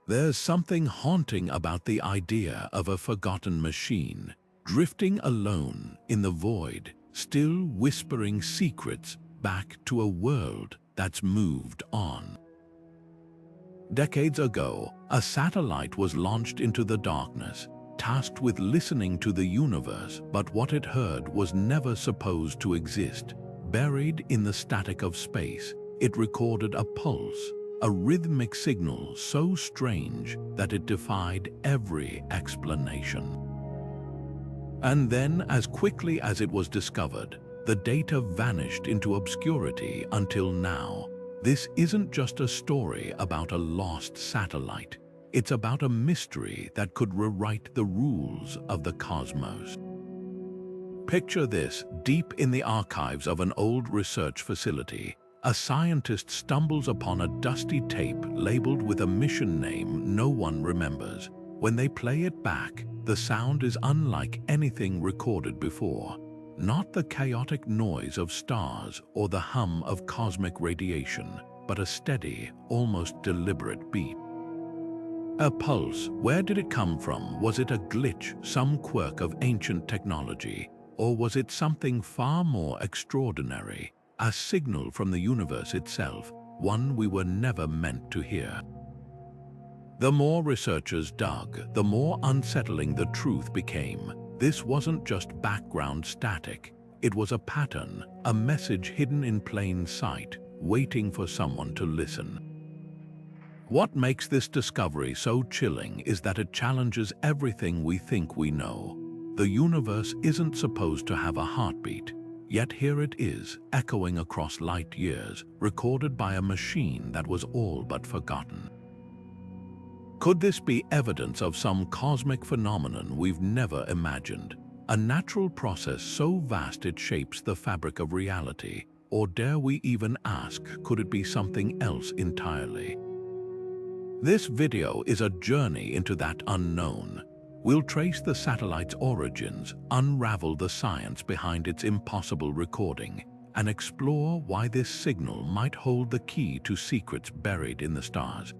There's something haunting about the idea of a forgotten machine, drifting alone in the void, still whispering secrets back to a world that's moved on. Decades ago, a satellite was launched into the darkness, tasked with listening to the universe, but what it heard was never supposed to exist. Buried in the static of space, it recorded a pulse, a rhythmic signal so strange that it defied every explanation. And then, as quickly as it was discovered, the data vanished into obscurity until now. This isn't just a story about a lost satellite. It's about a mystery that could rewrite the rules of the cosmos. Picture this: deep in the archives of an old research facility, a scientist stumbles upon a dusty tape labeled with a mission name no one remembers. When they play it back, the sound is unlike anything recorded before. Not the chaotic noise of stars or the hum of cosmic radiation, but a steady, almost deliberate beat. A pulse. Where did it come from? Was it a glitch, some quirk of ancient technology? Or was it something far more extraordinary? A signal from the universe itself, one we were never meant to hear. The more researchers dug, the more unsettling the truth became. This wasn't just background static. It was a pattern, a message hidden in plain sight, waiting for someone to listen. What makes this discovery so chilling is that it challenges everything we think we know. The universe isn't supposed to have a heartbeat, yet here it is, echoing across light years, recorded by a machine that was all but forgotten. Could this be evidence of some cosmic phenomenon we've never imagined? A natural process so vast it shapes the fabric of reality? Or dare we even ask, could it be something else entirely? This video is a journey into that unknown. We'll trace the satellite's origins, unravel the science behind its impossible recording, and explore why this signal might hold the key to secrets buried in the stars.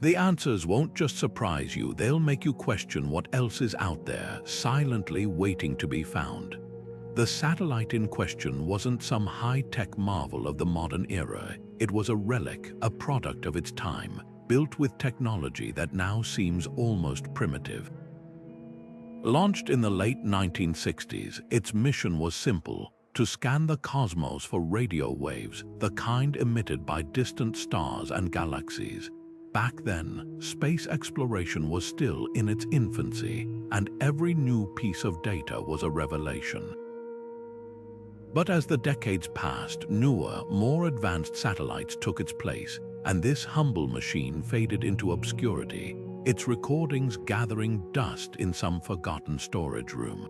The answers won't just surprise you, they'll make you question what else is out there, silently waiting to be found. The satellite in question wasn't some high-tech marvel of the modern era. It was a relic, a product of its time, built with technology that now seems almost primitive. Launched in the late 1960s, its mission was simple: to scan the cosmos for radio waves, the kind emitted by distant stars and galaxies. Back then, space exploration was still in its infancy, and every new piece of data was a revelation. But as the decades passed, newer, more advanced satellites took its place, and this humble machine faded into obscurity, its recordings gathering dust in some forgotten storage room.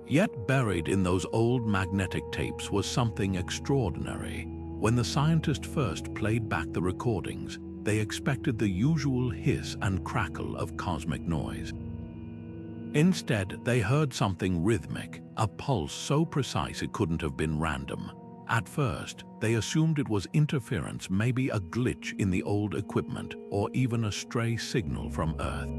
Yet buried in those old magnetic tapes was something extraordinary. When the scientists first played back the recordings, they expected the usual hiss and crackle of cosmic noise. Instead, they heard something rhythmic, a pulse so precise it couldn't have been random. At first, they assumed it was interference, maybe a glitch in the old equipment, or even a stray signal from Earth.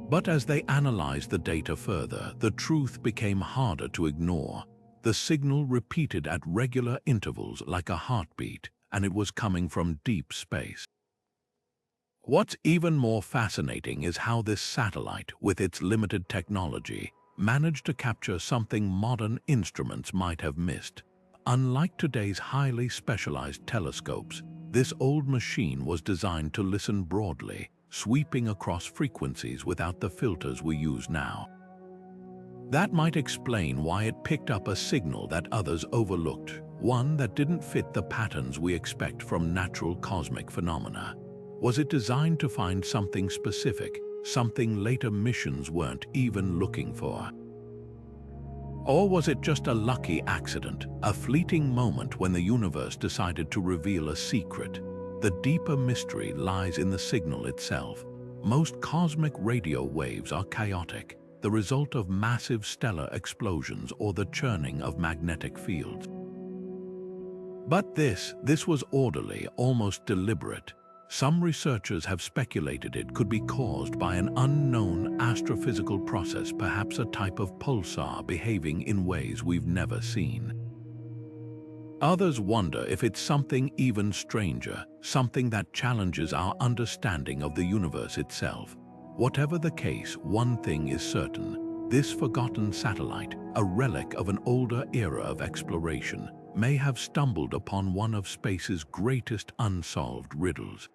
But as they analyzed the data further, the truth became harder to ignore. The signal repeated at regular intervals like a heartbeat, and it was coming from deep space. What's even more fascinating is how this satellite, with its limited technology, managed to capture something modern instruments might have missed. Unlike today's highly specialized telescopes, this old machine was designed to listen broadly, sweeping across frequencies without the filters we use now. That might explain why it picked up a signal that others overlooked, one that didn't fit the patterns we expect from natural cosmic phenomena. Was it designed to find something specific, something later missions weren't even looking for? Or was it just a lucky accident, a fleeting moment when the universe decided to reveal a secret? The deeper mystery lies in the signal itself. Most cosmic radio waves are chaotic, the result of massive stellar explosions or the churning of magnetic fields. But this was orderly, almost deliberate. Some researchers have speculated it could be caused by an unknown astrophysical process, perhaps a type of pulsar behaving in ways we've never seen. Others wonder if it's something even stranger, something that challenges our understanding of the universe itself. Whatever the case, one thing is certain: this forgotten satellite, a relic of an older era of exploration, may have stumbled upon one of space's greatest unsolved riddles.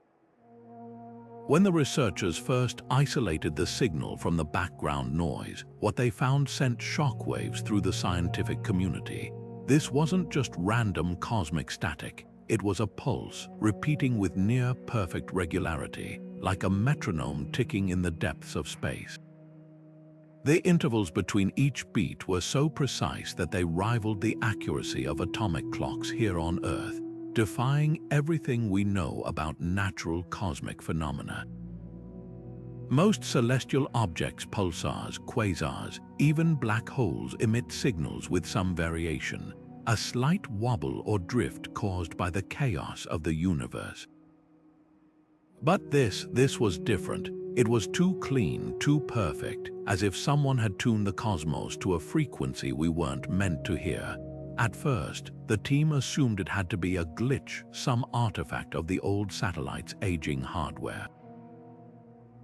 When the researchers first isolated the signal from the background noise, what they found sent shockwaves through the scientific community. This wasn't just random cosmic static. It was a pulse, repeating with near-perfect regularity, like a metronome ticking in the depths of space. The intervals between each beat were so precise that they rivaled the accuracy of atomic clocks here on Earth, defying everything we know about natural cosmic phenomena. Most celestial objects, pulsars, quasars, even black holes emit signals with some variation, a slight wobble or drift caused by the chaos of the universe. But this was different. It was too clean, too perfect, as if someone had tuned the cosmos to a frequency we weren't meant to hear. At first, the team assumed it had to be a glitch, some artifact of the old satellite's aging hardware.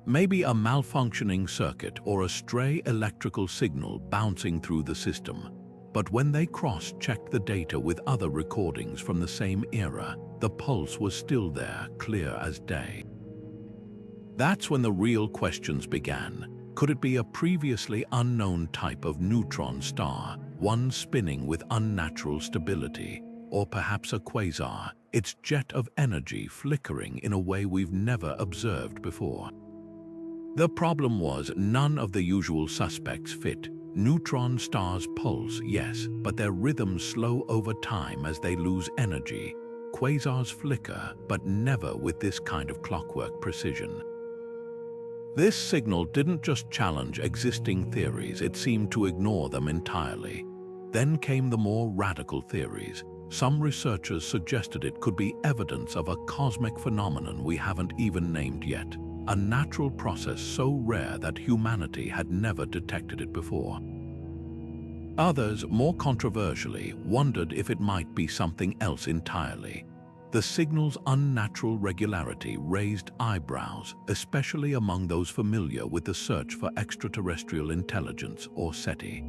Maybe a malfunctioning circuit or a stray electrical signal bouncing through the system. But when they cross-checked the data with other recordings from the same era, the pulse was still there, clear as day. That's when the real questions began. Could it be a previously unknown type of neutron star, one spinning with unnatural stability? Or perhaps a quasar, its jet of energy flickering in a way we've never observed before? The problem was none of the usual suspects fit. Neutron stars pulse, yes, but their rhythms slow over time as they lose energy. Quasars flicker, but never with this kind of clockwork precision. This signal didn't just challenge existing theories, it seemed to ignore them entirely. Then came the more radical theories. Some researchers suggested it could be evidence of a cosmic phenomenon we haven't even named yet. A natural process so rare that humanity had never detected it before. Others, more controversially, wondered if it might be something else entirely. The signal's unnatural regularity raised eyebrows, especially among those familiar with the search for extraterrestrial intelligence, or SETI.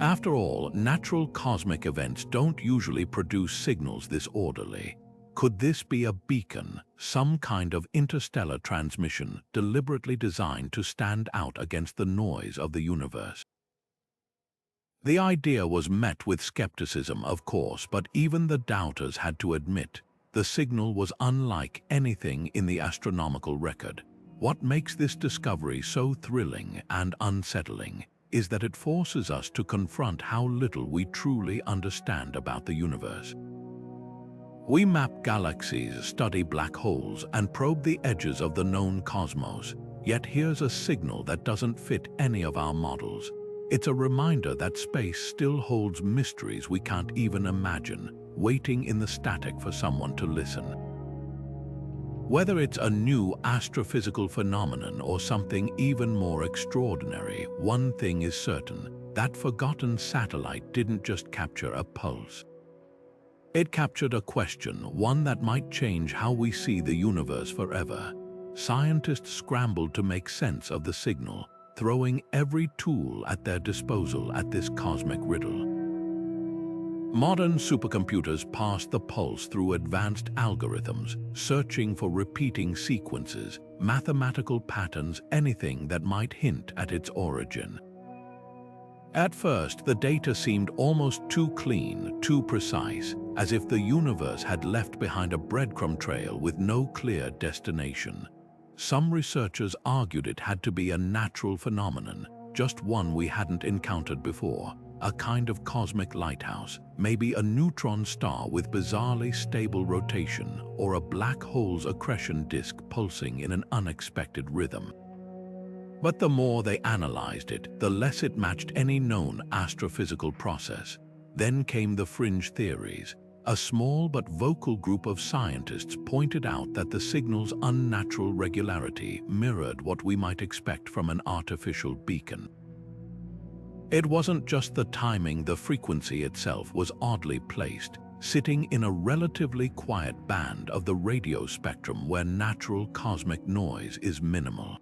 After all, natural cosmic events don't usually produce signals this orderly. Could this be a beacon, some kind of interstellar transmission deliberately designed to stand out against the noise of the universe? The idea was met with skepticism, of course, but even the doubters had to admit the signal was unlike anything in the astronomical record. What makes this discovery so thrilling and unsettling is that it forces us to confront how little we truly understand about the universe. We map galaxies, study black holes, and probe the edges of the known cosmos, yet here's a signal that doesn't fit any of our models. It's a reminder that space still holds mysteries we can't even imagine, waiting in the static for someone to listen. Whether it's a new astrophysical phenomenon or something even more extraordinary, one thing is certain: that forgotten satellite didn't just capture a pulse. It captured a question, one that might change how we see the universe forever. Scientists scrambled to make sense of the signal, throwing every tool at their disposal at this cosmic riddle. Modern supercomputers parse the pulse through advanced algorithms, searching for repeating sequences, mathematical patterns, anything that might hint at its origin. At first, the data seemed almost too clean, too precise, as if the universe had left behind a breadcrumb trail with no clear destination. Some researchers argued it had to be a natural phenomenon, just one we hadn't encountered before, a kind of cosmic lighthouse, maybe a neutron star with bizarrely stable rotation, or a black hole's accretion disk pulsing in an unexpected rhythm. But the more they analyzed it, the less it matched any known astrophysical process. Then came the fringe theories. a small but vocal group of scientists pointed out that the signal's unnatural regularity mirrored what we might expect from an artificial beacon. It wasn't just the timing, the frequency itself was oddly placed, sitting in a relatively quiet band of the radio spectrum where natural cosmic noise is minimal.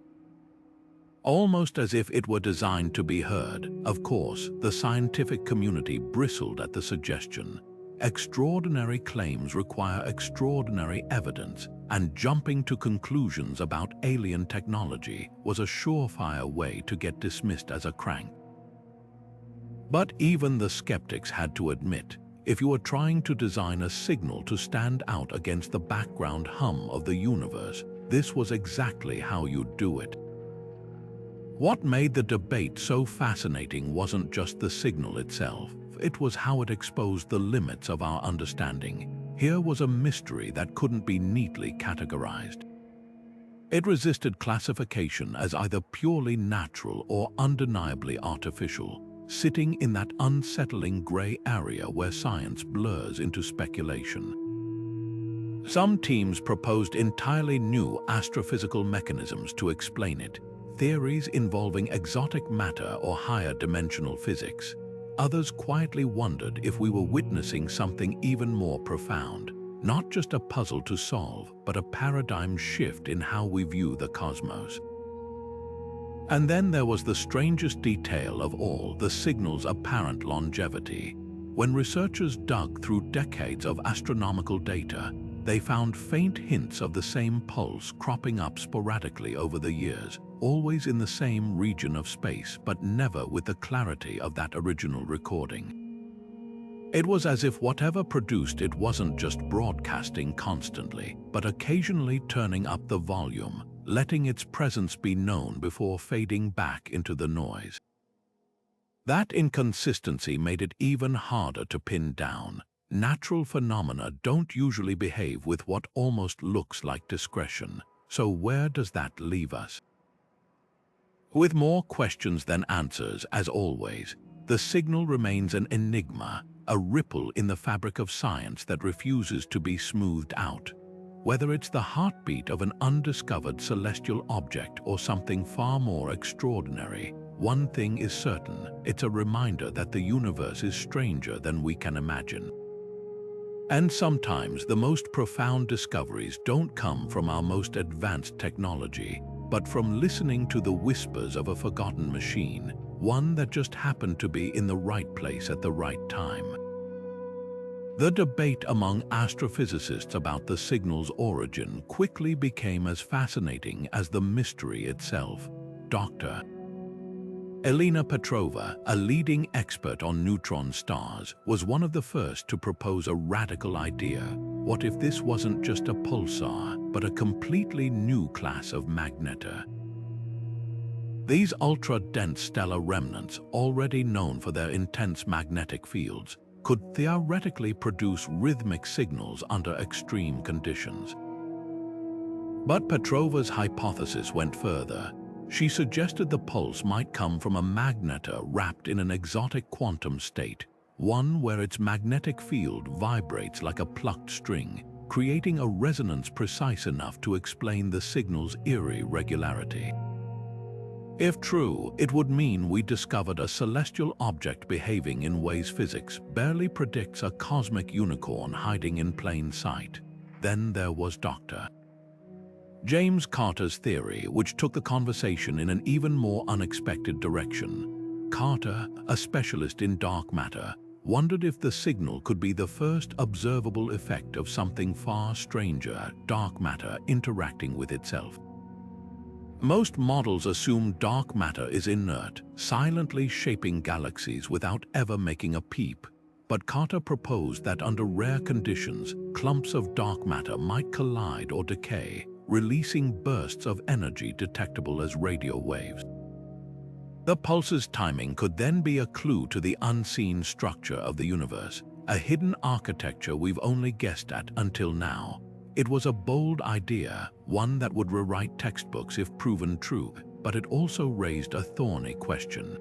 Almost as if it were designed to be heard. Of course, the scientific community bristled at the suggestion. Extraordinary claims require extraordinary evidence, and jumping to conclusions about alien technology was a surefire way to get dismissed as a crank. But even the skeptics had to admit, if you were trying to design a signal to stand out against the background hum of the universe, this was exactly how you'd do it. What made the debate so fascinating wasn't just the signal itself, it was how it exposed the limits of our understanding. Here was a mystery that couldn't be neatly categorized. It resisted classification as either purely natural or undeniably artificial, sitting in that unsettling gray area where science blurs into speculation. Some teams proposed entirely new astrophysical mechanisms to explain it, theories involving exotic matter or higher dimensional physics. Others quietly wondered if we were witnessing something even more profound, not just a puzzle to solve, but a paradigm shift in how we view the cosmos. And then there was the strangest detail of all, the signal's apparent longevity. When researchers dug through decades of astronomical data, they found faint hints of the same pulse cropping up sporadically over the years, always in the same region of space, but never with the clarity of that original recording. It was as if whatever produced it wasn't just broadcasting constantly, but occasionally turning up the volume, letting its presence be known before fading back into the noise. That inconsistency made it even harder to pin down. Natural phenomena don't usually behave with what almost looks like discretion, so where does that leave us? With more questions than answers, as always, the signal remains an enigma, a ripple in the fabric of science that refuses to be smoothed out. Whether it's the heartbeat of an undiscovered celestial object or something far more extraordinary, one thing is certain: it's a reminder that the universe is stranger than we can imagine. And sometimes the most profound discoveries don't come from our most advanced technology, but from listening to the whispers of a forgotten machine, one that just happened to be in the right place at the right time. The debate among astrophysicists about the signal's origin quickly became as fascinating as the mystery itself. Dr. Elena Petrova, a leading expert on neutron stars, was one of the first to propose a radical idea. What if this wasn't just a pulsar, but a completely new class of magnetar? These ultra-dense stellar remnants, already known for their intense magnetic fields, could theoretically produce rhythmic signals under extreme conditions. But Petrova's hypothesis went further. She suggested the pulse might come from a magnetar wrapped in an exotic quantum state, one where its magnetic field vibrates like a plucked string, creating a resonance precise enough to explain the signal's eerie regularity. If true, it would mean we discovered a celestial object behaving in ways physics barely predicts, a cosmic unicorn hiding in plain sight. Then there was Dr. James Carter's theory, which took the conversation in an even more unexpected direction. Carter, a specialist in dark matter, wondered if the signal could be the first observable effect of something far stranger, dark matter interacting with itself. Most models assume dark matter is inert, silently shaping galaxies without ever making a peep. But Carter proposed that under rare conditions, clumps of dark matter might collide or decay, releasing bursts of energy detectable as radio waves. The pulse's timing could then be a clue to the unseen structure of the universe, a hidden architecture we've only guessed at until now. It was a bold idea, one that would rewrite textbooks if proven true, but it also raised a thorny question.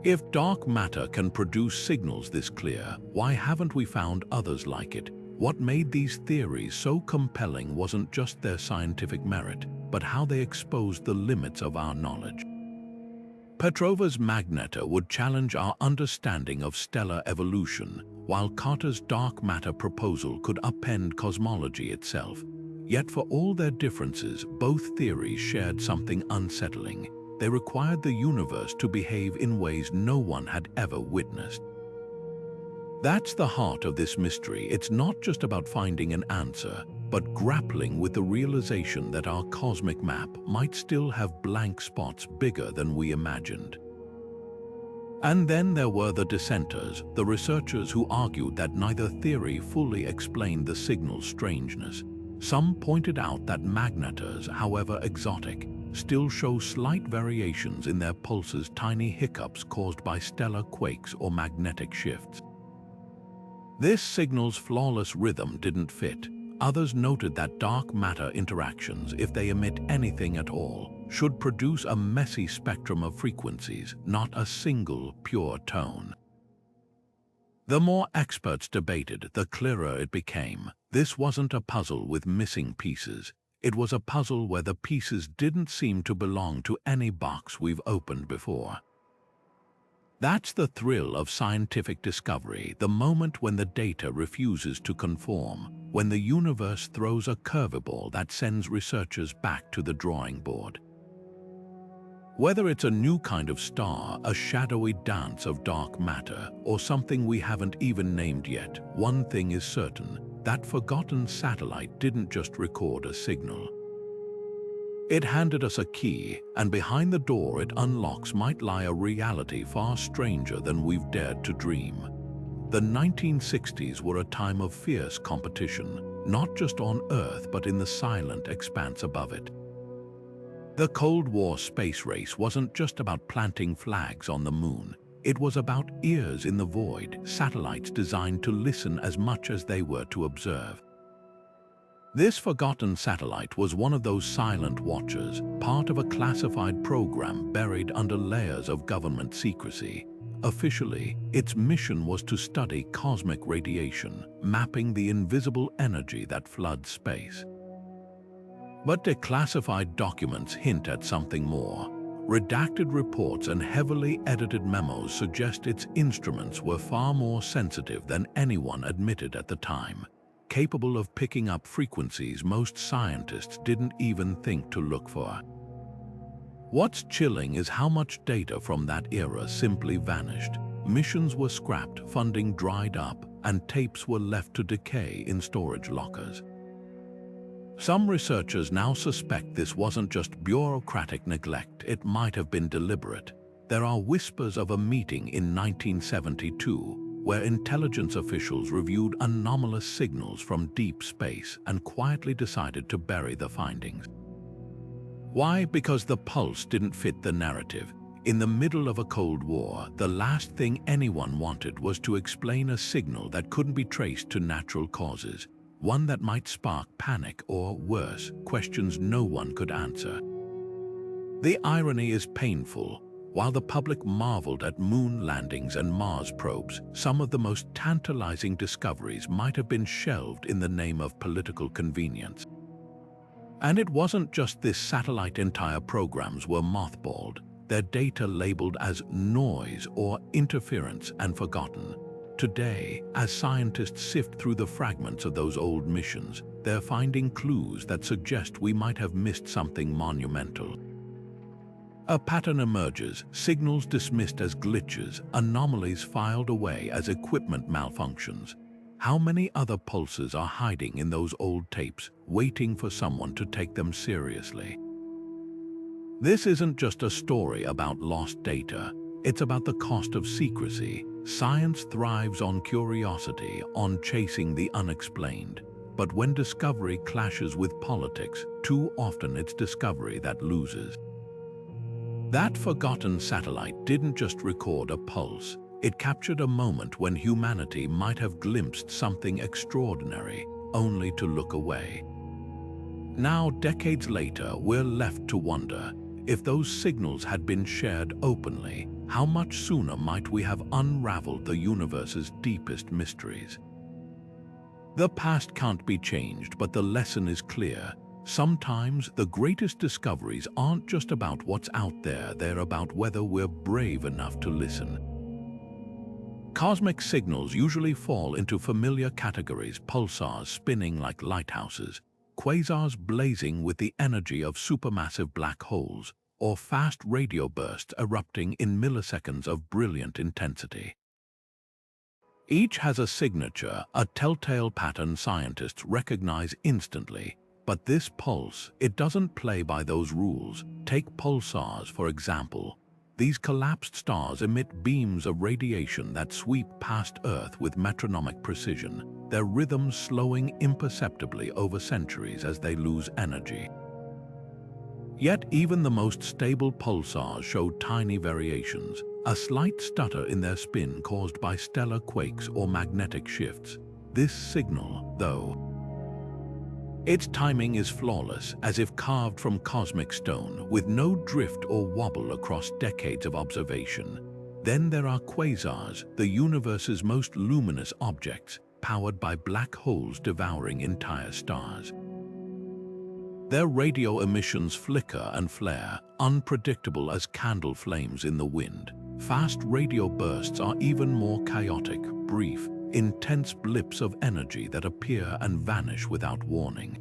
If dark matter can produce signals this clear, why haven't we found others like it? What made these theories so compelling wasn't just their scientific merit, but how they exposed the limits of our knowledge. Petrova's magnetar would challenge our understanding of stellar evolution, while Carter's dark matter proposal could upend cosmology itself. Yet for all their differences, both theories shared something unsettling. They required the universe to behave in ways no one had ever witnessed. That's the heart of this mystery. It's not just about finding an answer, but grappling with the realization that our cosmic map might still have blank spots bigger than we imagined. And then there were the dissenters, the researchers who argued that neither theory fully explained the signal's strangeness. Some pointed out that magnetars, however exotic, still show slight variations in their pulses, tiny hiccups caused by stellar quakes or magnetic shifts. This signal's flawless rhythm didn't fit. Others noted that dark matter interactions, if they emit anything at all, should produce a messy spectrum of frequencies, not a single pure tone. The more experts debated, the clearer it became. This wasn't a puzzle with missing pieces. It was a puzzle where the pieces didn't seem to belong to any box we've opened before. That's the thrill of scientific discovery, the moment when the data refuses to conform, when the universe throws a curveball that sends researchers back to the drawing board. Whether it's a new kind of star, a shadowy dance of dark matter, or something we haven't even named yet, one thing is certain: that forgotten satellite didn't just record a signal. It handed us a key, and behind the door it unlocks might lie a reality far stranger than we've dared to dream. The 1960s were a time of fierce competition, not just on Earth but in the silent expanse above it. The Cold War space race wasn't just about planting flags on the moon. It was about ears in the void, satellites designed to listen as much as they were to observe. This forgotten satellite was one of those silent watchers, part of a classified program buried under layers of government secrecy. Officially, its mission was to study cosmic radiation, mapping the invisible energy that floods space. But declassified documents hint at something more. Redacted reports and heavily edited memos suggest its instruments were far more sensitive than anyone admitted at the time, capable of picking up frequencies most scientists didn't even think to look for. What's chilling is how much data from that era simply vanished. Missions were scrapped, funding dried up, and tapes were left to decay in storage lockers. Some researchers now suspect this wasn't just bureaucratic neglect, it might have been deliberate. There are whispers of a meeting in 1972 where intelligence officials reviewed anomalous signals from deep space and quietly decided to bury the findings. Why? Because the pulse didn't fit the narrative. In the middle of a Cold War, the last thing anyone wanted was to explain a signal that couldn't be traced to natural causes, one that might spark panic or, worse, questions no one could answer. The irony is painful. While the public marveled at moon landings and Mars probes, some of the most tantalizing discoveries might have been shelved in the name of political convenience. And it wasn't just this satellite. Entire programs were mothballed, their data labeled as noise or interference and forgotten. Today, as scientists sift through the fragments of those old missions, they're finding clues that suggest we might have missed something monumental. A pattern emerges, signals dismissed as glitches, anomalies filed away as equipment malfunctions. How many other pulses are hiding in those old tapes, waiting for someone to take them seriously? This isn't just a story about lost data. It's about the cost of secrecy. Science thrives on curiosity, on chasing the unexplained. But when discovery clashes with politics, too often it's discovery that loses. That forgotten satellite didn't just record a pulse. It captured a moment when humanity might have glimpsed something extraordinary, only to look away. Now, decades later, we're left to wonder if those signals had been shared openly, how much sooner might we have unraveled the universe's deepest mysteries? The past can't be changed, but the lesson is clear. Sometimes the greatest discoveries aren't just about what's out there, they're about whether we're brave enough to listen. Cosmic signals usually fall into familiar categories: pulsars spinning like lighthouses, quasars blazing with the energy of supermassive black holes, or fast radio bursts erupting in milliseconds of brilliant intensity. Each has a signature, a telltale pattern scientists recognize instantly. But this pulse, it doesn't play by those rules. Take pulsars, for example. These collapsed stars emit beams of radiation that sweep past Earth with metronomic precision, their rhythms slowing imperceptibly over centuries as they lose energy. Yet even the most stable pulsars show tiny variations, a slight stutter in their spin caused by stellar quakes or magnetic shifts. This signal, though, its timing is flawless, as if carved from cosmic stone, with no drift or wobble across decades of observation. Then there are quasars, the universe's most luminous objects, powered by black holes devouring entire stars. Their radio emissions flicker and flare, unpredictable as candle flames in the wind. Fast radio bursts are even more chaotic, brief, intense blips of energy that appear and vanish without warning.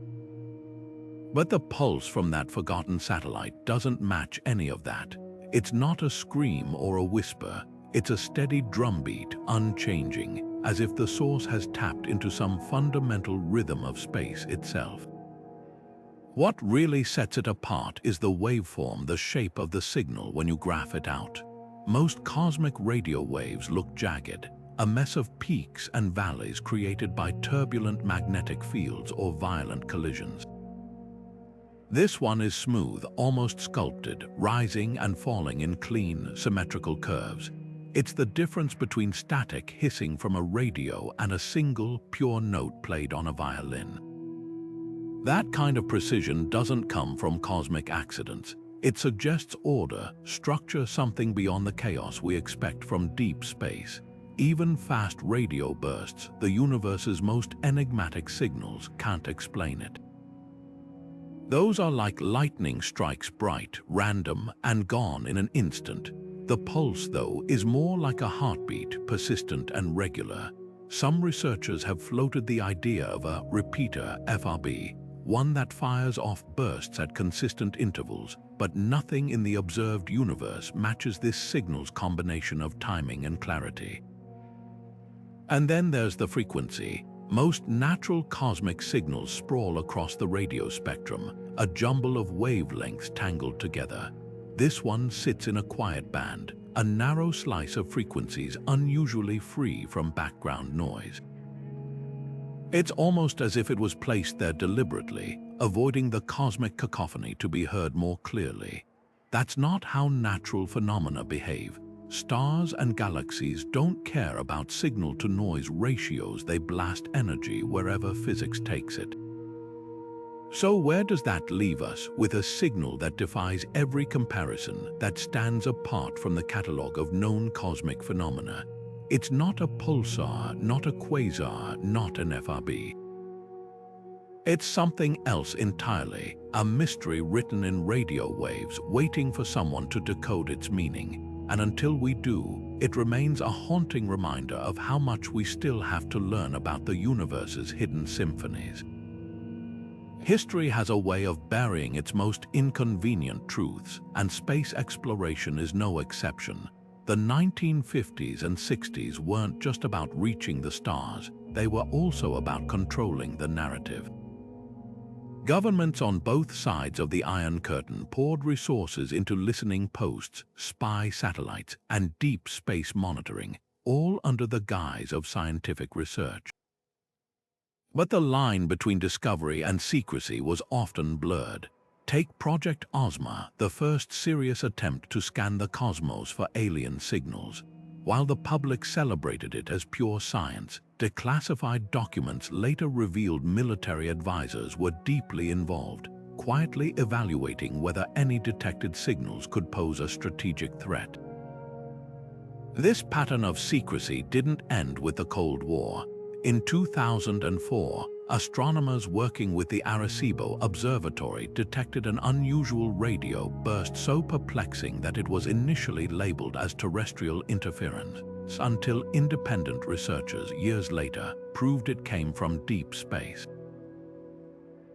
But the pulse from that forgotten satellite doesn't match any of that. It's not a scream or a whisper. It's a steady drumbeat, unchanging, as if the source has tapped into some fundamental rhythm of space itself. What really sets it apart is the waveform, the shape of the signal when you graph it out. Most cosmic radio waves look jagged, a mess of peaks and valleys created by turbulent magnetic fields or violent collisions. This one is smooth, almost sculpted, rising and falling in clean, symmetrical curves. It's the difference between static hissing from a radio and a single, pure note played on a violin. That kind of precision doesn't come from cosmic accidents. It suggests order, structure, something beyond the chaos we expect from deep space. Even fast radio bursts, the universe's most enigmatic signals, can't explain it. Those are like lightning strikes, bright, random, and gone in an instant. The pulse, though, is more like a heartbeat, persistent and regular. Some researchers have floated the idea of a repeater FRB, one that fires off bursts at consistent intervals, but nothing in the observed universe matches this signal's combination of timing and clarity. And then there's the frequency. Most natural cosmic signals sprawl across the radio spectrum, a jumble of wavelengths tangled together. This one sits in a quiet band, a narrow slice of frequencies unusually free from background noise. It's almost as if it was placed there deliberately, avoiding the cosmic cacophony to be heard more clearly. That's not how natural phenomena behave. Stars and galaxies don't care about signal-to-noise ratios. They blast energy wherever physics takes it. So where does that leave us? With a signal that defies every comparison, that stands apart from the catalogue of known cosmic phenomena. It's not a pulsar, not a quasar, not an FRB. It's something else entirely, a mystery written in radio waves, waiting for someone to decode its meaning. And until we do, it remains a haunting reminder of how much we still have to learn about the universe's hidden symphonies. History has a way of burying its most inconvenient truths, and space exploration is no exception. The 1950s and 60s weren't just about reaching the stars, they were also about controlling the narrative. Governments on both sides of the Iron Curtain poured resources into listening posts, spy satellites, and deep space monitoring, all under the guise of scientific research. But the line between discovery and secrecy was often blurred. Take Project Ozma, the first serious attempt to scan the cosmos for alien signals. While the public celebrated it as pure science, declassified documents later revealed military advisors were deeply involved, quietly evaluating whether any detected signals could pose a strategic threat. This pattern of secrecy didn't end with the Cold War. In 2004, astronomers working with the Arecibo Observatory detected an unusual radio burst so perplexing that it was initially labeled as terrestrial interference, until independent researchers years later proved it came from deep space.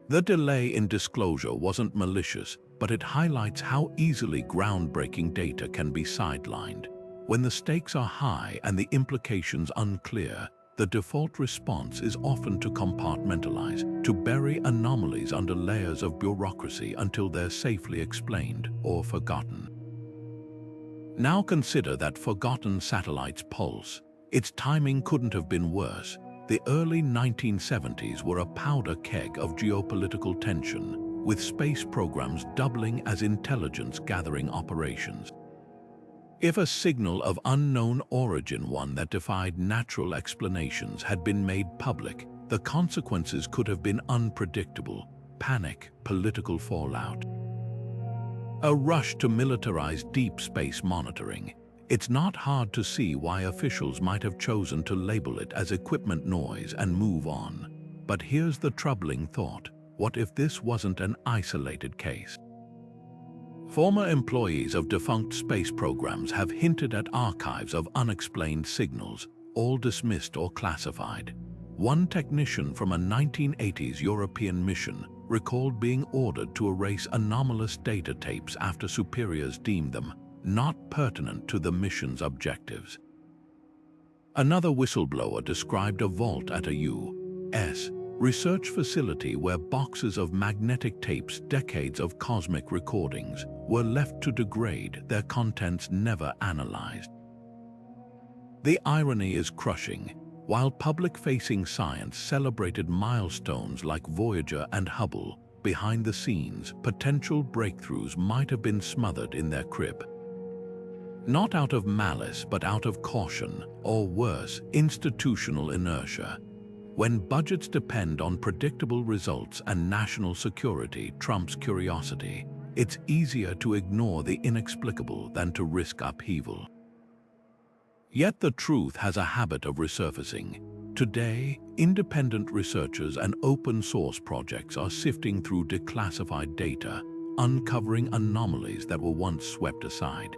The delay in disclosure wasn't malicious, but it highlights how easily groundbreaking data can be sidelined. When the stakes are high and the implications unclear, the default response is often to compartmentalize, to bury anomalies under layers of bureaucracy until they're safely explained or forgotten. Now consider that forgotten satellite's pulse. Its timing couldn't have been worse. The early 1970s were a powder keg of geopolitical tension, with space programs doubling as intelligence-gathering operations. If a signal of unknown origin, one that defied natural explanations, had been made public, the consequences could have been unpredictable: panic, political fallout. A rush to militarize deep space monitoring. It's not hard to see why officials might have chosen to label it as equipment noise and move on. But here's the troubling thought: what if this wasn't an isolated case? Former employees of defunct space programs have hinted at archives of unexplained signals, all dismissed or classified. One technician from a 1980s European mission recalled being ordered to erase anomalous data tapes after superiors deemed them not pertinent to the mission's objectives. Another whistleblower described a vault at a U.S. research facility where boxes of magnetic tapes, decades of cosmic recordings, were left to degrade, their contents never analyzed. The irony is crushing. While public-facing science celebrated milestones like Voyager and Hubble, behind the scenes, potential breakthroughs might have been smothered in their crib. Not out of malice, but out of caution, or worse, institutional inertia. When budgets depend on predictable results and national security trumps curiosity, it's easier to ignore the inexplicable than to risk upheaval. Yet the truth has a habit of resurfacing. Today, independent researchers and open-source projects are sifting through declassified data, uncovering anomalies that were once swept aside.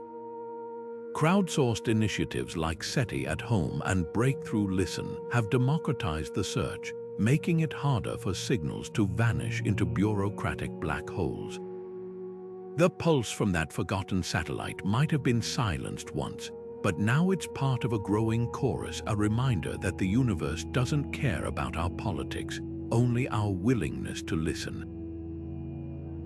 Crowdsourced initiatives like SETI at Home and Breakthrough Listen have democratized the search, making it harder for signals to vanish into bureaucratic black holes. The pulse from that forgotten satellite might have been silenced once, but now it's part of a growing chorus, a reminder that the universe doesn't care about our politics, only our willingness to listen.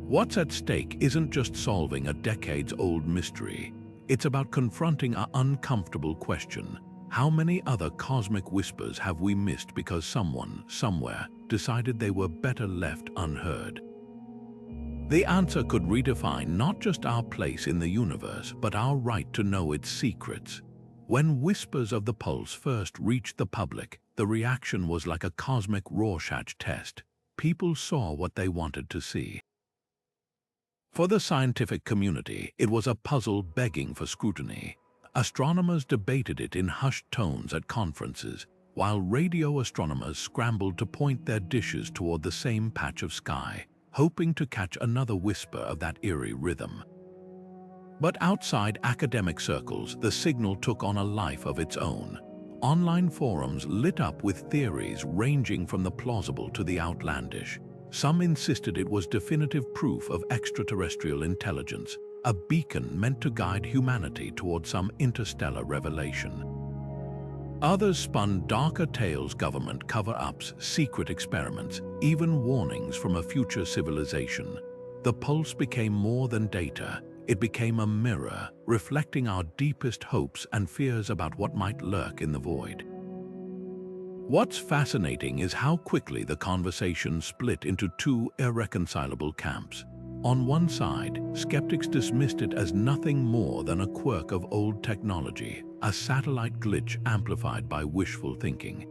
What's at stake isn't just solving a decades-old mystery. It's about confronting our uncomfortable question: how many other cosmic whispers have we missed because someone, somewhere, decided they were better left unheard? The answer could redefine not just our place in the universe, but our right to know its secrets. When whispers of the pulse first reached the public, the reaction was like a cosmic Rorschach test. People saw what they wanted to see. For the scientific community, it was a puzzle begging for scrutiny. Astronomers debated it in hushed tones at conferences, while radio astronomers scrambled to point their dishes toward the same patch of sky, hoping to catch another whisper of that eerie rhythm. But outside academic circles, the signal took on a life of its own. Online forums lit up with theories ranging from the plausible to the outlandish. Some insisted it was definitive proof of extraterrestrial intelligence, a beacon meant to guide humanity toward some interstellar revelation. Others spun darker tales: government cover-ups, secret experiments, even warnings from a future civilization. The pulse became more than data. It became a mirror, reflecting our deepest hopes and fears about what might lurk in the void. What's fascinating is how quickly the conversation split into two irreconcilable camps. On one side, skeptics dismissed it as nothing more than a quirk of old technology, a satellite glitch amplified by wishful thinking.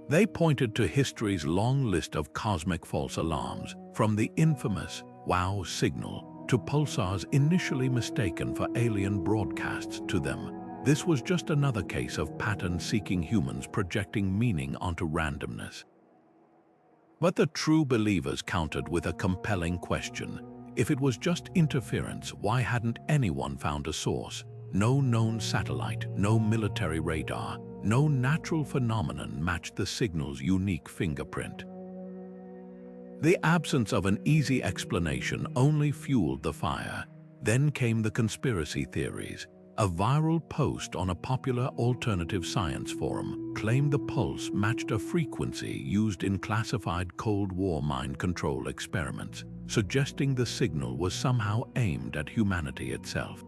They pointed to history's long list of cosmic false alarms, from the infamous WOW signal to pulsars initially mistaken for alien broadcasts to them. This was just another case of pattern-seeking humans projecting meaning onto randomness. But the true believers countered with a compelling question. If it was just interference, why hadn't anyone found a source? No known satellite, no military radar, no natural phenomenon matched the signal's unique fingerprint. The absence of an easy explanation only fueled the fire. Then came the conspiracy theories. A viral post on a popular alternative science forum claimed the pulse matched a frequency used in classified Cold War mind control experiments, suggesting the signal was somehow aimed at humanity itself.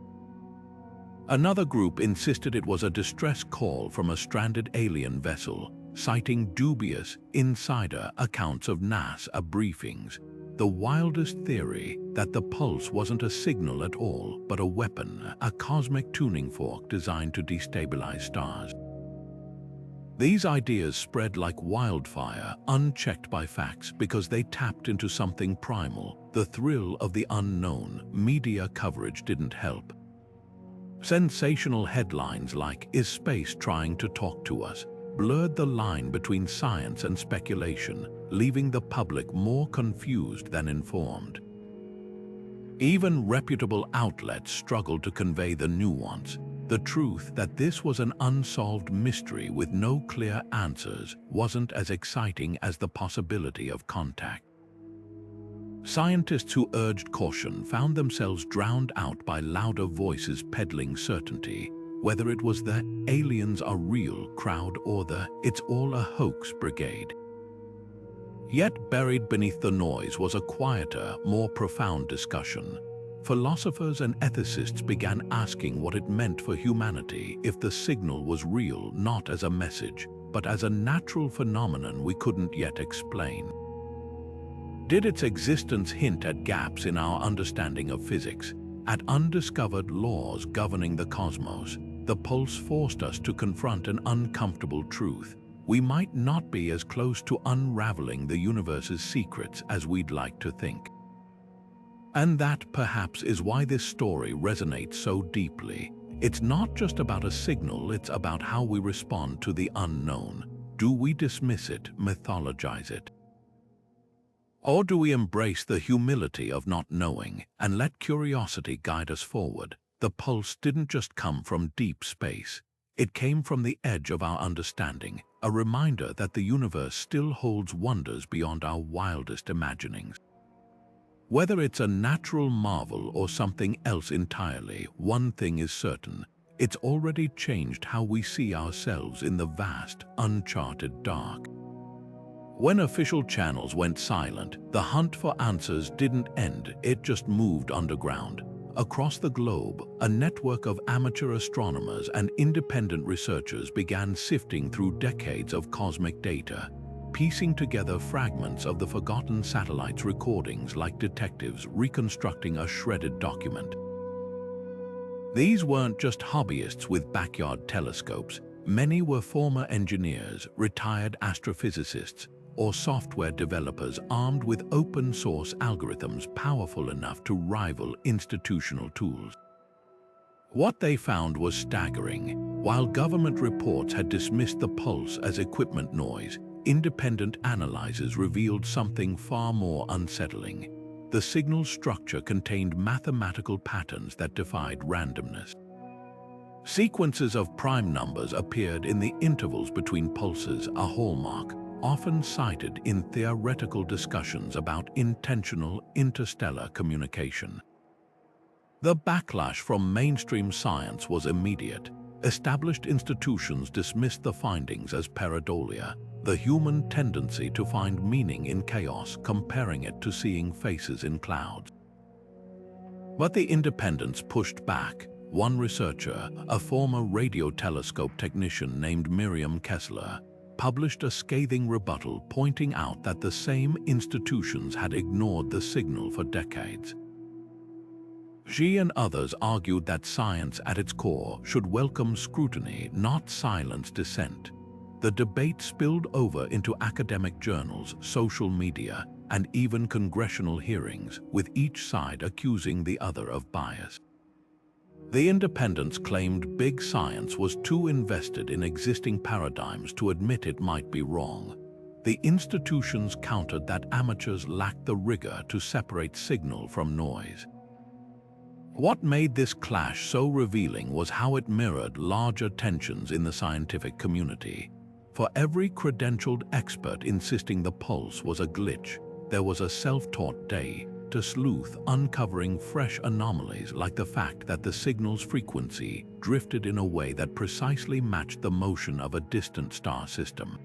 Another group insisted it was a distress call from a stranded alien vessel, citing dubious insider accounts of NASA briefings. The wildest theory that the pulse wasn't a signal at all, but a weapon, a cosmic tuning fork designed to destabilize stars. These ideas spread like wildfire, unchecked by facts, because they tapped into something primal, the thrill of the unknown. Media coverage didn't help. Sensational headlines like, "Is space trying to talk to us?" blurred the line between science and speculation, leaving the public more confused than informed. Even reputable outlets struggled to convey the nuance. The truth that this was an unsolved mystery with no clear answers wasn't as exciting as the possibility of contact. Scientists who urged caution found themselves drowned out by louder voices peddling certainty, whether it was the "aliens are real" crowd or the "it's all a hoax" brigade. Yet buried beneath the noise was a quieter, more profound discussion. Philosophers and ethicists began asking what it meant for humanity if the signal was real, not as a message, but as a natural phenomenon we couldn't yet explain. Did its existence hint at gaps in our understanding of physics, at undiscovered laws governing the cosmos? The pulse forced us to confront an uncomfortable truth. We might not be as close to unraveling the universe's secrets as we'd like to think. And that, perhaps, is why this story resonates so deeply. It's not just about a signal, it's about how we respond to the unknown. Do we dismiss it, mythologize it? Or do we embrace the humility of not knowing and let curiosity guide us forward? The pulse didn't just come from deep space. It came from the edge of our understanding, a reminder that the universe still holds wonders beyond our wildest imaginings. Whether it's a natural marvel or something else entirely, one thing is certain: it's already changed how we see ourselves in the vast, uncharted dark. When official channels went silent, the hunt for answers didn't end, it just moved underground. Across the globe, a network of amateur astronomers and independent researchers began sifting through decades of cosmic data, piecing together fragments of the forgotten satellites' recordings like detectives reconstructing a shredded document. These weren't just hobbyists with backyard telescopes. Many were former engineers, retired astrophysicists, or software developers armed with open-source algorithms powerful enough to rival institutional tools. What they found was staggering. While government reports had dismissed the pulse as equipment noise, independent analyzers revealed something far more unsettling. The signal's structure contained mathematical patterns that defied randomness. Sequences of prime numbers appeared in the intervals between pulses, a hallmark often cited in theoretical discussions about intentional interstellar communication. The backlash from mainstream science was immediate. Established institutions dismissed the findings as pareidolia, the human tendency to find meaning in chaos, comparing it to seeing faces in clouds. But the independents pushed back. One researcher, a former radio telescope technician named Miriam Kessler, published a scathing rebuttal pointing out that the same institutions had ignored the signal for decades. She and others argued that science at its core should welcome scrutiny, not silence dissent. The debate spilled over into academic journals, social media, and even congressional hearings, with each side accusing the other of bias. The independents claimed big science was too invested in existing paradigms to admit it might be wrong. The institutions countered that amateurs lacked the rigor to separate signal from noise. What made this clash so revealing was how it mirrored larger tensions in the scientific community. For every credentialed expert insisting the pulse was a glitch, there was a self-taught day to sleuth uncovering fresh anomalies, like the fact that the signal's frequency drifted in a way that precisely matched the motion of a distant star system.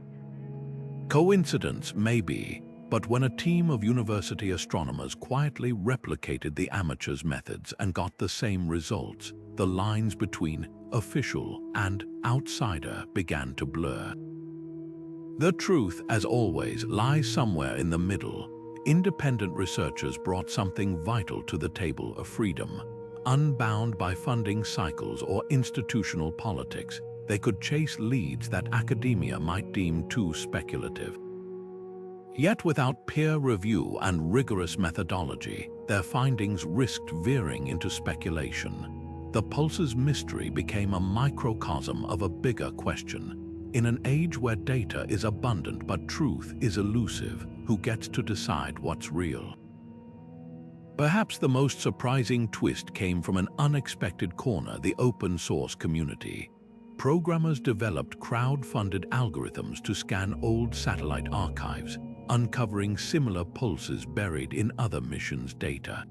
Coincidence, maybe, but when a team of university astronomers quietly replicated the amateurs' methods and got the same results, the lines between official and outsider began to blur. The truth, as always, lies somewhere in the middle. Independent researchers brought something vital to the table: of freedom. Unbound by funding cycles or institutional politics, they could chase leads that academia might deem too speculative. Yet without peer review and rigorous methodology, their findings risked veering into speculation. The pulse's mystery became a microcosm of a bigger question. In an age where data is abundant but truth is elusive, who gets to decide what's real? Perhaps the most surprising twist came from an unexpected corner: the open source community. Programmers developed crowd-funded algorithms to scan old satellite archives, uncovering similar pulses buried in other missions' data.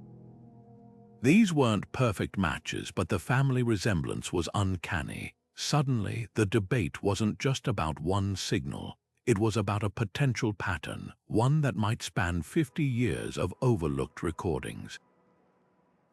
These weren't perfect matches, but the family resemblance was uncanny. Suddenly, the debate wasn't just about one signal. It was about a potential pattern, one that might span 50 years of overlooked recordings.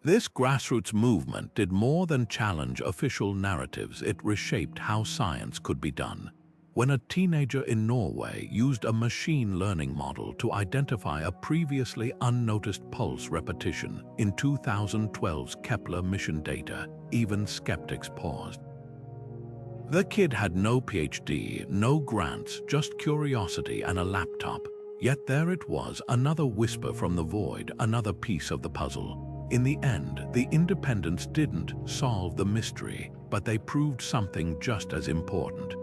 This grassroots movement did more than challenge official narratives. It reshaped how science could be done. When a teenager in Norway used a machine learning model to identify a previously unnoticed pulse repetition in 2012's Kepler mission data, even skeptics paused. The kid had no PhD, no grants, just curiosity and a laptop. Yet there it was, another whisper from the void, another piece of the puzzle. In the end, the independents didn't solve the mystery, but they proved something just as important: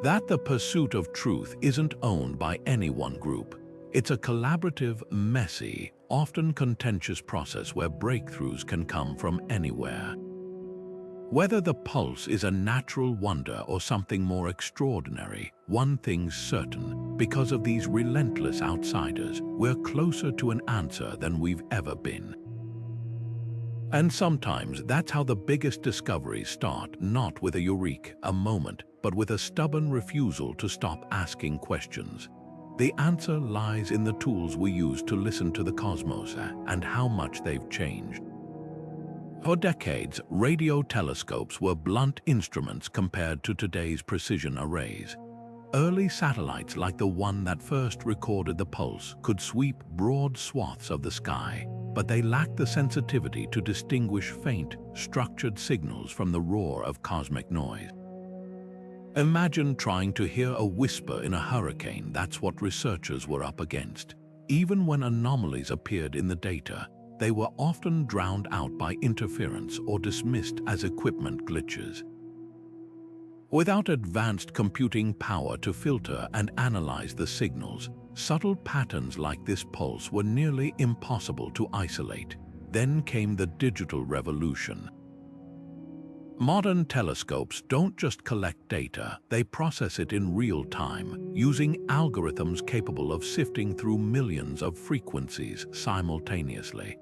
that the pursuit of truth isn't owned by any one group. It's a collaborative, messy, often contentious process where breakthroughs can come from anywhere. Whether the pulse is a natural wonder or something more extraordinary, one thing's certain: because of these relentless outsiders, we're closer to an answer than we've ever been. And sometimes that's how the biggest discoveries start, not with a eureka, a moment, but with a stubborn refusal to stop asking questions. The answer lies in the tools we use to listen to the cosmos and how much they've changed. For decades, radio telescopes were blunt instruments compared to today's precision arrays. Early satellites, like the one that first recorded the pulse, could sweep broad swaths of the sky, but they lacked the sensitivity to distinguish faint, structured signals from the roar of cosmic noise. Imagine trying to hear a whisper in a hurricane. That's what researchers were up against. Even when anomalies appeared in the data, they were often drowned out by interference or dismissed as equipment glitches. Without advanced computing power to filter and analyze the signals, subtle patterns like this pulse were nearly impossible to isolate. Then came the digital revolution. Modern telescopes don't just collect data, they process it in real time, using algorithms capable of sifting through millions of frequencies simultaneously.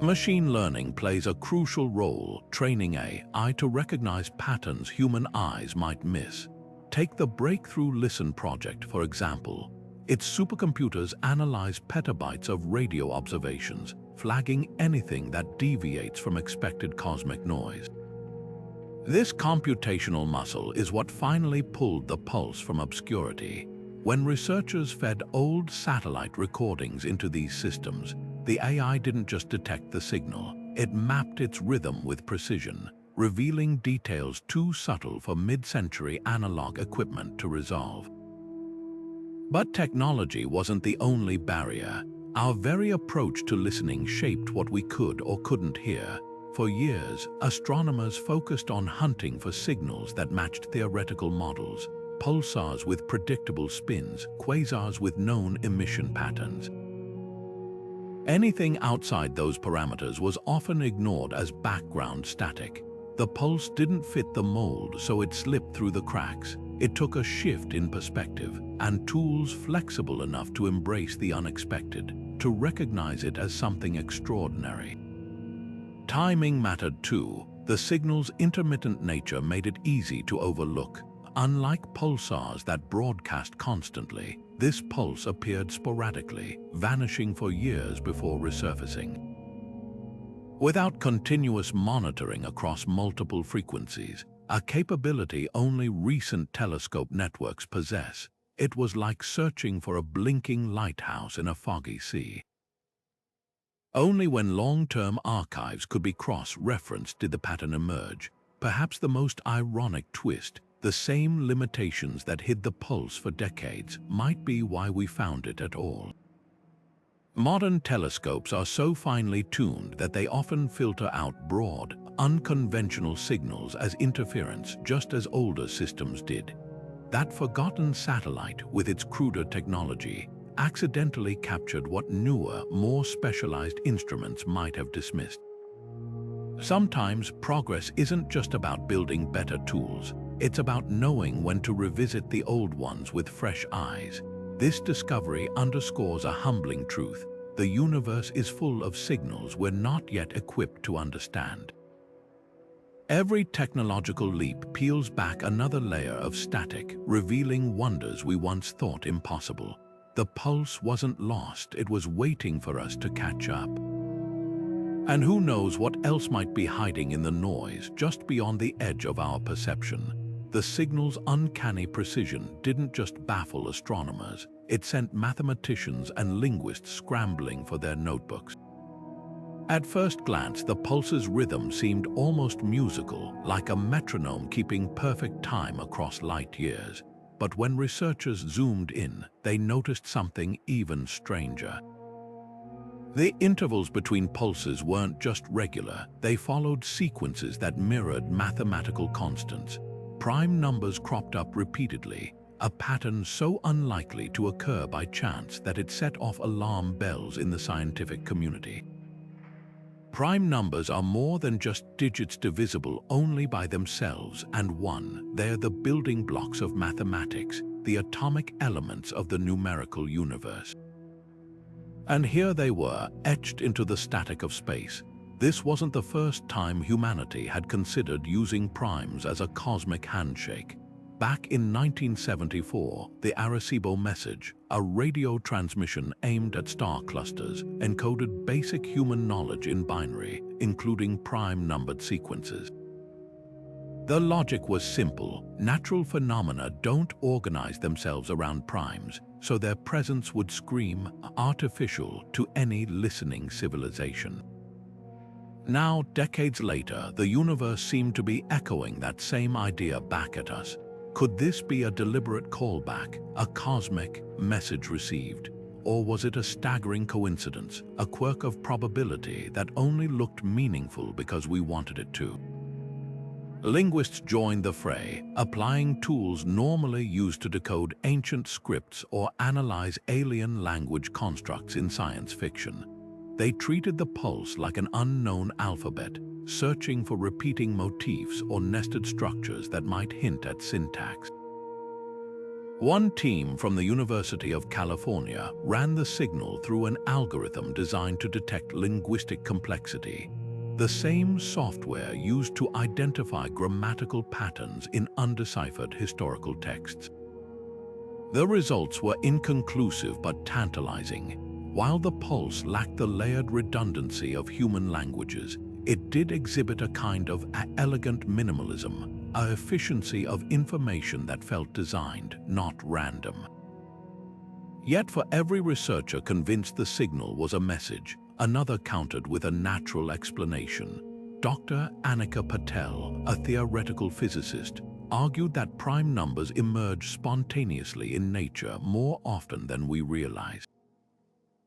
Machine learning plays a crucial role, training AI to recognize patterns human eyes might miss. Take the Breakthrough Listen project, for example. Its supercomputers analyze petabytes of radio observations, flagging anything that deviates from expected cosmic noise. This computational muscle is what finally pulled the pulse from obscurity. When researchers fed old satellite recordings into these systems, the AI didn't just detect the signal, it mapped its rhythm with precision, revealing details too subtle for mid-century analog equipment to resolve. But technology wasn't the only barrier. Our very approach to listening shaped what we could or couldn't hear. For years, astronomers focused on hunting for signals that matched theoretical models, pulsars with predictable spins, quasars with known emission patterns. Anything outside those parameters was often ignored as background static. The pulse didn't fit the mold, so it slipped through the cracks. It took a shift in perspective and tools flexible enough to embrace the unexpected, to recognize it as something extraordinary. Timing mattered too. The signal's intermittent nature made it easy to overlook. Unlike pulsars that broadcast constantly, this pulse appeared sporadically, vanishing for years before resurfacing. Without continuous monitoring across multiple frequencies, a capability only recent telescope networks possess, it was like searching for a blinking lighthouse in a foggy sea. Only when long-term archives could be cross-referenced did the pattern emerge. Perhaps the most ironic twist, the same limitations that hid the pulse for decades might be why we found it at all. Modern telescopes are so finely tuned that they often filter out broad, unconventional signals as interference, just as older systems did. That forgotten satellite, with its cruder technology, accidentally captured what newer, more specialized instruments might have dismissed. Sometimes progress isn't just about building better tools. It's about knowing when to revisit the old ones with fresh eyes. This discovery underscores a humbling truth. The universe is full of signals we're not yet equipped to understand. Every technological leap peels back another layer of static, revealing wonders we once thought impossible. The pulse wasn't lost, it was waiting for us to catch up. And who knows what else might be hiding in the noise just beyond the edge of our perception. The signal's uncanny precision didn't just baffle astronomers, it sent mathematicians and linguists scrambling for their notebooks. At first glance, the pulse's rhythm seemed almost musical, like a metronome keeping perfect time across light years. But when researchers zoomed in, they noticed something even stranger. The intervals between pulses weren't just regular, they followed sequences that mirrored mathematical constants. Prime numbers cropped up repeatedly, a pattern so unlikely to occur by chance that it set off alarm bells in the scientific community. Prime numbers are more than just digits divisible only by themselves, and they're the building blocks of mathematics, the atomic elements of the numerical universe. And here they were, etched into the static of space. This wasn't the first time humanity had considered using primes as a cosmic handshake. Back in 1974, the Arecibo message, a radio transmission aimed at star clusters, encoded basic human knowledge in binary, including prime-numbered sequences. The logic was simple. Natural phenomena don't organize themselves around primes, so their presence would scream artificial to any listening civilization. Now, decades later, the universe seemed to be echoing that same idea back at us. Could this be a deliberate callback, a cosmic message received? Or was it a staggering coincidence, a quirk of probability that only looked meaningful because we wanted it to? Linguists joined the fray, applying tools normally used to decode ancient scripts or analyze alien language constructs in science fiction. They treated the pulse like an unknown alphabet, searching for repeating motifs or nested structures that might hint at syntax. One team from the University of California ran the signal through an algorithm designed to detect linguistic complexity, the same software used to identify grammatical patterns in undeciphered historical texts. The results were inconclusive but tantalizing. While the pulse lacked the layered redundancy of human languages, it did exhibit a kind of elegant minimalism, an efficiency of information that felt designed, not random. Yet for every researcher convinced the signal was a message, another countered with a natural explanation. Dr. Anika Patel, a theoretical physicist, argued that prime numbers emerge spontaneously in nature more often than we realize.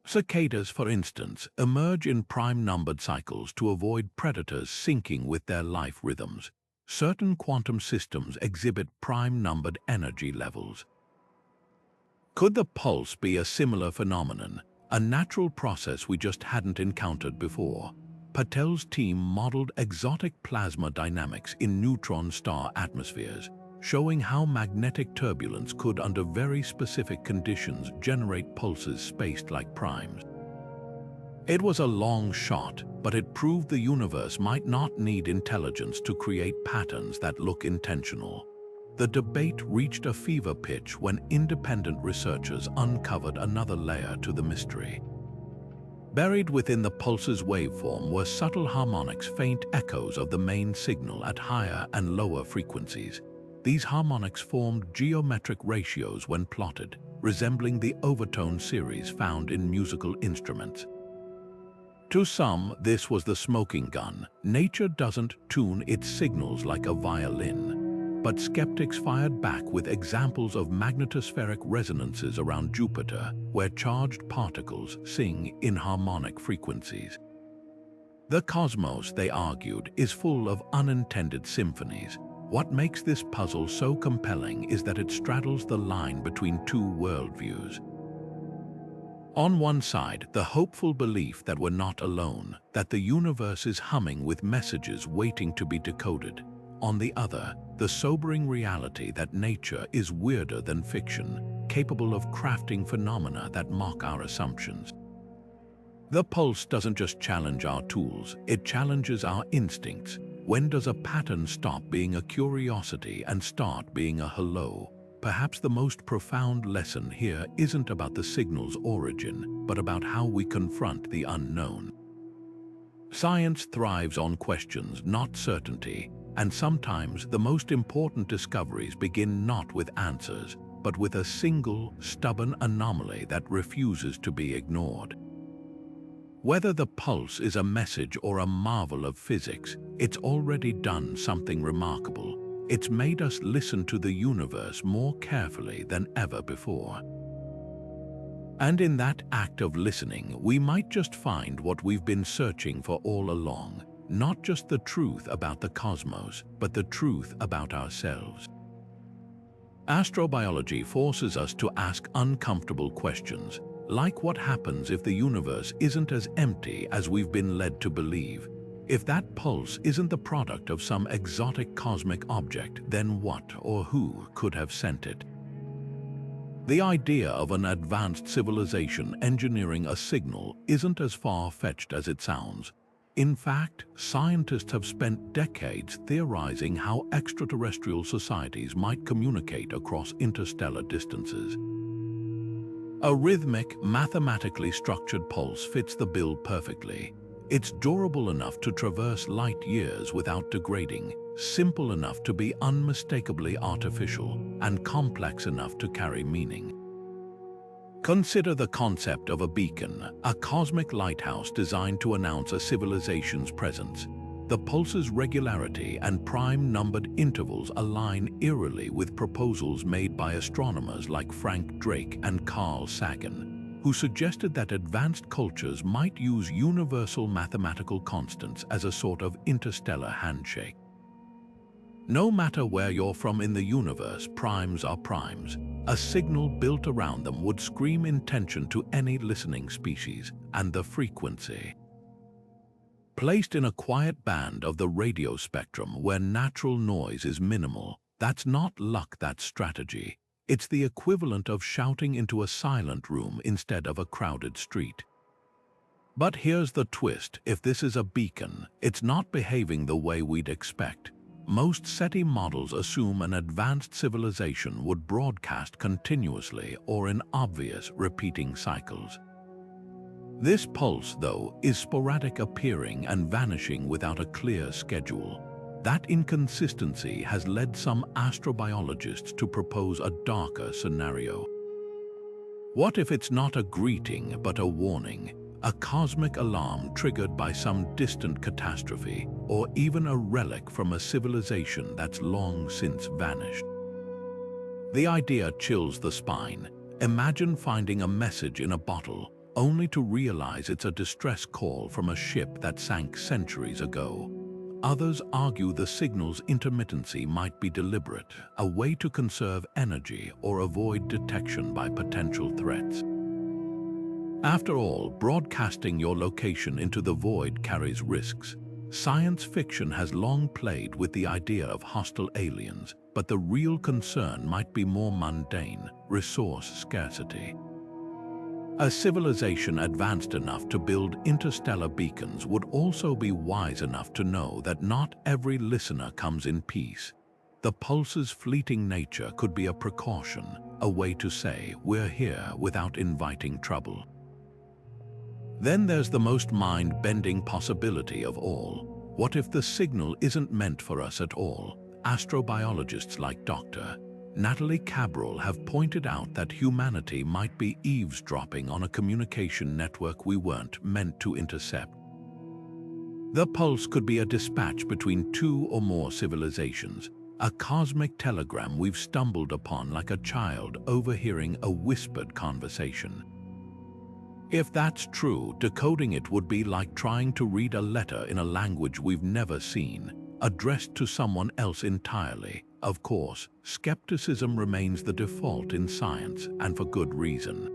Cicadas, for instance, emerge in prime-numbered cycles to avoid predators syncing with their life rhythms. Certain quantum systems exhibit prime-numbered energy levels. Could the pulse be a similar phenomenon, a natural process we just hadn't encountered before? Patel's team modeled exotic plasma dynamics in neutron star atmospheres, showing how magnetic turbulence could, under very specific conditions, generate pulses spaced like primes. It was a long shot, but it proved the universe might not need intelligence to create patterns that look intentional. The debate reached a fever pitch when independent researchers uncovered another layer to the mystery. Buried within the pulse's waveform were subtle harmonics, faint echoes of the main signal at higher and lower frequencies. These harmonics formed geometric ratios when plotted, resembling the overtone series found in musical instruments. To some, this was the smoking gun. Nature doesn't tune its signals like a violin. But skeptics fired back with examples of magnetospheric resonances around Jupiter, where charged particles sing in harmonic frequencies. The cosmos, they argued, is full of unintended symphonies. What makes this puzzle so compelling is that it straddles the line between two worldviews. On one side, the hopeful belief that we're not alone, that the universe is humming with messages waiting to be decoded. On the other, the sobering reality that nature is weirder than fiction, capable of crafting phenomena that mock our assumptions. The pulse doesn't just challenge our tools, it challenges our instincts. When does a pattern stop being a curiosity and start being a hello? Perhaps the most profound lesson here isn't about the signal's origin, but about how we confront the unknown. Science thrives on questions, not certainty, and sometimes the most important discoveries begin not with answers, but with a single, stubborn anomaly that refuses to be ignored. Whether the pulse is a message or a marvel of physics, it's already done something remarkable. It's made us listen to the universe more carefully than ever before. And in that act of listening, we might just find what we've been searching for all along. Not just the truth about the cosmos, but the truth about ourselves. Astrobiology forces us to ask uncomfortable questions, like what happens if the universe isn't as empty as we've been led to believe? If that pulse isn't the product of some exotic cosmic object, then what or who could have sent it? The idea of an advanced civilization engineering a signal isn't as far-fetched as it sounds. In fact, scientists have spent decades theorizing how extraterrestrial societies might communicate across interstellar distances. A rhythmic, mathematically structured pulse fits the bill perfectly. It's durable enough to traverse light years without degrading, simple enough to be unmistakably artificial, and complex enough to carry meaning. Consider the concept of a beacon, a cosmic lighthouse designed to announce a civilization's presence. The pulse's regularity and prime-numbered intervals align eerily with proposals made by astronomers like Frank Drake and Carl Sagan, who suggested that advanced cultures might use universal mathematical constants as a sort of interstellar handshake. No matter where you're from in the universe, primes are primes. A signal built around them would scream intention to any listening species, and the frequency. Placed in a quiet band of the radio spectrum where natural noise is minimal, that's not luck, that's strategy. It's the equivalent of shouting into a silent room instead of a crowded street. But here's the twist: if this is a beacon, it's not behaving the way we'd expect. Most SETI models assume an advanced civilization would broadcast continuously or in obvious, repeating cycles. This pulse, though, is sporadic, appearing and vanishing without a clear schedule. That inconsistency has led some astrobiologists to propose a darker scenario. What if it's not a greeting but a warning? A cosmic alarm triggered by some distant catastrophe, or even a relic from a civilization that's long since vanished. The idea chills the spine. Imagine finding a message in a bottle, only to realize it's a distress call from a ship that sank centuries ago. Others argue the signal's intermittency might be deliberate, a way to conserve energy or avoid detection by potential threats. After all, broadcasting your location into the void carries risks. Science fiction has long played with the idea of hostile aliens, but the real concern might be more mundane: resource scarcity. A civilization advanced enough to build interstellar beacons would also be wise enough to know that not every listener comes in peace. The pulse's fleeting nature could be a precaution, a way to say we're here without inviting trouble. Then there's the most mind-bending possibility of all. What if the signal isn't meant for us at all? Astrobiologists like Dr. Natalie Cabral have pointed out that humanity might be eavesdropping on a communication network we weren't meant to intercept. The pulse could be a dispatch between two or more civilizations, a cosmic telegram we've stumbled upon like a child overhearing a whispered conversation. If that's true, decoding it would be like trying to read a letter in a language we've never seen, addressed to someone else entirely. Of course, skepticism remains the default in science, and for good reason.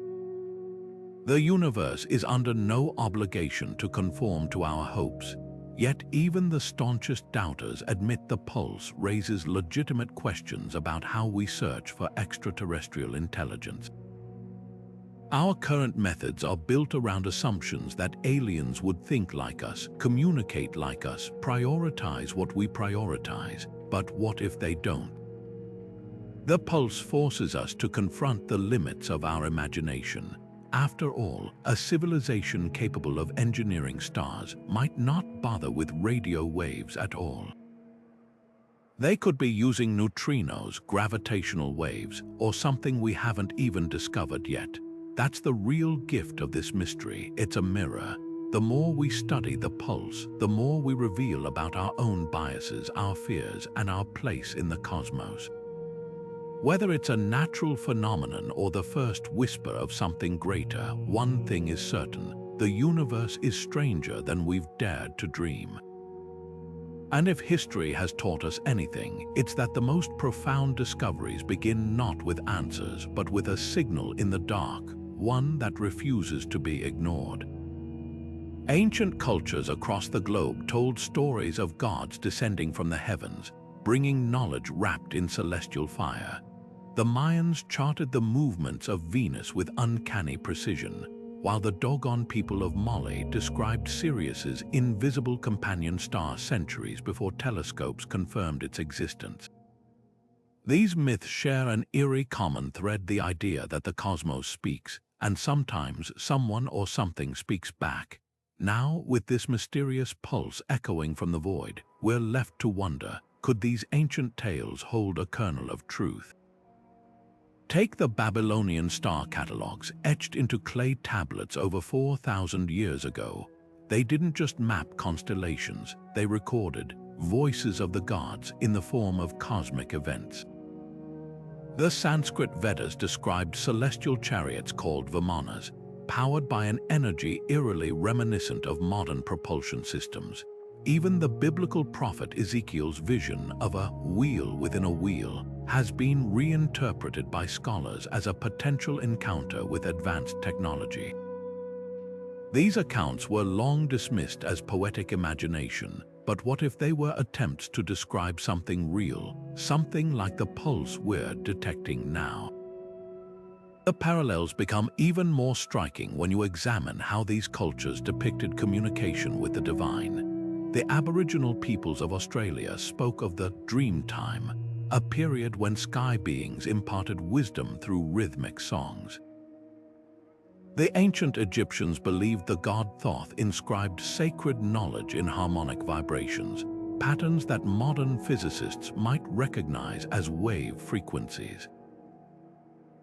The universe is under no obligation to conform to our hopes, yet even the staunchest doubters admit the pulse raises legitimate questions about how we search for extraterrestrial intelligence. Our current methods are built around assumptions that aliens would think like us, communicate like us, prioritize what we prioritize. But what if they don't? The pulse forces us to confront the limits of our imagination. After all, a civilization capable of engineering stars might not bother with radio waves at all. They could be using neutrinos, gravitational waves, or something we haven't even discovered yet. That's the real gift of this mystery. It's a mirror. The more we study the pulse, the more we reveal about our own biases, our fears, and our place in the cosmos. Whether it's a natural phenomenon or the first whisper of something greater, one thing is certain: the universe is stranger than we've dared to dream. And if history has taught us anything, it's that the most profound discoveries begin not with answers, but with a signal in the dark, one that refuses to be ignored. Ancient cultures across the globe told stories of gods descending from the heavens, bringing knowledge wrapped in celestial fire. The Mayans charted the movements of Venus with uncanny precision, while the Dogon people of Mali described Sirius's invisible companion star centuries before telescopes confirmed its existence. These myths share an eerie common thread: the idea that the cosmos speaks, and sometimes someone or something speaks back. Now, with this mysterious pulse echoing from the void, we're left to wonder, could these ancient tales hold a kernel of truth? Take the Babylonian star catalogues, etched into clay tablets over 4,000 years ago. They didn't just map constellations, they recorded voices of the gods in the form of cosmic events. The Sanskrit Vedas described celestial chariots called vimanas, powered by an energy eerily reminiscent of modern propulsion systems. Even the biblical prophet Ezekiel's vision of a wheel within a wheel has been reinterpreted by scholars as a potential encounter with advanced technology. These accounts were long dismissed as poetic imagination, but what if they were attempts to describe something real, something like the pulse we're detecting now? The parallels become even more striking when you examine how these cultures depicted communication with the divine. The Aboriginal peoples of Australia spoke of the dream time, a period when sky beings imparted wisdom through rhythmic songs. The ancient Egyptians believed the god Thoth inscribed sacred knowledge in harmonic vibrations, patterns that modern physicists might recognize as wave frequencies.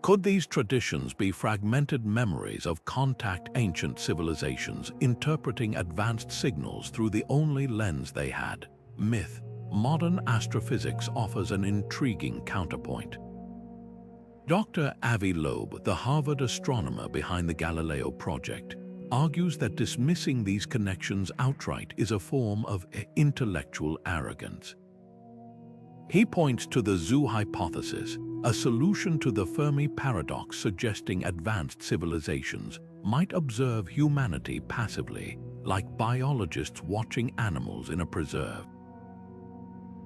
Could these traditions be fragmented memories of contact ancient civilizations interpreting advanced signals through the only lens they had, myth? Modern astrophysics offers an intriguing counterpoint. Dr. Avi Loeb, the Harvard astronomer behind the Galileo project, argues that dismissing these connections outright is a form of intellectual arrogance. He points to the zoo hypothesis, a solution to the Fermi paradox suggesting advanced civilizations might observe humanity passively, like biologists watching animals in a preserve.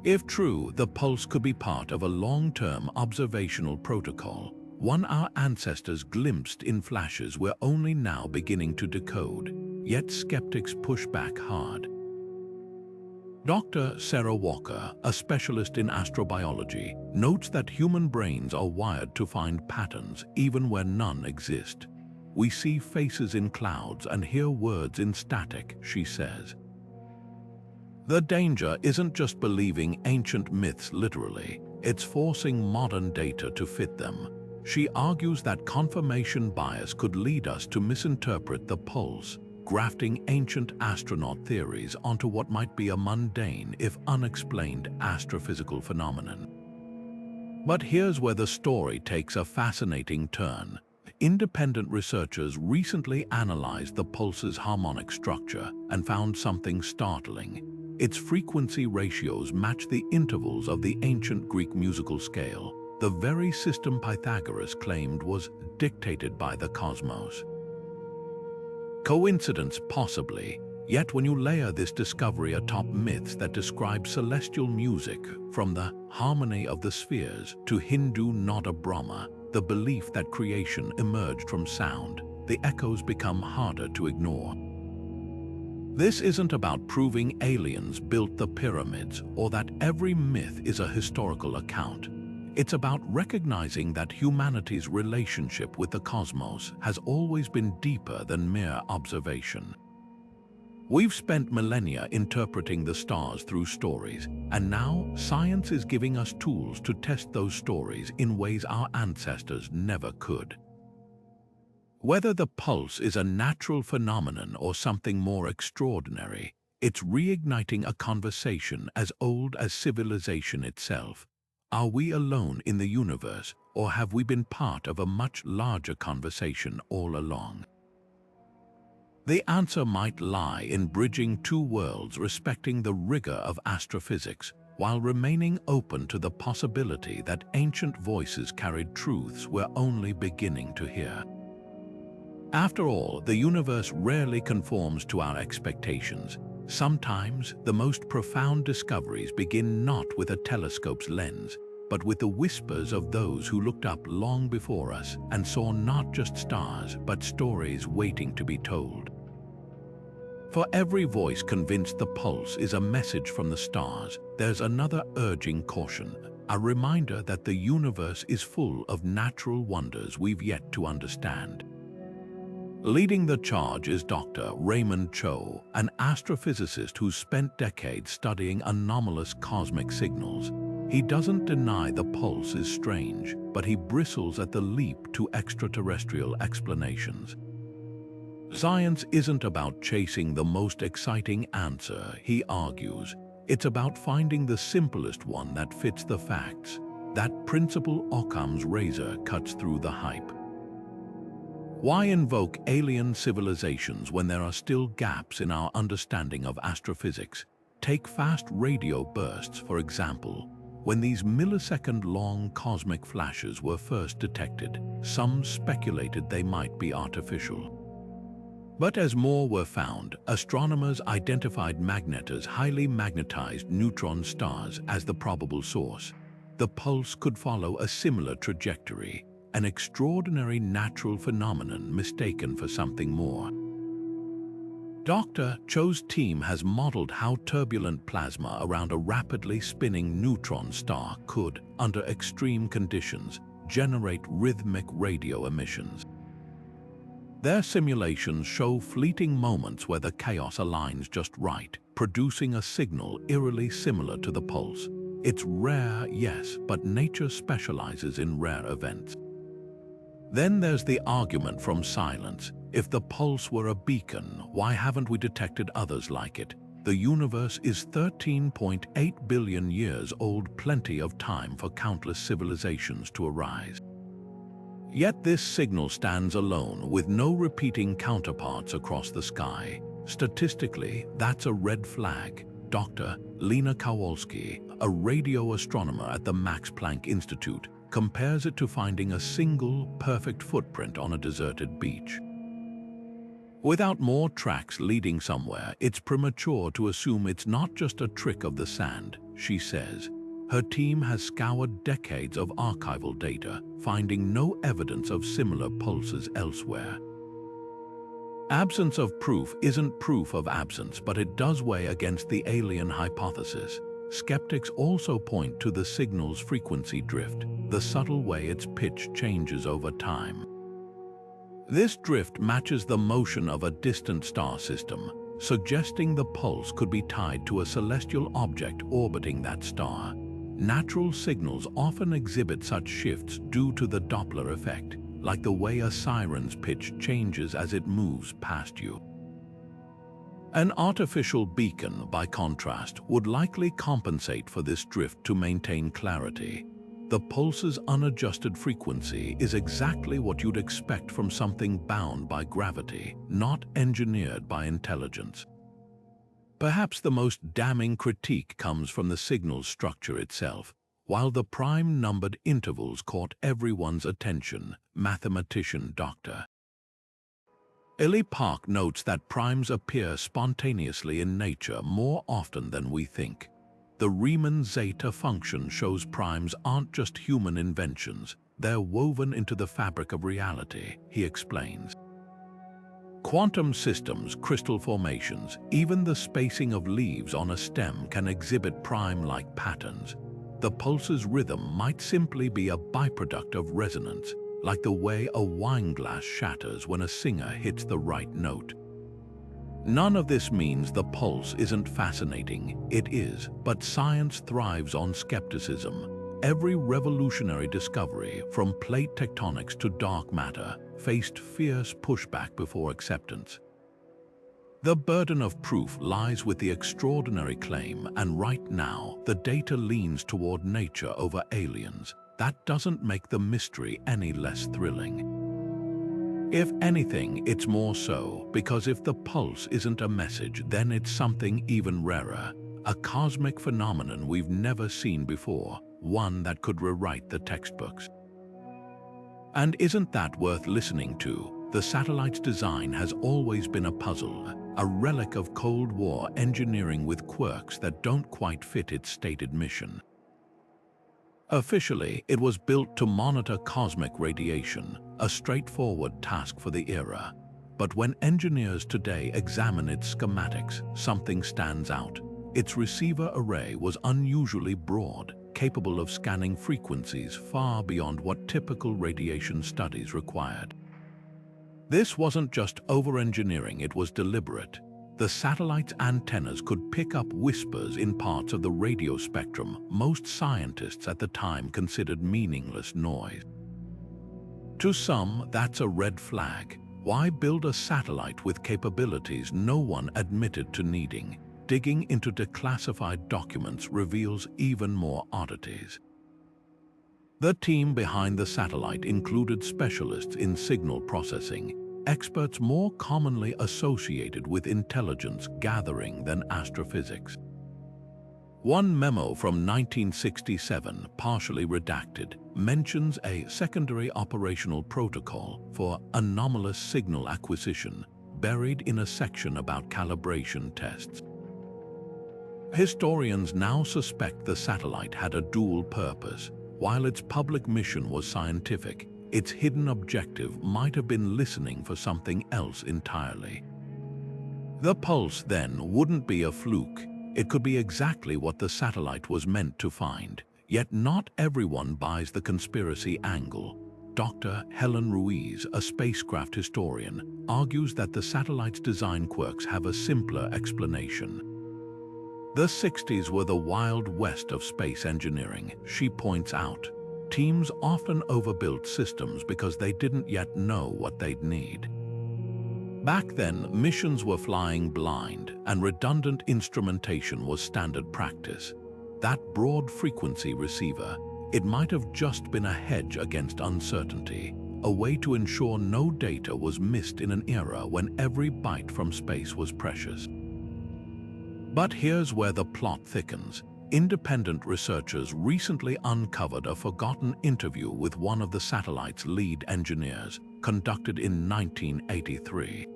If true, the pulse could be part of a long-term observational protocol, one our ancestors glimpsed in flashes we're only now beginning to decode, yet skeptics push back hard. Dr. Sarah Walker, a specialist in astrobiology, notes that human brains are wired to find patterns even where none exist. We see faces in clouds and hear words in static, she says. The danger isn't just believing ancient myths literally, it's forcing modern data to fit them. She argues that confirmation bias could lead us to misinterpret the pulse, grafting ancient astronaut theories onto what might be a mundane, if unexplained, astrophysical phenomenon. But here's where the story takes a fascinating turn. Independent researchers recently analyzed the pulse's harmonic structure and found something startling. Its frequency ratios match the intervals of the ancient Greek musical scale, the very system Pythagoras claimed was dictated by the cosmos. Coincidence, possibly, yet when you layer this discovery atop myths that describe celestial music, from the harmony of the spheres to Hindu Nada Brahma, the belief that creation emerged from sound, the echoes become harder to ignore. This isn't about proving aliens built the pyramids or that every myth is a historical account. It's about recognizing that humanity's relationship with the cosmos has always been deeper than mere observation. We've spent millennia interpreting the stars through stories, and now science is giving us tools to test those stories in ways our ancestors never could. Whether the pulse is a natural phenomenon or something more extraordinary, it's reigniting a conversation as old as civilization itself. Are we alone in the universe, or have we been part of a much larger conversation all along? The answer might lie in bridging two worlds respecting the rigor of astrophysics, while remaining open to the possibility that ancient voices carried truths we're only beginning to hear. After all, the universe rarely conforms to our expectations. Sometimes, the most profound discoveries begin not with a telescope's lens, but with the whispers of those who looked up long before us and saw not just stars, but stories waiting to be told. For every voice convinced the pulse is a message from the stars, there's another urging caution, a reminder that the universe is full of natural wonders we've yet to understand. Leading the charge is Dr. Raymond Cho, an astrophysicist who's spent decades studying anomalous cosmic signals. He doesn't deny the pulse is strange, but he bristles at the leap to extraterrestrial explanations. Science isn't about chasing the most exciting answer, he argues. It's about finding the simplest one that fits the facts. That principle Occam's razor cuts through the hype. Why invoke alien civilizations when there are still gaps in our understanding of astrophysics? Take fast radio bursts, for example. When these millisecond-long cosmic flashes were first detected, some speculated they might be artificial. But as more were found, astronomers identified magnetars highly magnetized neutron stars as the probable source. The pulse could follow a similar trajectory, an extraordinary natural phenomenon mistaken for something more. Dr. Cho's team has modeled how turbulent plasma around a rapidly spinning neutron star could, under extreme conditions, generate rhythmic radio emissions. Their simulations show fleeting moments where the chaos aligns just right, producing a signal eerily similar to the pulse. It's rare, yes, but nature specializes in rare events. Then there's the argument from silence. If the pulse were a beacon, why haven't we detected others like it? The universe is 13.8 billion years old, plenty of time for countless civilizations to arise. Yet this signal stands alone with no repeating counterparts across the sky. Statistically, that's a red flag. Dr. Lena Kowalski, a radio astronomer at the Max Planck Institute, compares it to finding a single, perfect footprint on a deserted beach. Without more tracks leading somewhere, it's premature to assume it's not just a trick of the sand, she says. Her team has scoured decades of archival data, finding no evidence of similar pulses elsewhere. Absence of proof isn't proof of absence, but it does weigh against the alien hypothesis. Skeptics also point to the signal's frequency drift, the subtle way its pitch changes over time. This drift matches the motion of a distant star system, suggesting the pulse could be tied to a celestial object orbiting that star. Natural signals often exhibit such shifts due to the Doppler effect, like the way a siren's pitch changes as it moves past you. An artificial beacon, by contrast, would likely compensate for this drift to maintain clarity. The pulse's unadjusted frequency is exactly what you'd expect from something bound by gravity, not engineered by intelligence. Perhaps the most damning critique comes from the signal's structure itself. While the prime-numbered intervals caught everyone's attention, mathematician Dr. Ellie Park notes that primes appear spontaneously in nature more often than we think. The Riemann zeta function shows primes aren't just human inventions, they're woven into the fabric of reality, he explains. Quantum systems, crystal formations, even the spacing of leaves on a stem can exhibit prime-like patterns. The pulse's rhythm might simply be a byproduct of resonance, like the way a wine glass shatters when a singer hits the right note. None of this means the pulse isn't fascinating. It is, but science thrives on skepticism. Every revolutionary discovery, from plate tectonics to dark matter, faced fierce pushback before acceptance. The burden of proof lies with the extraordinary claim, and right now, the data leans toward nature over aliens. That doesn't make the mystery any less thrilling. If anything, it's more so, because if the pulse isn't a message, then it's something even rarer, a cosmic phenomenon we've never seen before, one that could rewrite the textbooks. And isn't that worth listening to? The satellite's design has always been a puzzle, a relic of Cold War engineering with quirks that don't quite fit its stated mission. Officially, it was built to monitor cosmic radiation, a straightforward task for the era. But when engineers today examine its schematics, something stands out. Its receiver array was unusually broad, capable of scanning frequencies far beyond what typical radiation studies required. This wasn't just over-engineering, it was deliberate. The satellite's antennas could pick up whispers in parts of the radio spectrum most scientists at the time considered meaningless noise. To some, that's a red flag. Why build a satellite with capabilities no one admitted to needing? Digging into declassified documents reveals even more oddities. The team behind the satellite included specialists in signal processing, experts more commonly associated with intelligence gathering than astrophysics. One memo from 1967, partially redacted, mentions a secondary operational protocol for anomalous signal acquisition, buried in a section about calibration tests. Historians now suspect the satellite had a dual purpose. While its public mission was scientific, its hidden objective might have been listening for something else entirely. The pulse, then, wouldn't be a fluke. It could be exactly what the satellite was meant to find. Yet not everyone buys the conspiracy angle. Dr. Helen Ruiz, a spacecraft historian, argues that the satellite's design quirks have a simpler explanation. The 60s were the Wild West of space engineering, she points out. Teams often overbuilt systems because they didn't yet know what they'd need. Back then, missions were flying blind, and redundant instrumentation was standard practice. That broad frequency receiver, it might have just been a hedge against uncertainty, a way to ensure no data was missed in an era when every byte from space was precious. But here's where the plot thickens. Independent researchers recently uncovered a forgotten interview with one of the satellite's lead engineers, conducted in 1983.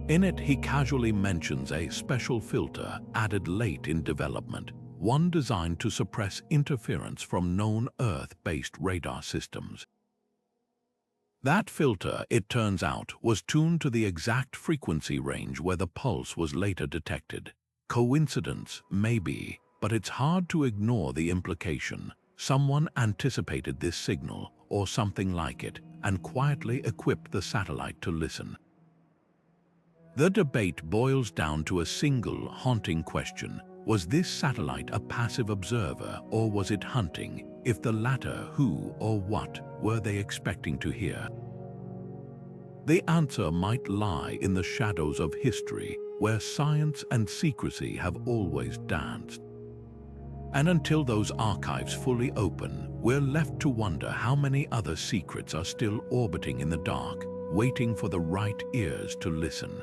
In it, he casually mentions a special filter added late in development, one designed to suppress interference from known Earth-based radar systems. That filter, it turns out, was tuned to the exact frequency range where the pulse was later detected. Coincidence? Maybe, but it's hard to ignore the implication. Someone anticipated this signal, or something like it, and quietly equipped the satellite to listen. The debate boils down to a single, haunting question. Was this satellite a passive observer, or was it hunting? If the latter, who or what were they expecting to hear? The answer might lie in the shadows of history, where science and secrecy have always danced. And until those archives fully open, we're left to wonder how many other secrets are still orbiting in the dark, waiting for the right ears to listen.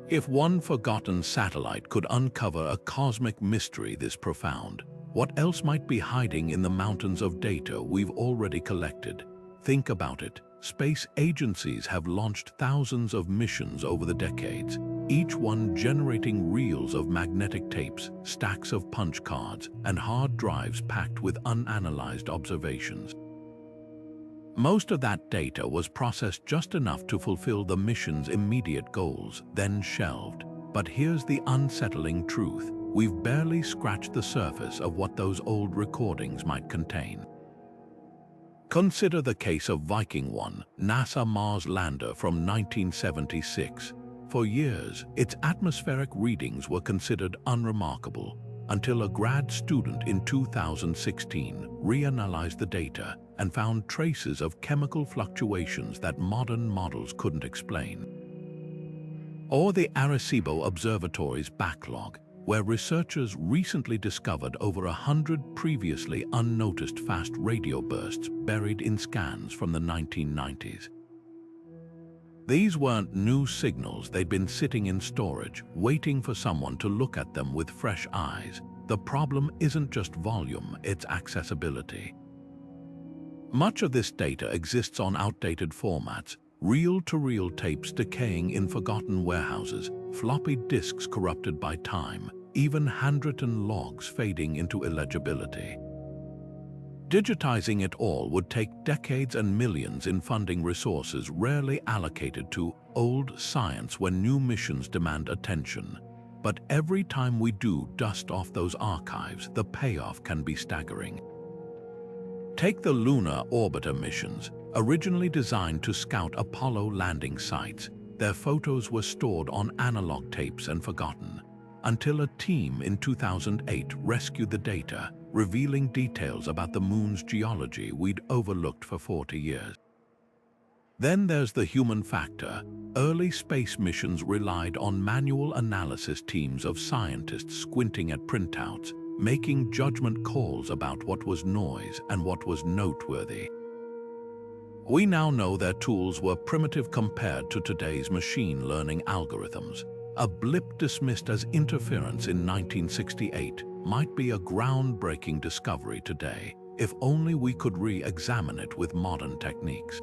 If one forgotten satellite could uncover a cosmic mystery this profound, what else might be hiding in the mountains of data we've already collected? Think about it. Space agencies have launched thousands of missions over the decades, each one generating reels of magnetic tapes, stacks of punch cards, and hard drives packed with unanalyzed observations. Most of that data was processed just enough to fulfill the mission's immediate goals, then shelved. But here's the unsettling truth. We've barely scratched the surface of what those old recordings might contain. Consider the case of Viking 1, NASA Mars lander from 1976. For years, its atmospheric readings were considered unremarkable, until a grad student in 2016 reanalyzed the data and found traces of chemical fluctuations that modern models couldn't explain. Or the Arecibo Observatory's backlog, where researchers recently discovered over 100 previously unnoticed fast radio bursts buried in scans from the 1990s. These weren't new signals, they'd been sitting in storage, waiting for someone to look at them with fresh eyes. The problem isn't just volume, it's accessibility. Much of this data exists on outdated formats, reel-to-reel tapes decaying in forgotten warehouses, floppy disks corrupted by time, even handwritten logs fading into illegibility. Digitizing it all would take decades and millions in funding resources rarely allocated to old science when new missions demand attention. But every time we do dust off those archives, the payoff can be staggering. Take the lunar orbiter missions, originally designed to scout Apollo landing sites. Their photos were stored on analog tapes and forgotten, until a team in 2008 rescued the data, revealing details about the moon's geology we'd overlooked for 40 years. Then there's the human factor. Early space missions relied on manual analysis teams of scientists squinting at printouts, making judgment calls about what was noise and what was noteworthy. We now know their tools were primitive compared to today's machine learning algorithms. A blip dismissed as interference in 1968 might be a groundbreaking discovery today, if only we could re-examine it with modern techniques.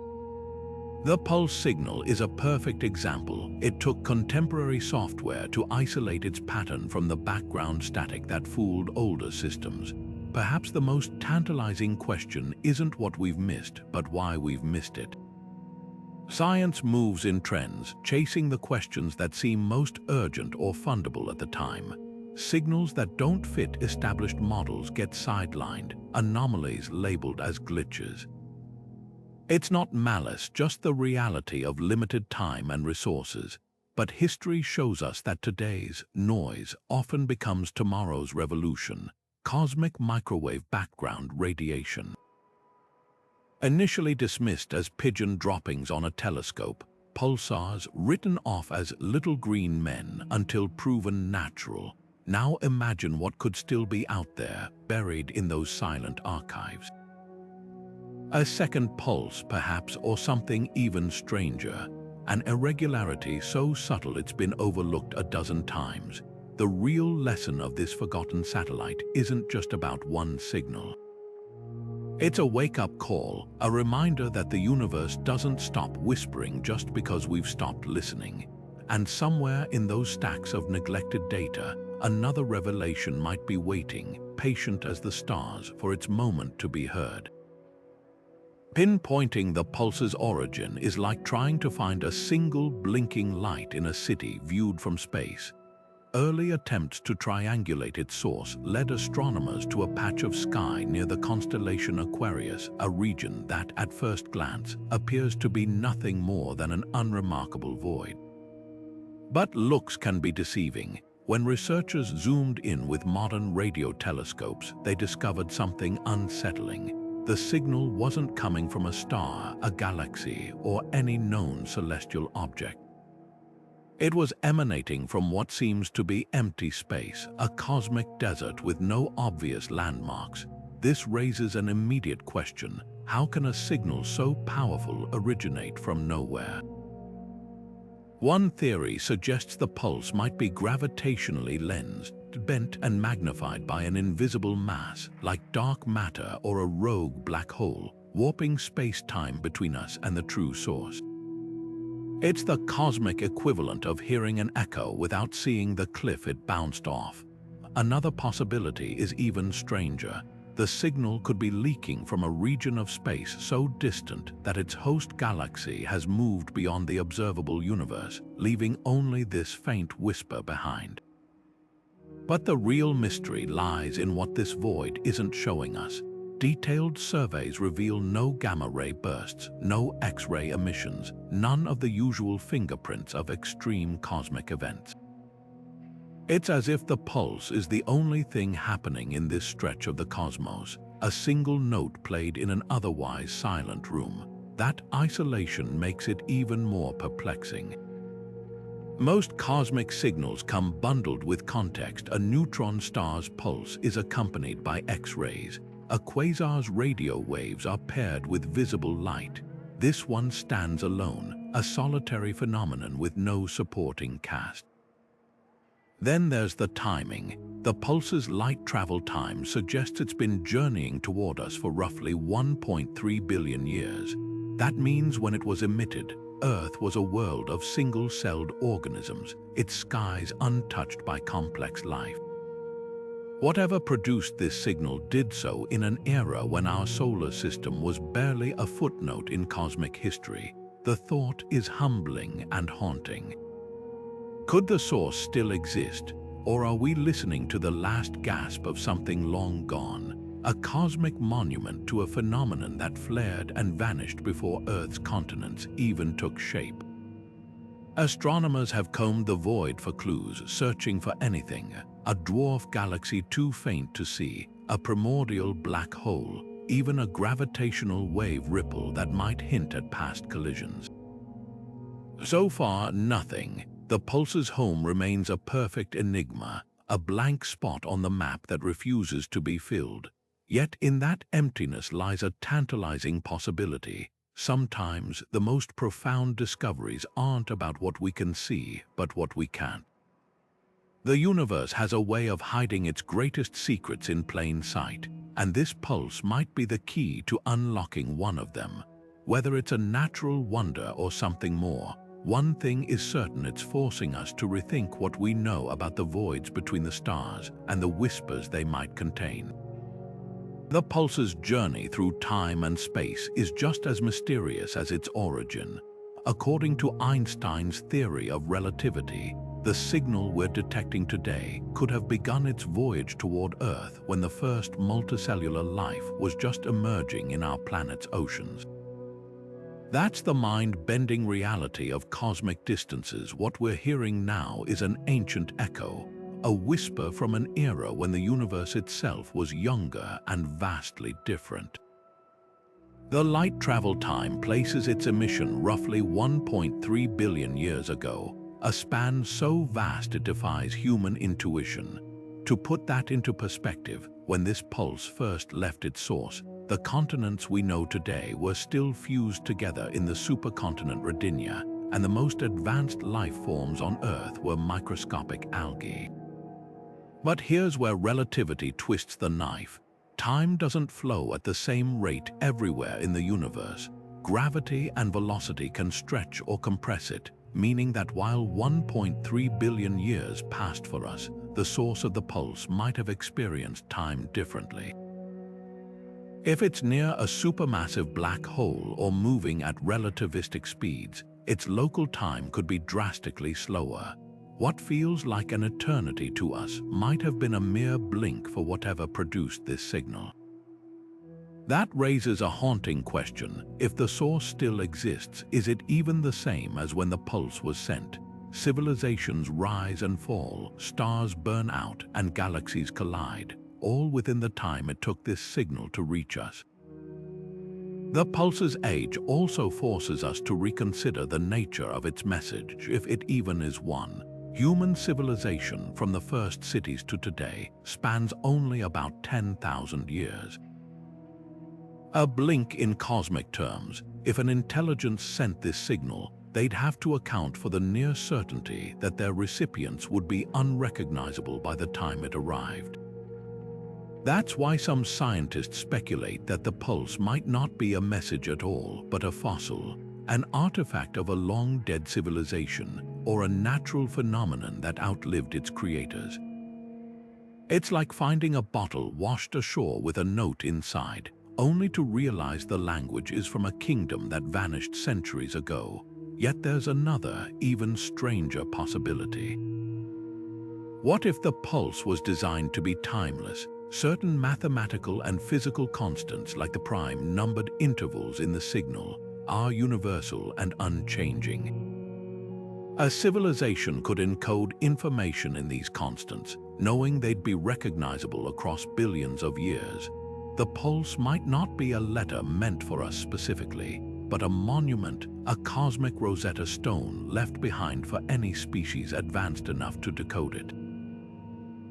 The pulse signal is a perfect example. It took contemporary software to isolate its pattern from the background static that fooled older systems. Perhaps the most tantalizing question isn't what we've missed, but why we've missed it. Science moves in trends, chasing the questions that seem most urgent or fundable at the time. Signals that don't fit established models get sidelined, anomalies labeled as glitches. It's not malice, just the reality of limited time and resources. But history shows us that today's noise often becomes tomorrow's revolution: cosmic microwave background radiation. Initially dismissed as pigeon droppings on a telescope, pulsars written off as little green men until proven natural. Now imagine what could still be out there, buried in those silent archives. A second pulse, perhaps, or something even stranger. An irregularity so subtle it's been overlooked a dozen times. The real lesson of this forgotten satellite isn't just about one signal. It's a wake-up call, a reminder that the universe doesn't stop whispering just because we've stopped listening. And somewhere in those stacks of neglected data, another revelation might be waiting, patient as the stars, for its moment to be heard. Pinpointing the pulse's origin is like trying to find a single blinking light in a city viewed from space. Early attempts to triangulate its source led astronomers to a patch of sky near the constellation Aquarius, a region that, at first glance, appears to be nothing more than an unremarkable void. But looks can be deceiving. When researchers zoomed in with modern radio telescopes, they discovered something unsettling. The signal wasn't coming from a star, a galaxy, or any known celestial object. It was emanating from what seems to be empty space, a cosmic desert with no obvious landmarks. This raises an immediate question: how can a signal so powerful originate from nowhere? One theory suggests the pulse might be gravitationally lensed, bent and magnified by an invisible mass, like dark matter or a rogue black hole, warping space-time between us and the true source. It's the cosmic equivalent of hearing an echo without seeing the cliff it bounced off. Another possibility is even stranger. The signal could be leaking from a region of space so distant that its host galaxy has moved beyond the observable universe, leaving only this faint whisper behind. But the real mystery lies in what this void isn't showing us. Detailed surveys reveal no gamma-ray bursts, no X-ray emissions, none of the usual fingerprints of extreme cosmic events. It's as if the pulse is the only thing happening in this stretch of the cosmos, a single note played in an otherwise silent room. That isolation makes it even more perplexing. Most cosmic signals come bundled with context. A neutron star's pulse is accompanied by X-rays. A quasar's radio waves are paired with visible light. This one stands alone, a solitary phenomenon with no supporting cast. Then there's the timing. The pulse's light travel time suggests it's been journeying toward us for roughly 1.3 billion years. That means when it was emitted, Earth was a world of single-celled organisms, its skies untouched by complex life. Whatever produced this signal did so in an era when our solar system was barely a footnote in cosmic history. The thought is humbling and haunting. Could the source still exist, or are we listening to the last gasp of something long gone, a cosmic monument to a phenomenon that flared and vanished before Earth's continents even took shape? Astronomers have combed the void for clues, searching for anything: a dwarf galaxy too faint to see, a primordial black hole, even a gravitational wave ripple that might hint at past collisions. So far, nothing. The pulse's home remains a perfect enigma, a blank spot on the map that refuses to be filled. Yet in that emptiness lies a tantalizing possibility. Sometimes the most profound discoveries aren't about what we can see, but what we can't. The universe has a way of hiding its greatest secrets in plain sight, and this pulse might be the key to unlocking one of them. Whether it's a natural wonder or something more, one thing is certain: it's forcing us to rethink what we know about the voids between the stars and the whispers they might contain. The pulse's journey through time and space is just as mysterious as its origin. According to Einstein's theory of relativity, the signal we're detecting today could have begun its voyage toward Earth when the first multicellular life was just emerging in our planet's oceans. That's the mind-bending reality of cosmic distances. What we're hearing now is an ancient echo, a whisper from an era when the universe itself was younger and vastly different. The light travel time places its emission roughly 1.3 billion years ago, a span so vast it defies human intuition. To put that into perspective, when this pulse first left its source, the continents we know today were still fused together in the supercontinent Rodinia, and the most advanced life forms on Earth were microscopic algae. But here's where relativity twists the knife. Time doesn't flow at the same rate everywhere in the universe. Gravity and velocity can stretch or compress it, meaning that while 1.3 billion years passed for us, the source of the pulse might have experienced time differently. If it's near a supermassive black hole or moving at relativistic speeds, its local time could be drastically slower. What feels like an eternity to us might have been a mere blink for whatever produced this signal. That raises a haunting question. If the source still exists, is it even the same as when the pulse was sent? Civilizations rise and fall, stars burn out, and galaxies collide, all within the time it took this signal to reach us. The pulse's age also forces us to reconsider the nature of its message, if it even is one. Human civilization, from the first cities to today, spans only about 10,000 years. A blink in cosmic terms. If an intelligence sent this signal, they'd have to account for the near certainty that their recipients would be unrecognizable by the time it arrived. That's why some scientists speculate that the pulse might not be a message at all, but a fossil, an artifact of a long-dead civilization, or a natural phenomenon that outlived its creators. It's like finding a bottle washed ashore with a note inside, only to realize the language is from a kingdom that vanished centuries ago. Yet there's another, even stranger possibility. What if the pulse was designed to be timeless? Certain mathematical and physical constants, like the prime-numbered intervals in the signal, are universal and unchanging. A civilization could encode information in these constants, knowing they'd be recognizable across billions of years. The pulse might not be a letter meant for us specifically, but a monument, a cosmic Rosetta Stone left behind for any species advanced enough to decode it.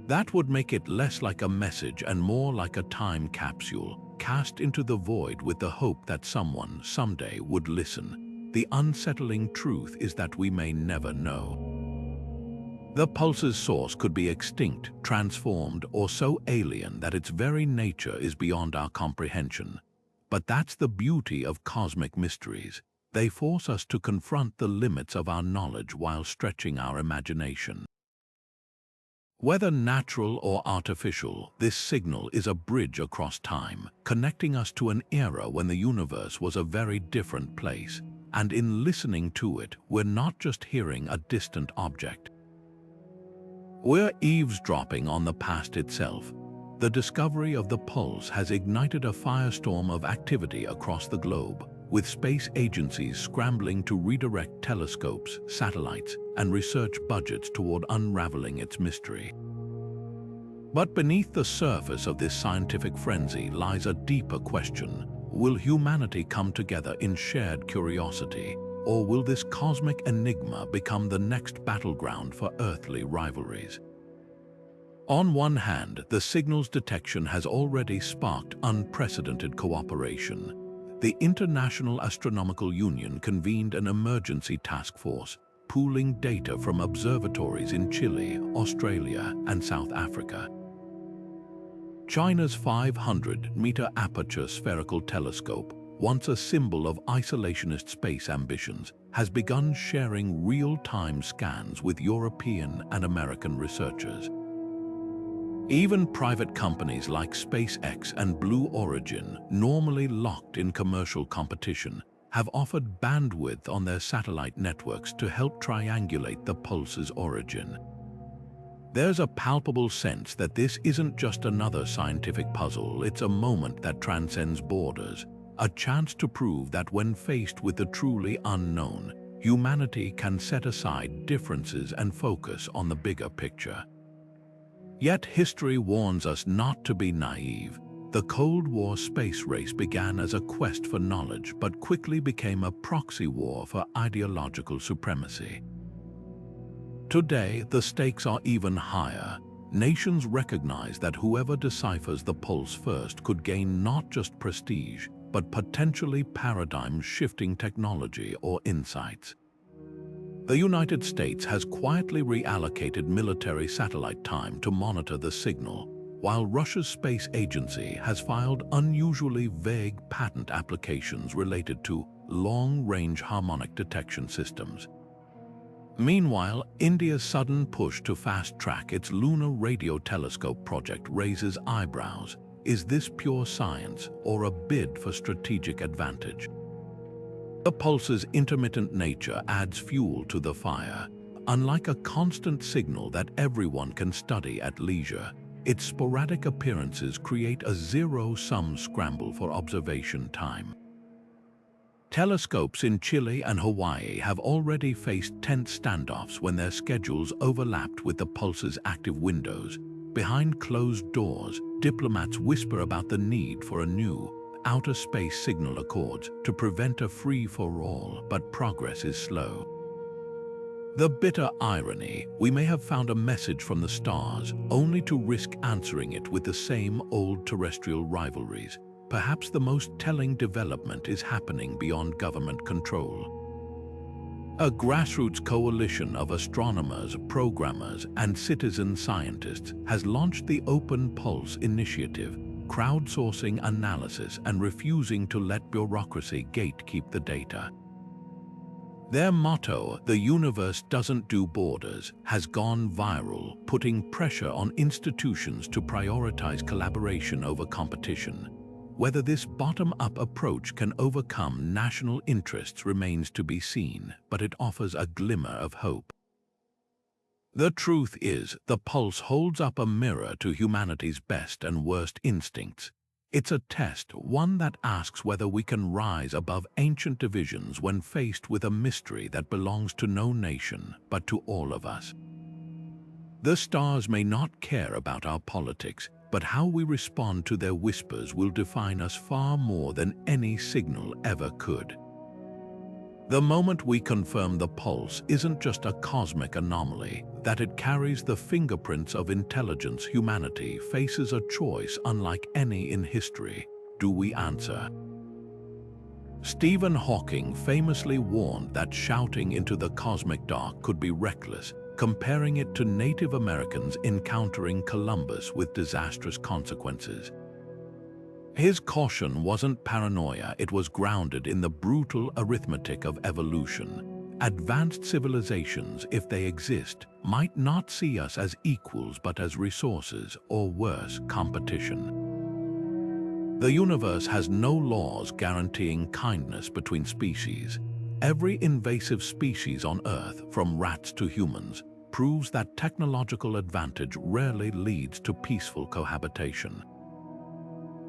That would make it less like a message and more like a time capsule, cast into the void with the hope that someone someday would listen. The unsettling truth is that we may never know. The pulse's source could be extinct, transformed, or so alien that its very nature is beyond our comprehension. But that's the beauty of cosmic mysteries. They force us to confront the limits of our knowledge while stretching our imagination. Whether natural or artificial, this signal is a bridge across time, connecting us to an era when the universe was a very different place. And in listening to it, we're not just hearing a distant object. We're eavesdropping on the past itself. The discovery of the pulse has ignited a firestorm of activity across the globe, with space agencies scrambling to redirect telescopes, satellites, and research budgets toward unraveling its mystery. But beneath the surface of this scientific frenzy lies a deeper question. Will humanity come together in shared curiosity, or will this cosmic enigma become the next battleground for earthly rivalries? On one hand, the signal's detection has already sparked unprecedented cooperation. The International Astronomical Union convened an emergency task force, pooling data from observatories in Chile, Australia, and South Africa. China's 500-meter aperture spherical telescope, once a symbol of isolationist space ambitions, has begun sharing real-time scans with European and American researchers. Even private companies like SpaceX and Blue Origin, normally locked in commercial competition, have offered bandwidth on their satellite networks to help triangulate the pulse's origin. There's a palpable sense that this isn't just another scientific puzzle, it's a moment that transcends borders, a chance to prove that when faced with the truly unknown, humanity can set aside differences and focus on the bigger picture. Yet history warns us not to be naive. The Cold War space race began as a quest for knowledge, but quickly became a proxy war for ideological supremacy. Today, the stakes are even higher. nations recognize that whoever deciphers the pulse first could gain not just prestige, but potentially paradigm-shifting technology or insights. The United States has quietly reallocated military satellite time to monitor the signal, while Russia's space agency has filed unusually vague patent applications related to long-range harmonic detection systems. Meanwhile, India's sudden push to fast-track its lunar radio telescope project raises eyebrows. Is this pure science or a bid for strategic advantage? The pulse's intermittent nature adds fuel to the fire. Unlike a constant signal that everyone can study at leisure, its sporadic appearances create a zero-sum scramble for observation time. Telescopes in Chile and Hawaii have already faced tense standoffs when their schedules overlapped with the pulse's active windows. Behind closed doors, diplomats whisper about the need for a new, outer space signal accords to prevent a free-for-all, but progress is slow. The bitter irony, we may have found a message from the stars, only to risk answering it with the same old terrestrial rivalries. Perhaps the most telling development is happening beyond government control. A grassroots coalition of astronomers, programmers, and citizen scientists has launched the Open Pulse Initiative, crowdsourcing analysis and refusing to let bureaucracy gatekeep the data. Their motto, "The universe doesn't do borders," has gone viral, putting pressure on institutions to prioritize collaboration over competition. Whether this bottom-up approach can overcome national interests remains to be seen, but it offers a glimmer of hope. The truth is, the pulse holds up a mirror to humanity's best and worst instincts. It's a test, one that asks whether we can rise above ancient divisions when faced with a mystery that belongs to no nation, but to all of us. The stars may not care about our politics, but how we respond to their whispers will define us far more than any signal ever could. The moment we confirm the pulse isn't just a cosmic anomaly, that it carries the fingerprints of intelligence, humanity faces a choice unlike any in history. Do we answer? Stephen Hawking famously warned that shouting into the cosmic dark could be reckless, comparing it to Native Americans encountering Columbus with disastrous consequences. His caution wasn't paranoia, it was grounded in the brutal arithmetic of evolution. Advanced civilizations, if they exist, might not see us as equals but as resources, or worse, competition. The universe has no laws guaranteeing kindness between species. Every invasive species on Earth, from rats to humans, proves that technological advantage rarely leads to peaceful cohabitation.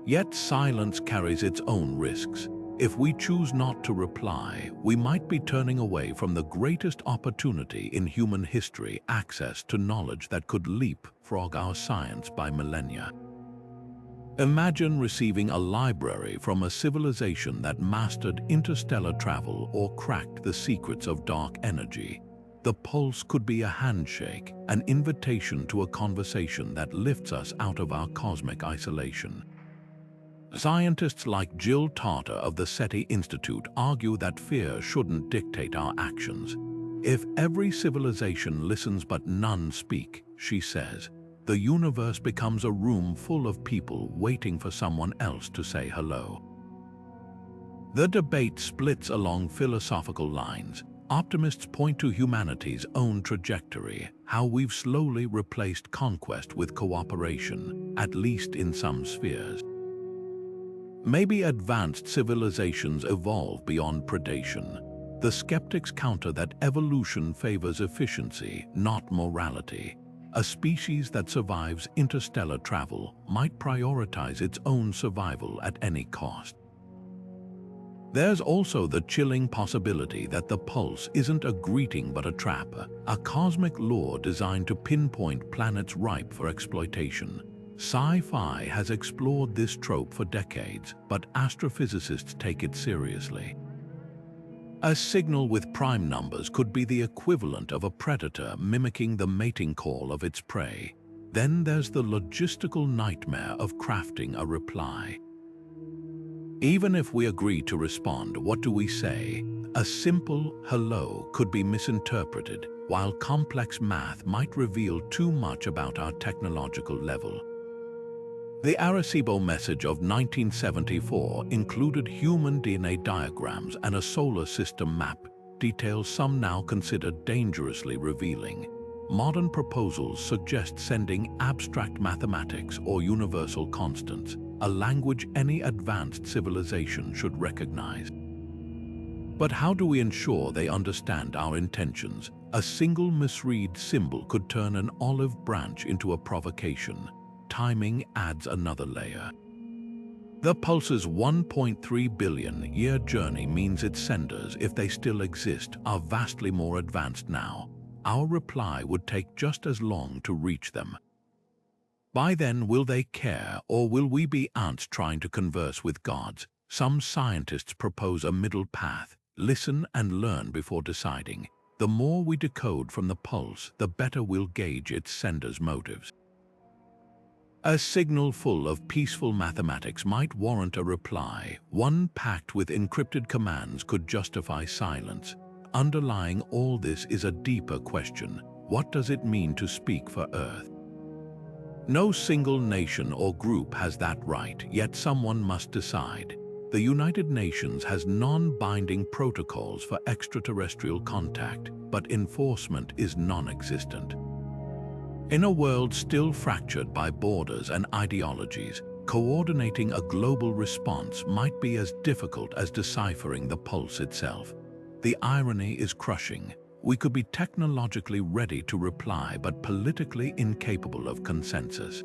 Yet silence carries its own risks. If we choose not to reply, we might be turning away from the greatest opportunity in human history, access to knowledge that could leapfrog our science by millennia. Imagine receiving a library from a civilization that mastered interstellar travel or cracked the secrets of dark energy. The pulse could be a handshake, an invitation to a conversation that lifts us out of our cosmic isolation. Scientists like Jill Tarter of the SETI Institute argue that fear shouldn't dictate our actions. If every civilization listens but none speak, she says, the universe becomes a room full of people waiting for someone else to say hello. The debate splits along philosophical lines. Optimists point to humanity's own trajectory, how we've slowly replaced conquest with cooperation, at least in some spheres. Maybe advanced civilizations evolve beyond predation. The skeptics counter that evolution favors efficiency, not morality. A species that survives interstellar travel might prioritize its own survival at any cost. There's also the chilling possibility that the pulse isn't a greeting but a trap, a cosmic law designed to pinpoint planets ripe for exploitation. Sci-fi has explored this trope for decades, but astrophysicists take it seriously. A signal with prime numbers could be the equivalent of a predator mimicking the mating call of its prey. Then there's the logistical nightmare of crafting a reply. Even if we agree to respond, what do we say? A simple hello could be misinterpreted, while complex math might reveal too much about our technological level. The Arecibo message of 1974 included human DNA diagrams and a solar system map, details some now consider dangerously revealing. Modern proposals suggest sending abstract mathematics or universal constants, a language any advanced civilization should recognize. But how do we ensure they understand our intentions? A single misread symbol could turn an olive branch into a provocation. Timing adds another layer. The pulse's 1.3 billion-year journey means its senders, if they still exist, are vastly more advanced now. Our reply would take just as long to reach them. By then, will they care, or will we be ants trying to converse with gods? Some scientists propose a middle path: listen and learn before deciding. The more we decode from the pulse, the better we'll gauge its sender's motives. A signal full of peaceful mathematics might warrant a reply. One packed with encrypted commands could justify silence. Underlying all this is a deeper question. What does it mean to speak for Earth? No single nation or group has that right, yet someone must decide. The United Nations has non-binding protocols for extraterrestrial contact, but enforcement is non-existent. In a world still fractured by borders and ideologies, coordinating a global response might be as difficult as deciphering the pulse itself. The irony is crushing. We could be technologically ready to reply, but politically incapable of consensus.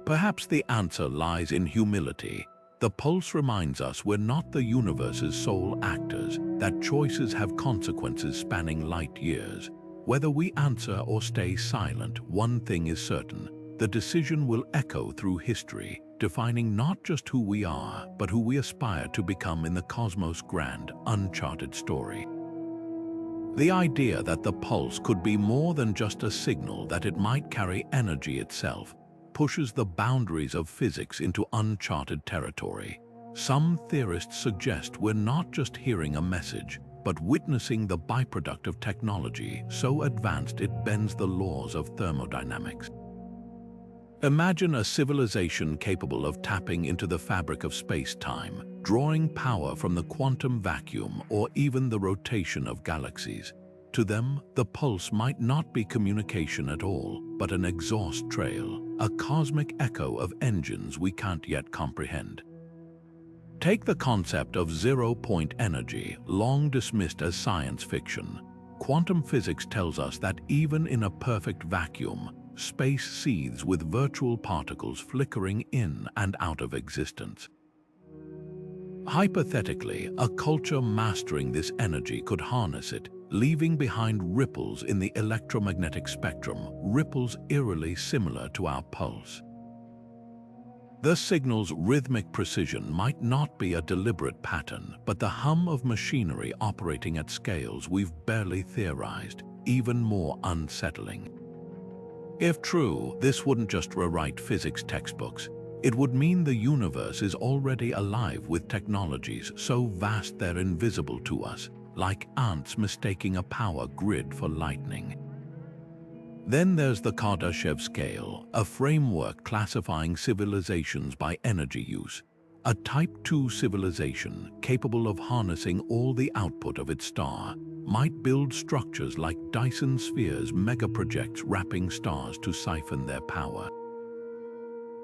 Perhaps the answer lies in humility. The pulse reminds us we're not the universe's sole actors, that choices have consequences spanning light years. Whether we answer or stay silent, one thing is certain: the decision will echo through history, defining not just who we are, but who we aspire to become in the cosmos' grand, uncharted story. The idea that the pulse could be more than just a signal, that it might carry energy itself, pushes the boundaries of physics into uncharted territory. Some theorists suggest we're not just hearing a message, but witnessing the byproduct of technology so advanced it bends the laws of thermodynamics. Imagine a civilization capable of tapping into the fabric of space-time, drawing power from the quantum vacuum or even the rotation of galaxies. To them, the pulse might not be communication at all, but an exhaust trail, a cosmic echo of engines we can't yet comprehend. Take the concept of zero-point energy, long dismissed as science fiction. Quantum physics tells us that even in a perfect vacuum, space seethes with virtual particles flickering in and out of existence. Hypothetically, a culture mastering this energy could harness it, leaving behind ripples in the electromagnetic spectrum, ripples eerily similar to our pulse. The signal's rhythmic precision might not be a deliberate pattern, but the hum of machinery operating at scales we've barely theorized, even more unsettling. If true, this wouldn't just rewrite physics textbooks. It would mean the universe is already alive with technologies so vast they're invisible to us, like ants mistaking a power grid for lightning. Then there's the Kardashev scale, a framework classifying civilizations by energy use. A Type 2 civilization, capable of harnessing all the output of its star, might build structures like Dyson spheres, megaprojects wrapping stars to siphon their power.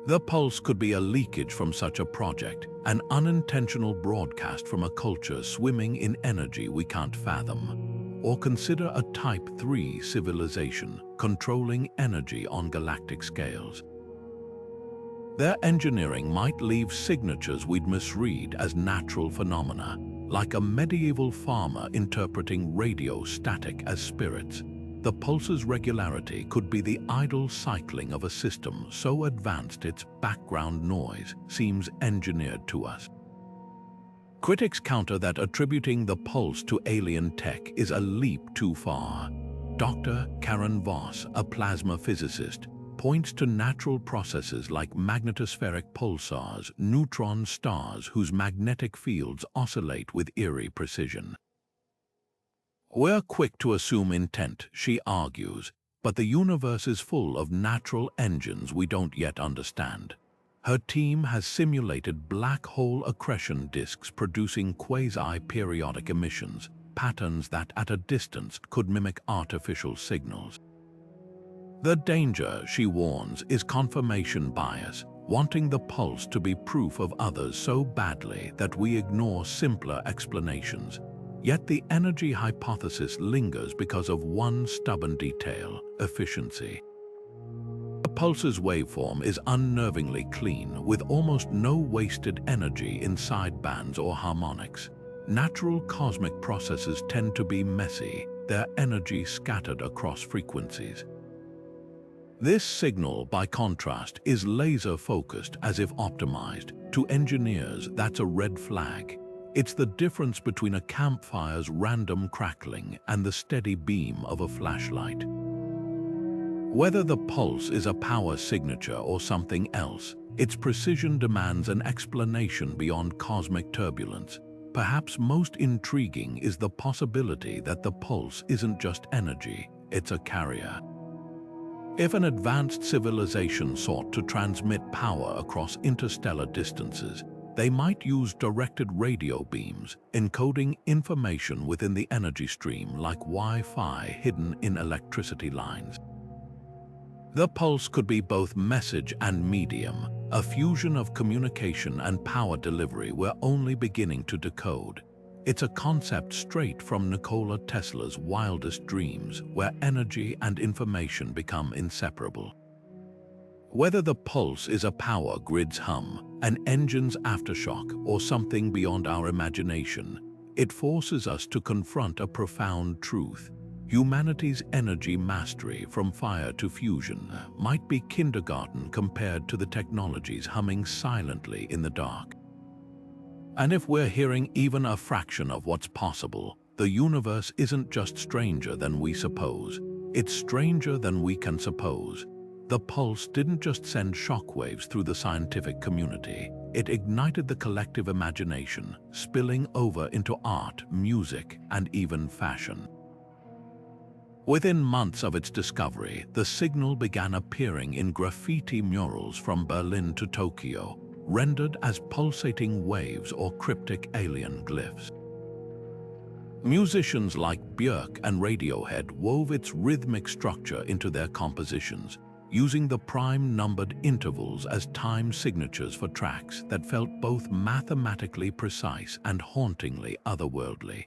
The pulse could be a leakage from such a project, an unintentional broadcast from a culture swimming in energy we can't fathom. Or consider a Type 3 civilization, controlling energy on galactic scales. Their engineering might leave signatures we'd misread as natural phenomena, like a medieval farmer interpreting radio static as spirits. The pulse's regularity could be the idle cycling of a system so advanced its background noise seems engineered to us. Critics counter that attributing the pulse to alien tech is a leap too far. Dr. Karen Voss, a plasma physicist, points to natural processes like magnetospheric pulsars, neutron stars whose magnetic fields oscillate with eerie precision. We're quick to assume intent, she argues, but the universe is full of natural engines we don't yet understand. Her team has simulated black hole accretion disks producing quasi-periodic emissions, patterns that at a distance could mimic artificial signals. The danger, she warns, is confirmation bias, wanting the pulse to be proof of others so badly that we ignore simpler explanations. Yet the energy hypothesis lingers because of one stubborn detail: efficiency. The pulse's waveform is unnervingly clean, with almost no wasted energy in sidebands or harmonics. Natural cosmic processes tend to be messy, their energy scattered across frequencies. This signal, by contrast, is laser-focused, as if optimized. To engineers, that's a red flag. It's the difference between a campfire's random crackling and the steady beam of a flashlight. Whether the pulse is a power signature or something else, its precision demands an explanation beyond cosmic turbulence. Perhaps most intriguing is the possibility that the pulse isn't just energy, it's a carrier. If an advanced civilization sought to transmit power across interstellar distances, they might use directed radio beams, encoding information within the energy stream like Wi-Fi hidden in electricity lines. The pulse could be both message and medium, a fusion of communication and power delivery we're only beginning to decode. It's a concept straight from Nikola Tesla's wildest dreams, where energy and information become inseparable. Whether the pulse is a power grid's hum, an engine's aftershock, or something beyond our imagination, it forces us to confront a profound truth. Humanity's energy mastery from fire to fusion might be kindergarten compared to the technologies humming silently in the dark. And if we're hearing even a fraction of what's possible, the universe isn't just stranger than we suppose. It's stranger than we can suppose. The pulse didn't just send shockwaves through the scientific community. It ignited the collective imagination, spilling over into art, music, and even fashion. Within months of its discovery, the signal began appearing in graffiti murals from Berlin to Tokyo, rendered as pulsating waves or cryptic alien glyphs. Musicians like Björk and Radiohead wove its rhythmic structure into their compositions, using the prime-numbered intervals as time signatures for tracks that felt both mathematically precise and hauntingly otherworldly.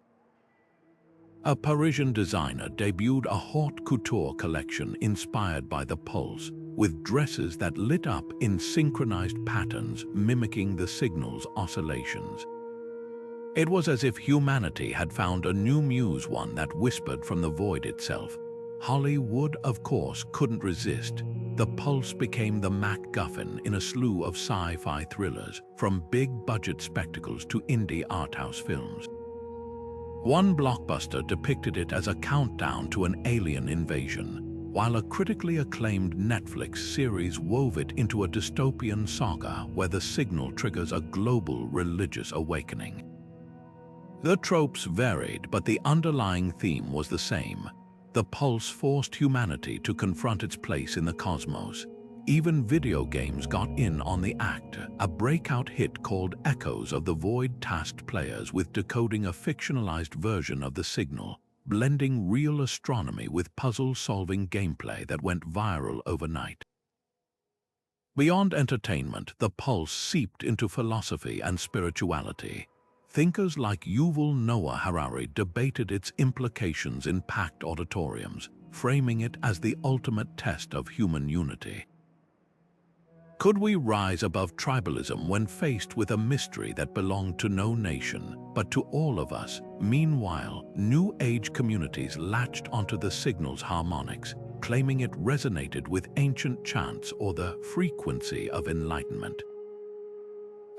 A Parisian designer debuted a haute couture collection inspired by the pulse, with dresses that lit up in synchronized patterns mimicking the signal's oscillations. It was as if humanity had found a new muse, one that whispered from the void itself. Hollywood, of course, couldn't resist. The pulse became the MacGuffin in a slew of sci-fi thrillers, from big-budget spectacles to indie arthouse films. One blockbuster depicted it as a countdown to an alien invasion, while a critically acclaimed Netflix series wove it into a dystopian saga where the signal triggers a global religious awakening. The tropes varied, but the underlying theme was the same. The pulse forced humanity to confront its place in the cosmos. Even video games got in on the act. A breakout hit called Echoes of the Void tasked players with decoding a fictionalized version of the signal, blending real astronomy with puzzle-solving gameplay that went viral overnight. Beyond entertainment, the pulse seeped into philosophy and spirituality. Thinkers like Yuval Noah Harari debated its implications in packed auditoriums, framing it as the ultimate test of human unity. Could we rise above tribalism when faced with a mystery that belonged to no nation, but to all of us? Meanwhile, New Age communities latched onto the signal's harmonics, claiming it resonated with ancient chants or the frequency of enlightenment.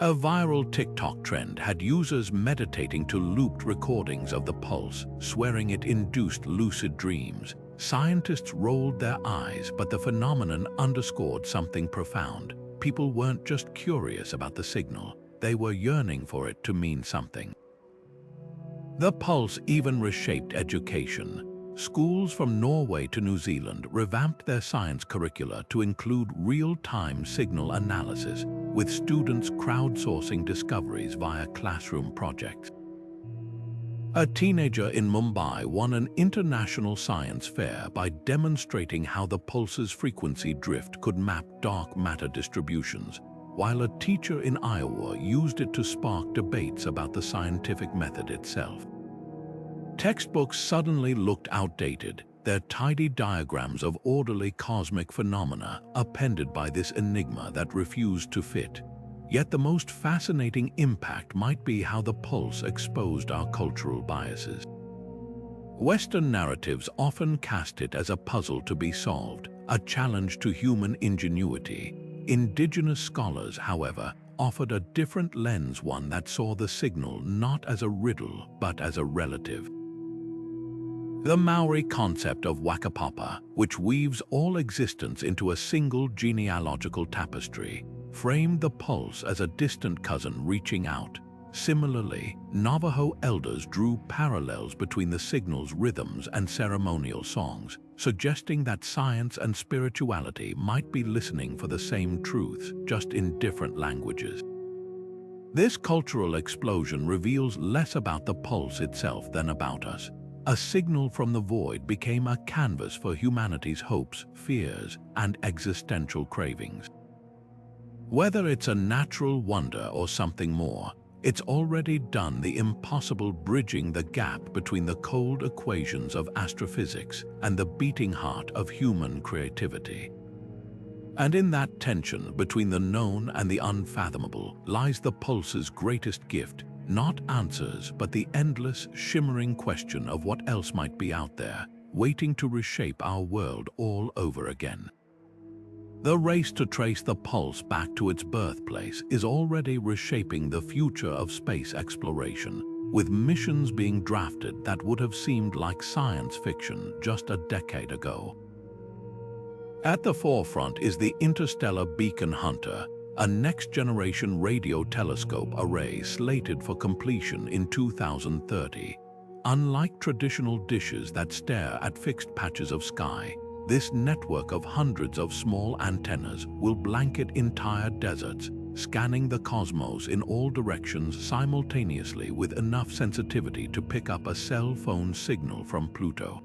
A viral TikTok trend had users meditating to looped recordings of the pulse, swearing it induced lucid dreams. Scientists rolled their eyes, but the phenomenon underscored something profound. People weren't just curious about the signal, they were yearning for it to mean something. The pulse even reshaped education. Schools from Norway to New Zealand revamped their science curricula to include real-time signal analysis, with students crowdsourcing discoveries via classroom projects. A teenager in Mumbai won an international science fair by demonstrating how the pulse's frequency drift could map dark matter distributions, while a teacher in Iowa used it to spark debates about the scientific method itself. Textbooks suddenly looked outdated, their tidy diagrams of orderly cosmic phenomena appended by this enigma that refused to fit. Yet the most fascinating impact might be how the pulse exposed our cultural biases. Western narratives often cast it as a puzzle to be solved, a challenge to human ingenuity. Indigenous scholars, however, offered a different lens, one that saw the signal not as a riddle but as a relative. The Maori concept of Wakapapa, which weaves all existence into a single genealogical tapestry, framed the pulse as a distant cousin reaching out. Similarly, Navajo elders drew parallels between the signal's rhythms and ceremonial songs, suggesting that science and spirituality might be listening for the same truths, just in different languages. This cultural explosion reveals less about the pulse itself than about us. A signal from the void became a canvas for humanity's hopes, fears, and existential cravings. Whether it's a natural wonder or something more, it's already done the impossible, bridging the gap between the cold equations of astrophysics and the beating heart of human creativity. And in that tension between the known and the unfathomable lies the pulse's greatest gift, not answers, but the endless, shimmering question of what else might be out there, waiting to reshape our world all over again. The race to trace the pulse back to its birthplace is already reshaping the future of space exploration, with missions being drafted that would have seemed like science fiction just a decade ago. At the forefront is the Interstellar Beacon Hunter, a next-generation radio telescope array slated for completion in 2030. Unlike traditional dishes that stare at fixed patches of sky, this network of hundreds of small antennas will blanket entire deserts, scanning the cosmos in all directions simultaneously with enough sensitivity to pick up a cell phone signal from Pluto.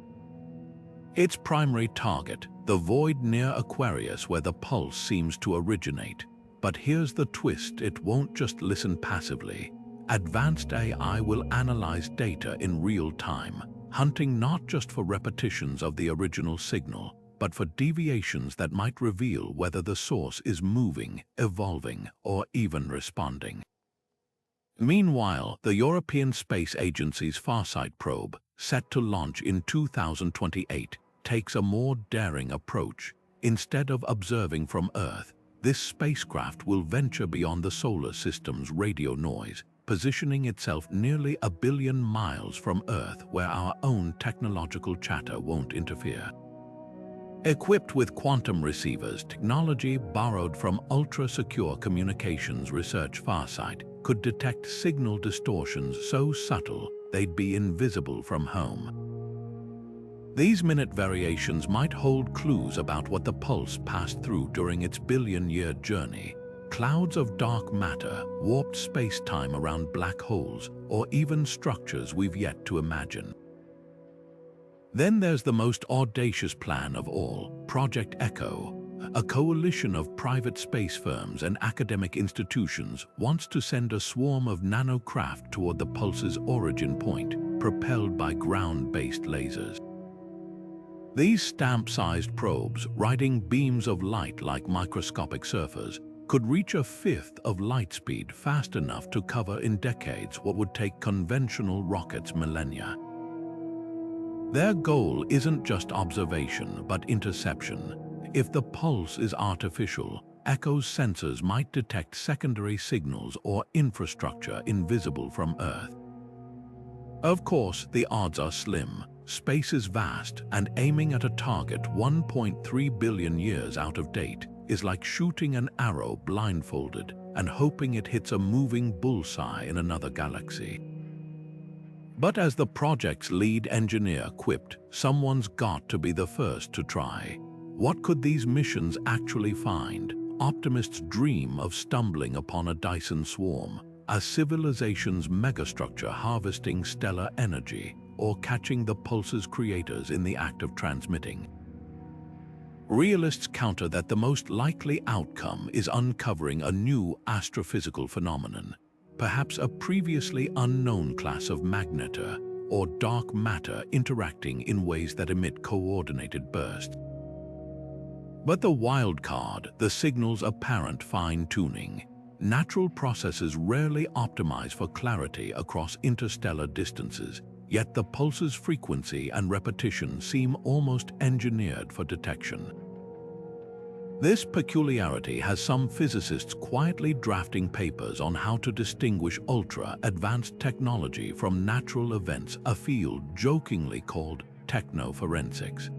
Its primary target, the void near Aquarius where the pulse seems to originate. But here's the twist: it won't just listen passively. Advanced AI will analyze data in real time, hunting not just for repetitions of the original signal, but for deviations that might reveal whether the source is moving, evolving, or even responding. Meanwhile, the European Space Agency's Farsight probe, set to launch in 2028, takes a more daring approach. Instead of observing from Earth, this spacecraft will venture beyond the solar system's radio noise, positioning itself nearly 1 billion miles from Earth where our own technological chatter won't interfere. Equipped with quantum receivers, technology borrowed from ultra-secure communications research, Farsight could detect signal distortions so subtle they'd be invisible from home. These minute variations might hold clues about what the pulse passed through during its billion-year journey. Clouds of dark matter, warped space-time around black holes, or even structures we've yet to imagine. Then there's the most audacious plan of all, Project Echo. A coalition of private space firms and academic institutions wants to send a swarm of nanocraft toward the pulse's origin point, propelled by ground-based lasers. These stamp-sized probes, riding beams of light like microscopic surfers, could reach a fifth of light speed, fast enough to cover in decades what would take conventional rockets millennia. Their goal isn't just observation, but interception. If the pulse is artificial, Echo's sensors might detect secondary signals or infrastructure invisible from Earth. Of course, the odds are slim. space is vast, and aiming at a target 1.3 billion years out of date is like shooting an arrow blindfolded and hoping it hits a moving bullseye in another galaxy. But as the project's lead engineer quipped, someone's got to be the first to try. What could these missions actually find? Optimists dream of stumbling upon a Dyson swarm, a civilization's megastructure harvesting stellar energy, or catching the pulse's creators in the act of transmitting. Realists counter that the most likely outcome is uncovering a new astrophysical phenomenon, perhaps a previously unknown class of magnetar or dark matter interacting in ways that emit coordinated bursts. But the wild card, the signal's apparent fine-tuning. Natural processes rarely optimize for clarity across interstellar distances, yet the pulse's frequency and repetition seem almost engineered for detection. This peculiarity has some physicists quietly drafting papers on how to distinguish ultra-advanced technology from natural events, a field jokingly called technoforensics.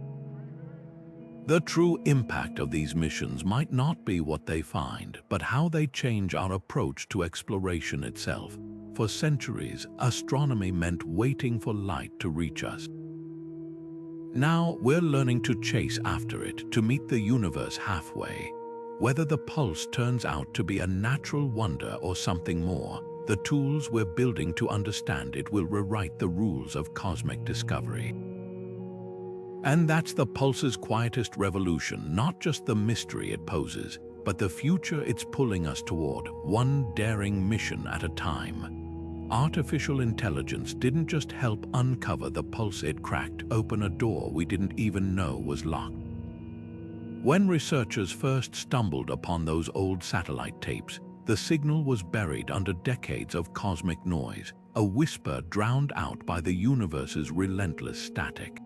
The true impact of these missions might not be what they find, but how they change our approach to exploration itself. For centuries, astronomy meant waiting for light to reach us. Now we're learning to chase after it, to meet the universe halfway. Whether the pulse turns out to be a natural wonder or something more, the tools we're building to understand it will rewrite the rules of cosmic discovery. And that's the pulse's quietest revolution, not just the mystery it poses, but the future it's pulling us toward, one daring mission at a time. Artificial intelligence didn't just help uncover the pulse, it cracked open a door we didn't even know was locked. When researchers first stumbled upon those old satellite tapes, the signal was buried under decades of cosmic noise, a whisper drowned out by the universe's relentless static.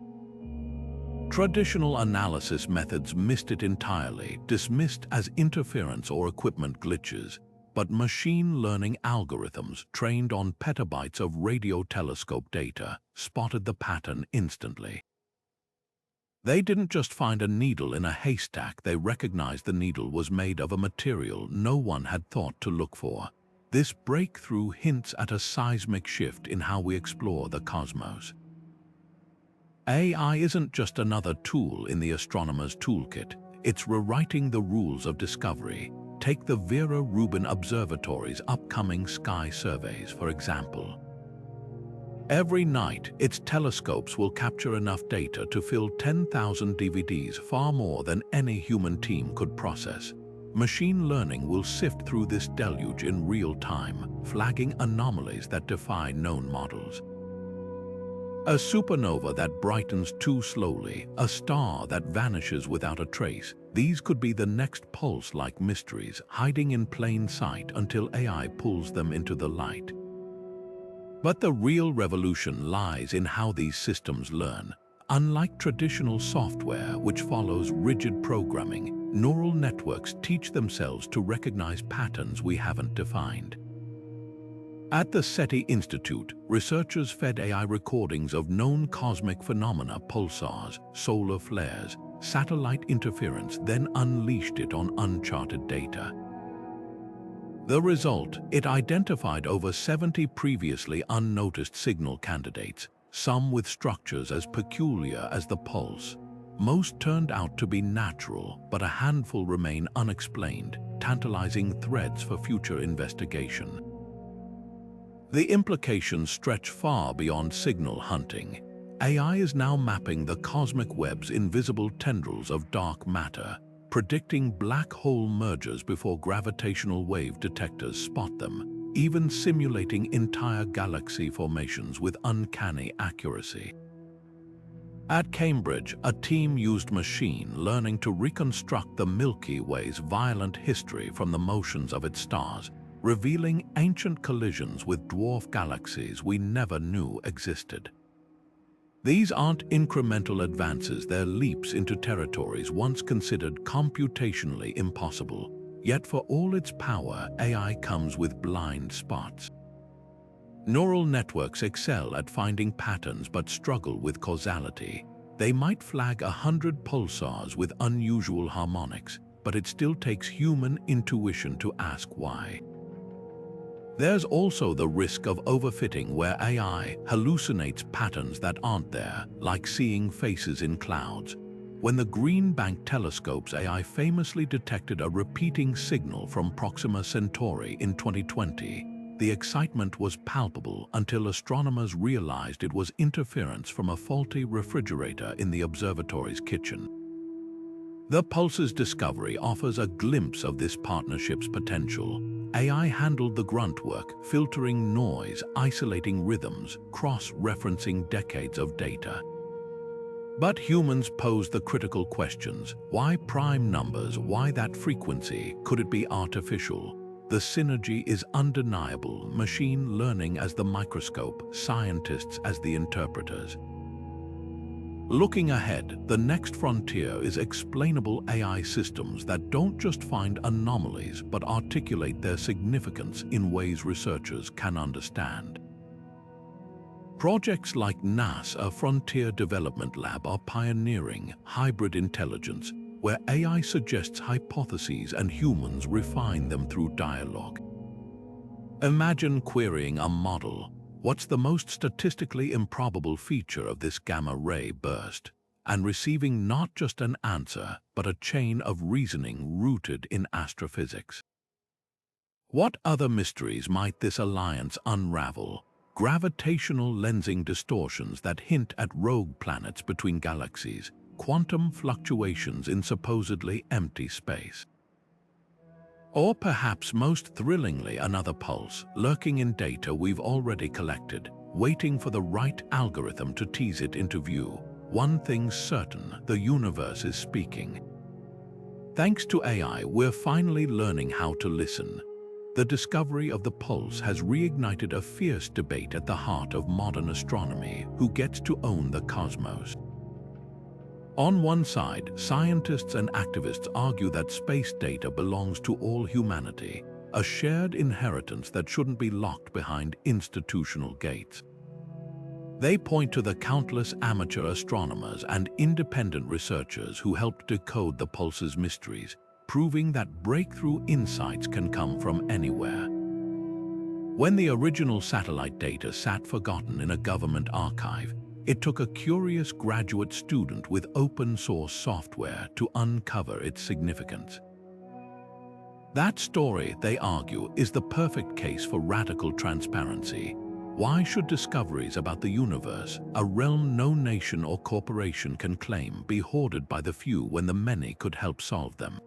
Traditional analysis methods missed it entirely, dismissed as interference or equipment glitches, but machine learning algorithms trained on petabytes of radio telescope data spotted the pattern instantly. They didn't just find a needle in a haystack, they recognized the needle was made of a material no one had thought to look for. This breakthrough hints at a seismic shift in how we explore the cosmos. AI isn't just another tool in the astronomer's toolkit, it's rewriting the rules of discovery. Take the Vera Rubin Observatory's upcoming sky surveys, for example. Every night, its telescopes will capture enough data to fill 10,000 DVDs, far more than any human team could process. Machine learning will sift through this deluge in real time, flagging anomalies that defy known models. A supernova that brightens too slowly, a star that vanishes without a trace. These could be the next pulse-like mysteries, hiding in plain sight until AI pulls them into the light. But the real revolution lies in how these systems learn. Unlike traditional software, which follows rigid programming, neural networks teach themselves to recognize patterns we haven't defined. At the SETI Institute, researchers fed AI recordings of known cosmic phenomena, pulsars, solar flares, satellite interference, then unleashed it on uncharted data. The result, it identified over 70 previously unnoticed signal candidates, some with structures as peculiar as the pulse. Most turned out to be natural, but a handful remain unexplained, tantalizing threads for future investigation. The implications stretch far beyond signal hunting. AI is now mapping the cosmic web's invisible tendrils of dark matter, predicting black hole mergers before gravitational wave detectors spot them, even simulating entire galaxy formations with uncanny accuracy. At Cambridge, a team used machine learning to reconstruct the Milky Way's violent history from the motions of its stars, revealing ancient collisions with dwarf galaxies we never knew existed. These aren't incremental advances, they're leaps into territories once considered computationally impossible. Yet for all its power, AI comes with blind spots. Neural networks excel at finding patterns but struggle with causality. They might flag 100 pulsars with unusual harmonics, but it still takes human intuition to ask why. There's also the risk of overfitting, where AI hallucinates patterns that aren't there, like seeing faces in clouds. When the Green Bank telescope's AI famously detected a repeating signal from Proxima Centauri in 2020, the excitement was palpable until astronomers realized it was interference from a faulty refrigerator in the observatory's kitchen. The Pulse's discovery offers a glimpse of this partnership's potential. AI handled the grunt work, filtering noise, isolating rhythms, cross-referencing decades of data. But humans pose the critical questions. Why prime numbers? Why that frequency? Could it be artificial? The synergy is undeniable, machine learning as the microscope, scientists as the interpreters. Looking ahead, the next frontier is explainable AI systems that don't just find anomalies but articulate their significance in ways researchers can understand. Projects like NASA Frontier Development Lab are pioneering hybrid intelligence, where AI suggests hypotheses and humans refine them through dialogue. Imagine querying a model. What's the most statistically improbable feature of this gamma-ray burst? And receiving not just an answer, but a chain of reasoning rooted in astrophysics. What other mysteries might this alliance unravel? Gravitational lensing distortions that hint at rogue planets between galaxies, quantum fluctuations in supposedly empty space. Or perhaps most thrillingly, another pulse, lurking in data we've already collected, waiting for the right algorithm to tease it into view. One thing's certain, the universe is speaking. Thanks to AI, we're finally learning how to listen. The discovery of the pulse has reignited a fierce debate at the heart of modern astronomy: who gets to own the cosmos? On one side, scientists and activists argue that space data belongs to all humanity, a shared inheritance that shouldn't be locked behind institutional gates. They point to the countless amateur astronomers and independent researchers who helped decode the pulse's mysteries, proving that breakthrough insights can come from anywhere. When the original satellite data sat forgotten in a government archive, it took a curious graduate student with open-source software to uncover its significance. That story, they argue, is the perfect case for radical transparency. Why should discoveries about the universe, a realm no nation or corporation can claim, be hoarded by the few when the many could help solve them?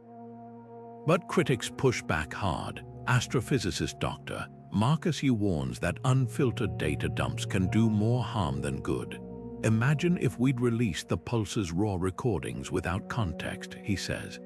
But critics push back hard. Astrophysicist Dr. Marcus Yu warns that unfiltered data dumps can do more harm than good. Imagine if we'd released the pulse's raw recordings without context, he says.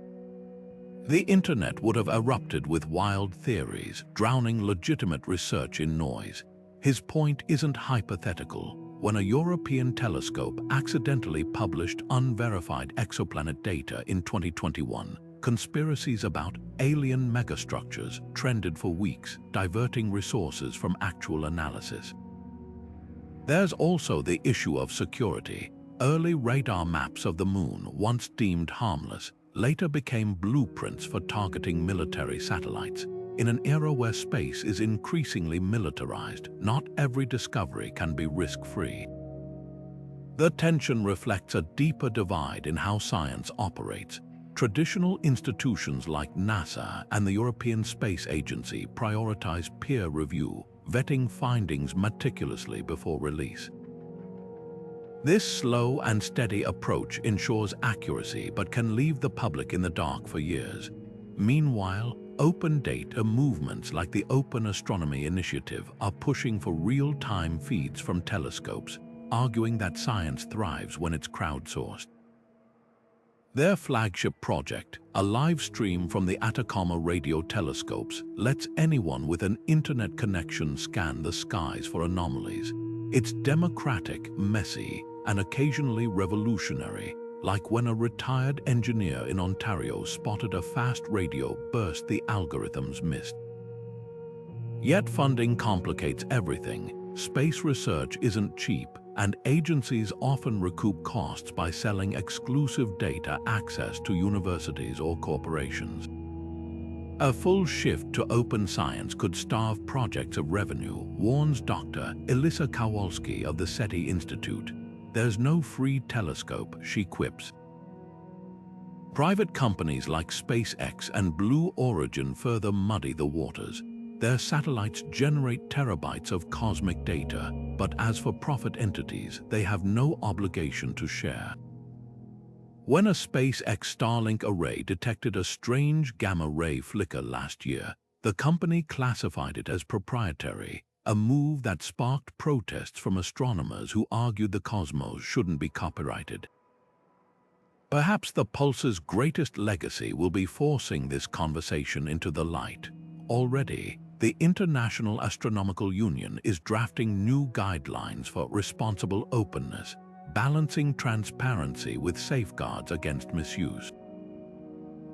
The internet would have erupted with wild theories, drowning legitimate research in noise. His point isn't hypothetical. When a European telescope accidentally published unverified exoplanet data in 2021, conspiracies about alien megastructures trended for weeks, diverting resources from actual analysis. There's also the issue of security. Early radar maps of the moon, once deemed harmless, later became blueprints for targeting military satellites. In an era where space is increasingly militarized, not every discovery can be risk-free. The tension reflects a deeper divide in how science operates. Traditional institutions like NASA and the European Space Agency prioritize peer review, vetting findings meticulously before release. This slow and steady approach ensures accuracy but can leave the public in the dark for years. Meanwhile, open data movements like the Open Astronomy Initiative are pushing for real-time feeds from telescopes, arguing that science thrives when it's crowdsourced. Their flagship project, a live stream from the Atacama radio telescopes, lets anyone with an internet connection scan the skies for anomalies. It's democratic, messy, and occasionally revolutionary, like when a retired engineer in Ontario spotted a fast radio burst the algorithms missed. Yet funding complicates everything. Space research isn't cheap, and agencies often recoup costs by selling exclusive data access to universities or corporations. A full shift to open science could starve projects of revenue, warns Dr. Elissa Kowalski of the SETI Institute. There's no free telescope, she quips. Private companies like SpaceX and Blue Origin further muddy the waters. Their satellites generate terabytes of cosmic data, but as for profit entities, they have no obligation to share. When a SpaceX Starlink array detected a strange gamma-ray flicker last year, the company classified it as proprietary, a move that sparked protests from astronomers who argued the cosmos shouldn't be copyrighted. Perhaps the Pulse's greatest legacy will be forcing this conversation into the light. Already, the International Astronomical Union is drafting new guidelines for responsible openness, balancing transparency with safeguards against misuse.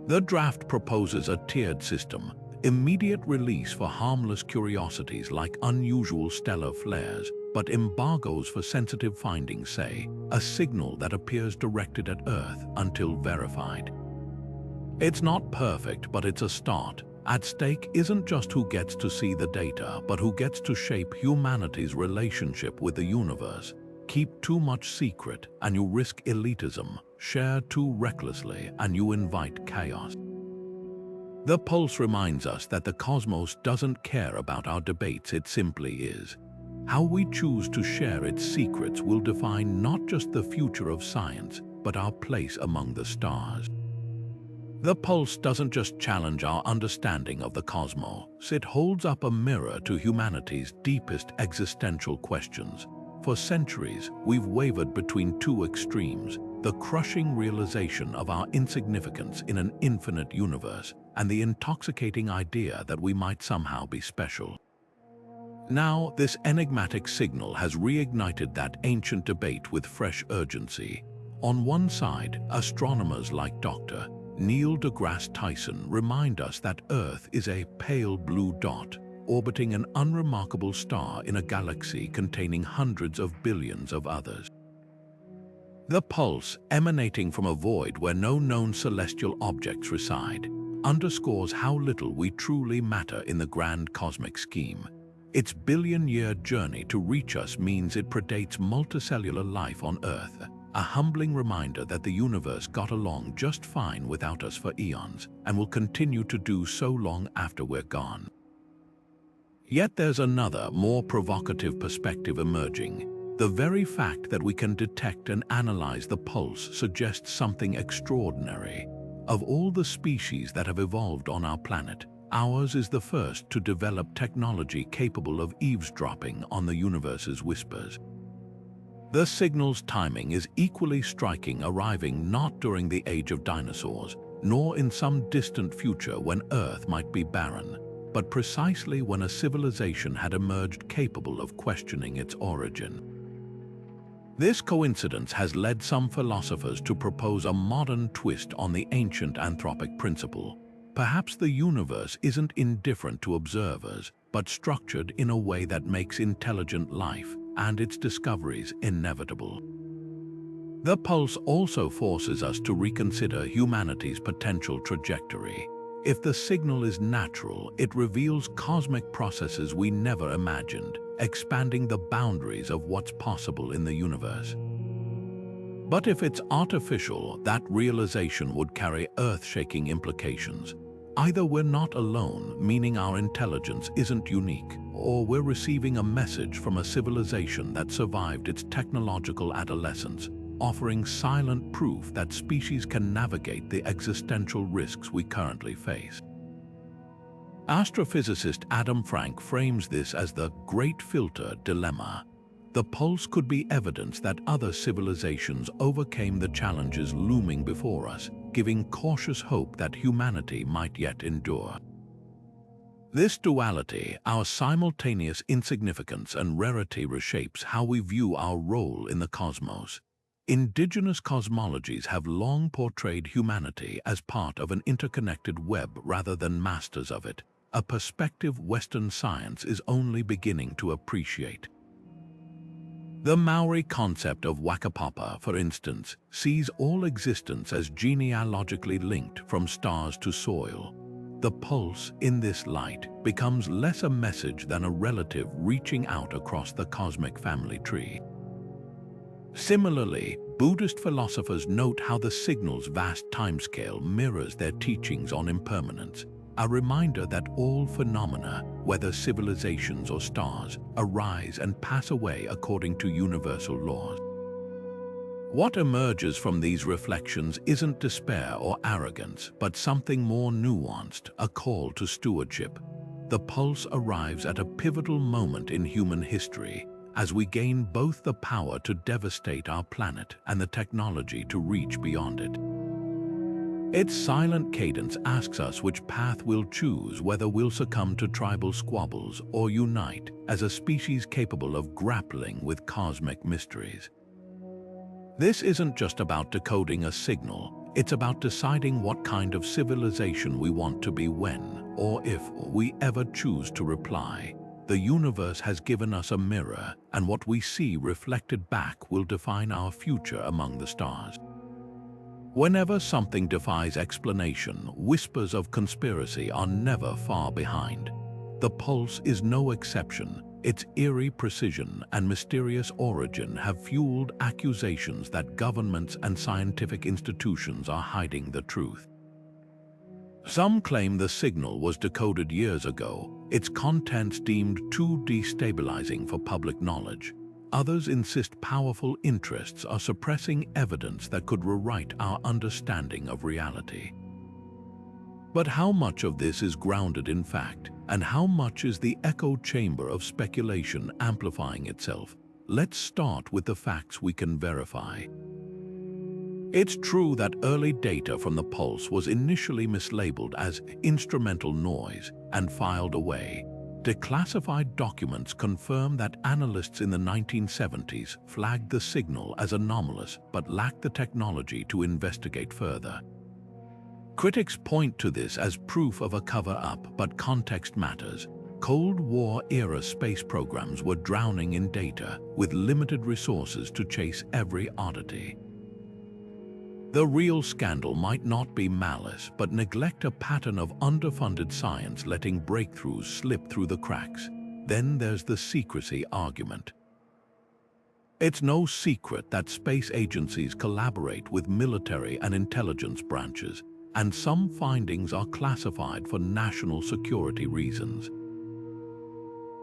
The draft proposes a tiered system, immediate release for harmless curiosities like unusual stellar flares, but embargoes for sensitive findings, say, a signal that appears directed at Earth until verified. It's not perfect, but it's a start. At stake isn't just who gets to see the data, but who gets to shape humanity's relationship with the universe. Keep too much secret and you risk elitism. Share too recklessly and you invite chaos. The Pulse reminds us that the cosmos doesn't care about our debates, it simply is. How we choose to share its secrets will define not just the future of science, but our place among the stars. The Pulse doesn't just challenge our understanding of the cosmos, it holds up a mirror to humanity's deepest existential questions. For centuries, we've wavered between two extremes, the crushing realization of our insignificance in an infinite universe, and the intoxicating idea that we might somehow be special. Now, this enigmatic signal has reignited that ancient debate with fresh urgency. On one side, astronomers like Dr. Neil deGrasse Tyson remind us that Earth is a pale blue dot, orbiting an unremarkable star in a galaxy containing hundreds of billions of others. The Pulse, emanating from a void where no known celestial objects reside, underscores how little we truly matter in the grand cosmic scheme. Its billion-year journey to reach us means it predates multicellular life on Earth, a humbling reminder that the universe got along just fine without us for eons, and will continue to do so long after we're gone. Yet there's another, more provocative perspective emerging. The very fact that we can detect and analyze the Pulse suggests something extraordinary. Of all the species that have evolved on our planet, ours is the first to develop technology capable of eavesdropping on the universe's whispers. The signal's timing is equally striking, arriving not during the age of dinosaurs, nor in some distant future when Earth might be barren, but precisely when a civilization had emerged capable of questioning its origin. This coincidence has led some philosophers to propose a modern twist on the ancient anthropic principle. Perhaps the universe isn't indifferent to observers, but structured in a way that makes intelligent life and its discoveries inevitable. The Pulse also forces us to reconsider humanity's potential trajectory. If the signal is natural, it reveals cosmic processes we never imagined, expanding the boundaries of what's possible in the universe. But if it's artificial, that realization would carry earth-shaking implications. Either we're not alone, meaning our intelligence isn't unique, or we're receiving a message from a civilization that survived its technological adolescence, offering silent proof that species can navigate the existential risks we currently face. Astrophysicist Adam Frank frames this as the Great Filter Dilemma. The Pulse could be evidence that other civilizations overcame the challenges looming before us, giving cautious hope that humanity might yet endure. This duality, our simultaneous insignificance and rarity, reshapes how we view our role in the cosmos. Indigenous cosmologies have long portrayed humanity as part of an interconnected web rather than masters of it, a perspective Western science is only beginning to appreciate. The Maori concept of Wakapapa, for instance, sees all existence as genealogically linked from stars to soil. The pulse in this light becomes less a message than a relative reaching out across the cosmic family tree. Similarly, Buddhist philosophers note how the signal's vast timescale mirrors their teachings on impermanence, a reminder that all phenomena, whether civilizations or stars, arise and pass away according to universal laws. What emerges from these reflections isn't despair or arrogance, but something more nuanced, a call to stewardship. The pulse arrives at a pivotal moment in human history, as we gain both the power to devastate our planet and the technology to reach beyond it. Its silent cadence asks us which path we'll choose, whether we'll succumb to tribal squabbles or unite as a species capable of grappling with cosmic mysteries. This isn't just about decoding a signal, it's about deciding what kind of civilization we want to be when, or if, we ever choose to reply. The universe has given us a mirror, and what we see reflected back will define our future among the stars. Whenever something defies explanation, whispers of conspiracy are never far behind. The pulse is no exception. Its eerie precision and mysterious origin have fueled accusations that governments and scientific institutions are hiding the truth. Some claim the signal was decoded years ago, its contents deemed too destabilizing for public knowledge. Others insist powerful interests are suppressing evidence that could rewrite our understanding of reality. But how much of this is grounded in fact, and how much is the echo chamber of speculation amplifying itself? Let's start with the facts we can verify. It's true that early data from the pulse was initially mislabeled as instrumental noise and filed away. Declassified documents confirm that analysts in the 1970s flagged the signal as anomalous but lacked the technology to investigate further. Critics point to this as proof of a cover-up, but context matters. Cold War-era space programs were drowning in data, with limited resources to chase every oddity. The real scandal might not be malice, but neglect, a pattern of underfunded science letting breakthroughs slip through the cracks. Then there's the secrecy argument. It's no secret that space agencies collaborate with military and intelligence branches, and some findings are classified for national security reasons.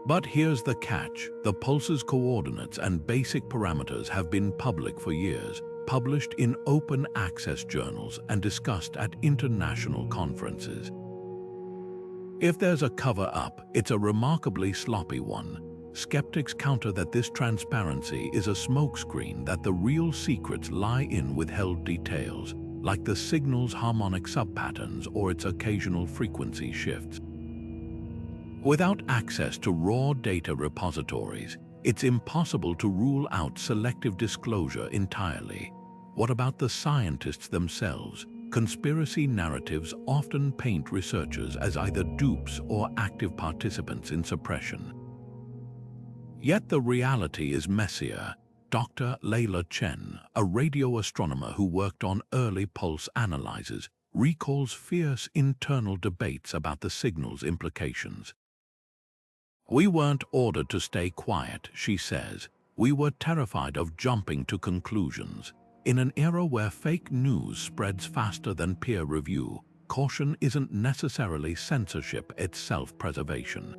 But here's the catch: the pulse's coordinates and basic parameters have been public for years, published in open access journals and discussed at international conferences. If there's a cover-up, it's a remarkably sloppy one. Skeptics counter that this transparency is a smokescreen, that the real secrets lie in withheld details, like the signal's harmonic subpatterns or its occasional frequency shifts. Without access to raw data repositories, it's impossible to rule out selective disclosure entirely. What about the scientists themselves? Conspiracy narratives often paint researchers as either dupes or active participants in suppression. Yet the reality is messier. Dr. Leila Chen, a radio astronomer who worked on early pulse analyzers, recalls fierce internal debates about the signal's implications. "We weren't ordered to stay quiet," she says. "We were terrified of jumping to conclusions. In an era where fake news spreads faster than peer review, caution isn't necessarily censorship, it's self-preservation."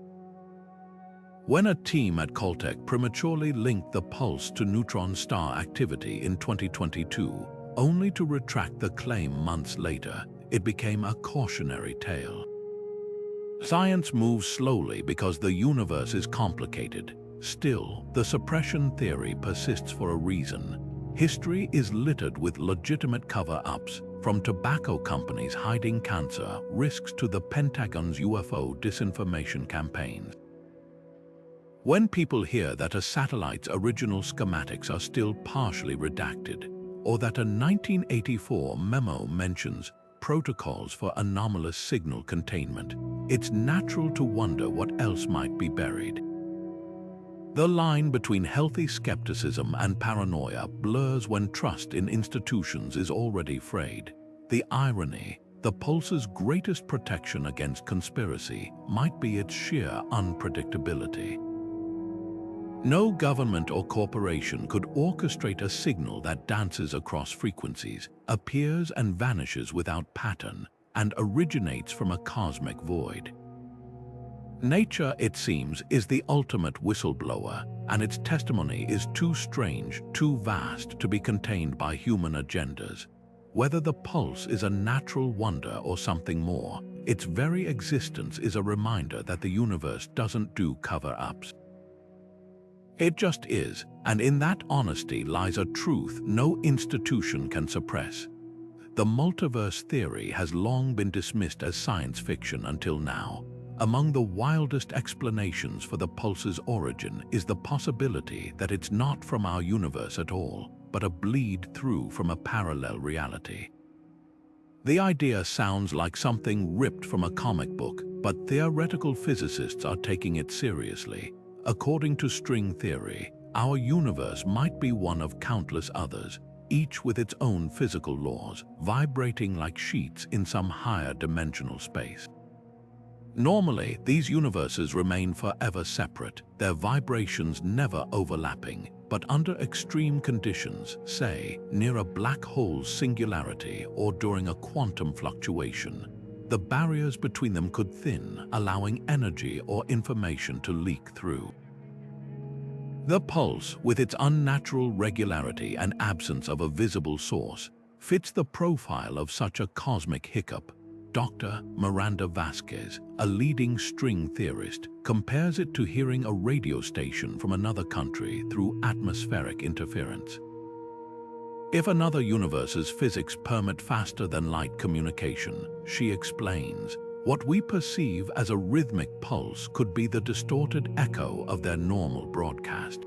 When a team at Caltech prematurely linked the pulse to neutron star activity in 2022, only to retract the claim months later, it became a cautionary tale. Science moves slowly because the universe is complicated. Still, the suppression theory persists for a reason. History is littered with legitimate cover-ups, from tobacco companies hiding cancer risks to the Pentagon's UFO disinformation campaigns. When people hear that a satellite's original schematics are still partially redacted, or that a 1984 memo mentions protocols for anomalous signal containment, it's natural to wonder what else might be buried. The line between healthy skepticism and paranoia blurs when trust in institutions is already frayed. The irony, the pulse's greatest protection against conspiracy might be its sheer unpredictability. No government or corporation could orchestrate a signal that dances across frequencies, appears and vanishes without pattern, and originates from a cosmic void. Nature, it seems, is the ultimate whistleblower, and its testimony is too strange, too vast to be contained by human agendas. Whether the pulse is a natural wonder or something more, its very existence is a reminder that the universe doesn't do cover-ups. It just is, and in that honesty lies a truth no institution can suppress. The multiverse theory has long been dismissed as science fiction until now. Among the wildest explanations for the pulse's origin is the possibility that it's not from our universe at all, but a bleed through from a parallel reality. The idea sounds like something ripped from a comic book, but theoretical physicists are taking it seriously. According to string theory, our universe might be one of countless others, each with its own physical laws, vibrating like sheets in some higher dimensional space. Normally, these universes remain forever separate, their vibrations never overlapping, but under extreme conditions, say, near a black hole's singularity or during a quantum fluctuation, the barriers between them could thin, allowing energy or information to leak through. The pulse, with its unnatural regularity and absence of a visible source, fits the profile of such a cosmic hiccup. Dr. Miranda Vasquez, a leading string theorist, compares it to hearing a radio station from another country through atmospheric interference. If another universe's physics permit faster than light communication, she explains, what we perceive as a rhythmic pulse could be the distorted echo of their normal broadcast.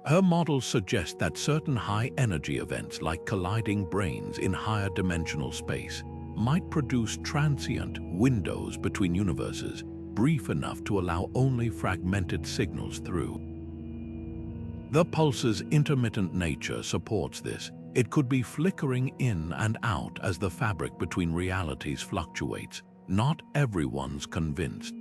Her models suggest that certain high-energy events like colliding brains in higher dimensional space might produce transient windows between universes, brief enough to allow only fragmented signals through. The pulse's intermittent nature supports this. It could be flickering in and out as the fabric between realities fluctuates. Not everyone's convinced.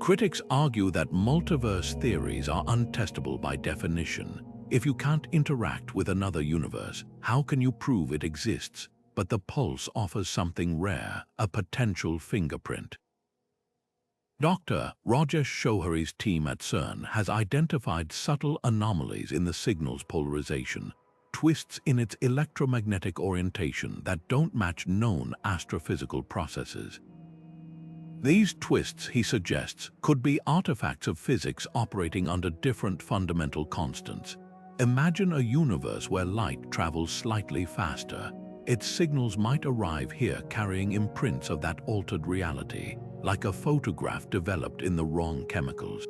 Critics argue that multiverse theories are untestable by definition. If you can't interact with another universe, how can you prove it exists? But the pulse offers something rare, a potential fingerprint. Dr. Rajesh Chouhari's team at CERN has identified subtle anomalies in the signal's polarization, twists in its electromagnetic orientation that don't match known astrophysical processes. These twists, he suggests, could be artifacts of physics operating under different fundamental constants. Imagine a universe where light travels slightly faster. Its signals might arrive here carrying imprints of that altered reality, like a photograph developed in the wrong chemicals.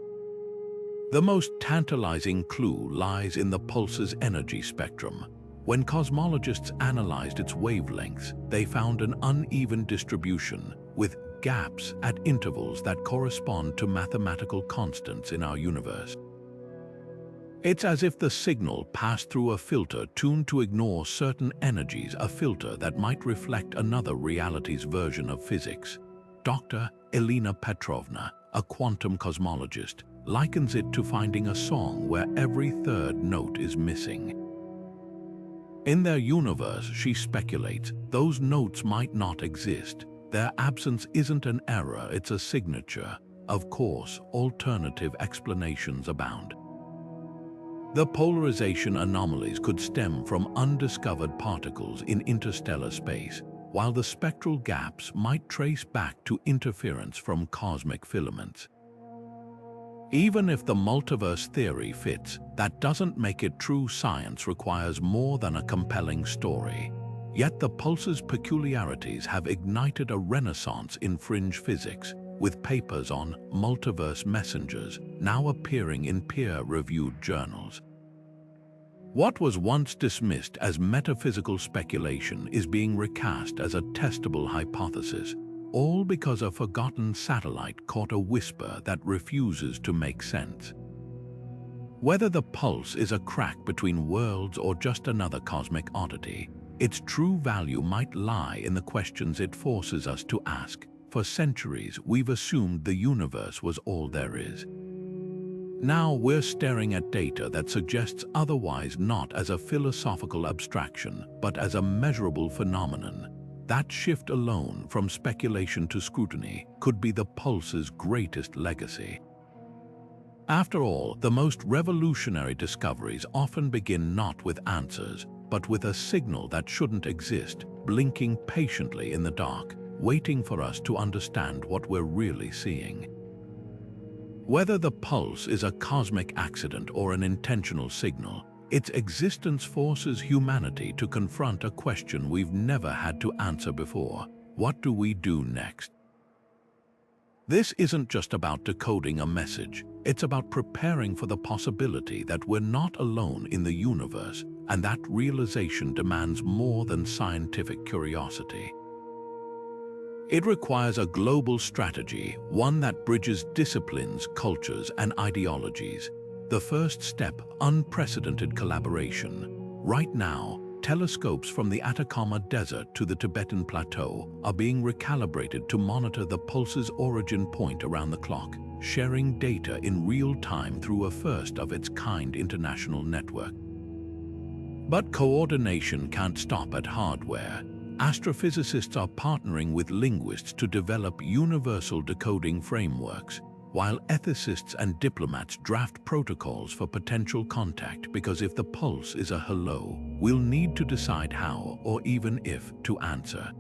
The most tantalizing clue lies in the pulse's energy spectrum. When cosmologists analyzed its wavelengths, they found an uneven distribution, with gaps at intervals that correspond to mathematical constants in our universe. It's as if the signal passed through a filter tuned to ignore certain energies, a filter that might reflect another reality's version of physics. Dr. Elena Petrovna, a quantum cosmologist, likens it to finding a song where every third note is missing. In their universe, she speculates, those notes might not exist. Their absence isn't an error, it's a signature. Of course, alternative explanations abound. The polarization anomalies could stem from undiscovered particles in interstellar space, while the spectral gaps might trace back to interference from cosmic filaments. Even if the multiverse theory fits, that doesn't make it true. Science requires more than a compelling story. Yet the pulse's peculiarities have ignited a renaissance in fringe physics, with papers on multiverse messengers now appearing in peer-reviewed journals. What was once dismissed as metaphysical speculation is being recast as a testable hypothesis. all because a forgotten satellite caught a whisper that refuses to make sense. Whether the pulse is a crack between worlds or just another cosmic oddity, its true value might lie in the questions it forces us to ask. For centuries, we've assumed the universe was all there is. Now we're staring at data that suggests otherwise, not as a philosophical abstraction, but as a measurable phenomenon. That shift alone, from speculation to scrutiny, could be the pulse's greatest legacy. After all, the most revolutionary discoveries often begin not with answers, but with a signal that shouldn't exist, blinking patiently in the dark, waiting for us to understand what we're really seeing. Whether the pulse is a cosmic accident or an intentional signal, its existence forces humanity to confront a question we've never had to answer before. What do we do next? This isn't just about decoding a message. It's about preparing for the possibility that we're not alone in the universe, and that realization demands more than scientific curiosity. It requires a global strategy, one that bridges disciplines, cultures, and ideologies. The first step, unprecedented collaboration. Right now, telescopes from the Atacama Desert to the Tibetan Plateau are being recalibrated to monitor the pulse's origin point around the clock, sharing data in real time through a first-of-its-kind international network. But coordination can't stop at hardware. Astrophysicists are partnering with linguists to develop universal decoding frameworks, while ethicists and diplomats draft protocols for potential contact, because if the pulse is a hello, we'll need to decide how, or even if, to answer.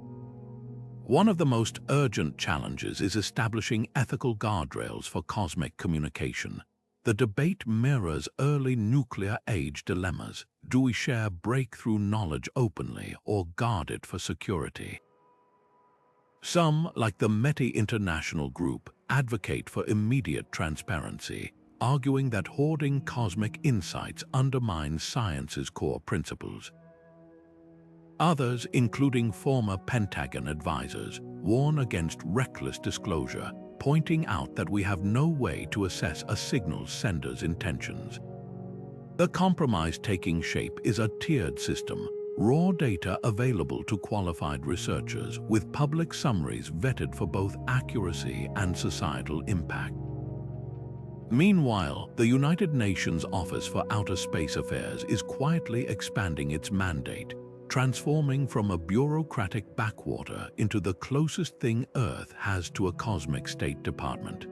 One of the most urgent challenges is establishing ethical guardrails for cosmic communication. The debate mirrors early nuclear age dilemmas. Do we share breakthrough knowledge openly or guard it for security? Some, like the METI International Group, advocate for immediate transparency, arguing that hoarding cosmic insights undermines science's core principles. Others, including former Pentagon advisors, warn against reckless disclosure, pointing out that we have no way to assess a signal sender's intentions. The compromise taking shape is a tiered system, raw data available to qualified researchers, with public summaries vetted for both accuracy and societal impact. Meanwhile, the United Nations Office for Outer Space Affairs is quietly expanding its mandate, transforming from a bureaucratic backwater into the closest thing Earth has to a cosmic State Department.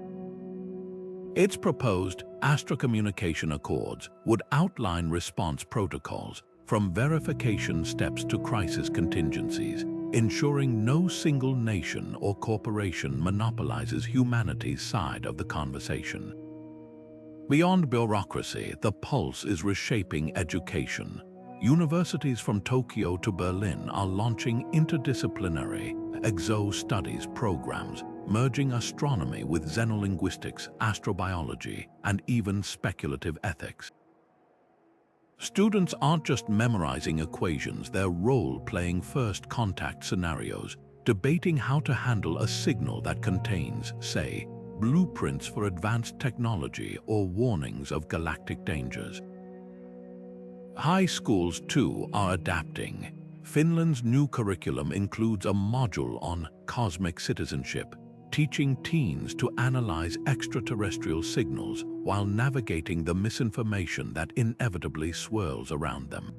Its proposed Astrocommunication Accords would outline response protocols, from verification steps to crisis contingencies, ensuring no single nation or corporation monopolizes humanity's side of the conversation. Beyond bureaucracy, the pulse is reshaping education. Universities from Tokyo to Berlin are launching interdisciplinary exo-studies programs, merging astronomy with xenolinguistics, astrobiology, and even speculative ethics. Students aren't just memorizing equations, they're role-playing first-contact scenarios, debating how to handle a signal that contains, say, blueprints for advanced technology or warnings of galactic dangers. High schools, too, are adapting. Finland's new curriculum includes a module on cosmic citizenship, teaching teens to analyze extraterrestrial signals while navigating the misinformation that inevitably swirls around them.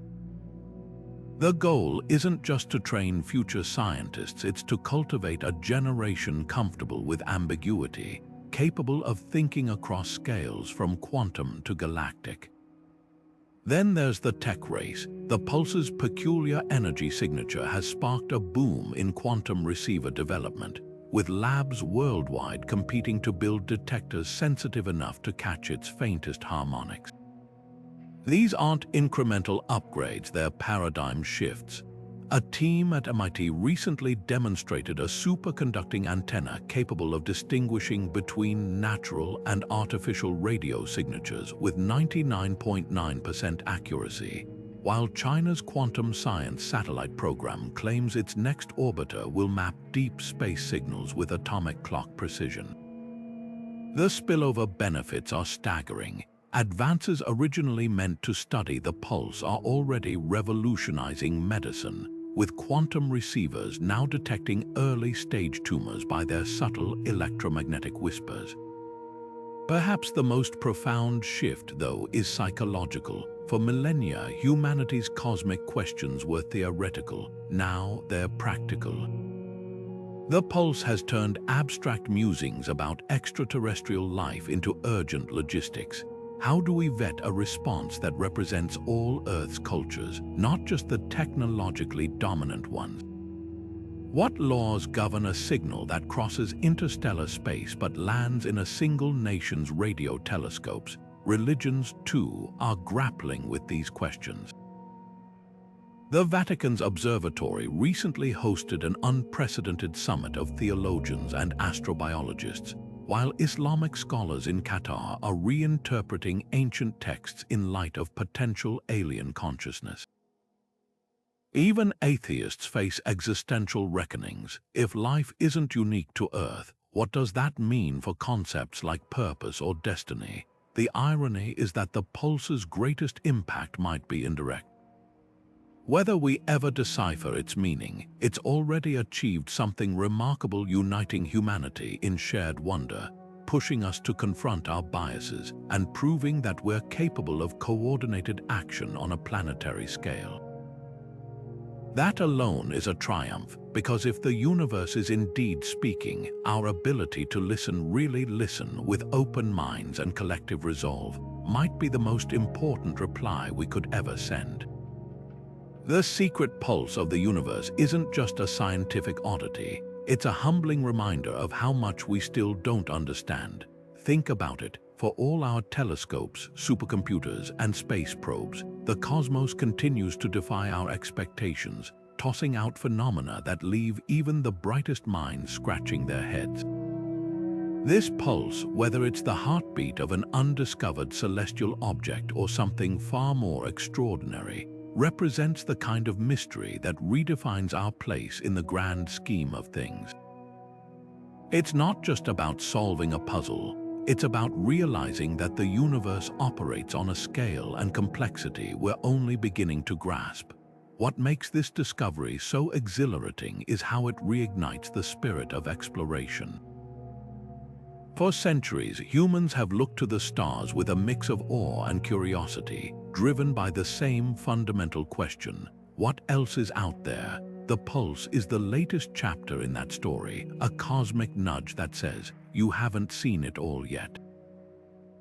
The goal isn't just to train future scientists, it's to cultivate a generation comfortable with ambiguity, capable of thinking across scales from quantum to galactic. Then there's the tech race. The pulse's peculiar energy signature has sparked a boom in quantum receiver development, with labs worldwide competing to build detectors sensitive enough to catch its faintest harmonics. These aren't incremental upgrades, they're paradigm shifts. A team at MIT recently demonstrated a superconducting antenna capable of distinguishing between natural and artificial radio signatures with 99.9% accuracy. while China's quantum science satellite program claims its next orbiter will map deep space signals with atomic clock precision. The spillover benefits are staggering. Advances originally meant to study the pulse are already revolutionizing medicine, with quantum receivers now detecting early-stage tumors by their subtle electromagnetic whispers. Perhaps the most profound shift, though, is psychological. For millennia, humanity's cosmic questions were theoretical. Now they're practical. The pulse has turned abstract musings about extraterrestrial life into urgent logistics. How do we vet a response that represents all Earth's cultures, not just the technologically dominant ones? What laws govern a signal that crosses interstellar space but lands in a single nation's radio telescopes? Religions, too, are grappling with these questions. The Vatican's observatory recently hosted an unprecedented summit of theologians and astrobiologists, while Islamic scholars in Qatar are reinterpreting ancient texts in light of potential alien consciousness. Even atheists face existential reckonings. If life isn't unique to Earth, what does that mean for concepts like purpose or destiny? The irony is that the pulse's greatest impact might be indirect. Whether we ever decipher its meaning, it's already achieved something remarkable, uniting humanity in shared wonder, pushing us to confront our biases and proving that we're capable of coordinated action on a planetary scale. That alone is a triumph, because if the universe is indeed speaking, our ability to really listen with open minds and collective resolve might be the most important reply we could ever send. The secret pulse of the universe isn't just a scientific oddity, it's a humbling reminder of how much we still don't understand. Think about it. For all our telescopes, supercomputers, and space probes, the cosmos continues to defy our expectations, tossing out phenomena that leave even the brightest minds scratching their heads. This pulse, whether it's the heartbeat of an undiscovered celestial object or something far more extraordinary, represents the kind of mystery that redefines our place in the grand scheme of things. It's not just about solving a puzzle. It's about realizing that the universe operates on a scale and complexity we're only beginning to grasp. What makes this discovery so exhilarating is how it reignites the spirit of exploration. For centuries, humans have looked to the stars with a mix of awe and curiosity, driven by the same fundamental question: what else is out there? The pulse is the latest chapter in that story, a cosmic nudge that says, you haven't seen it all yet.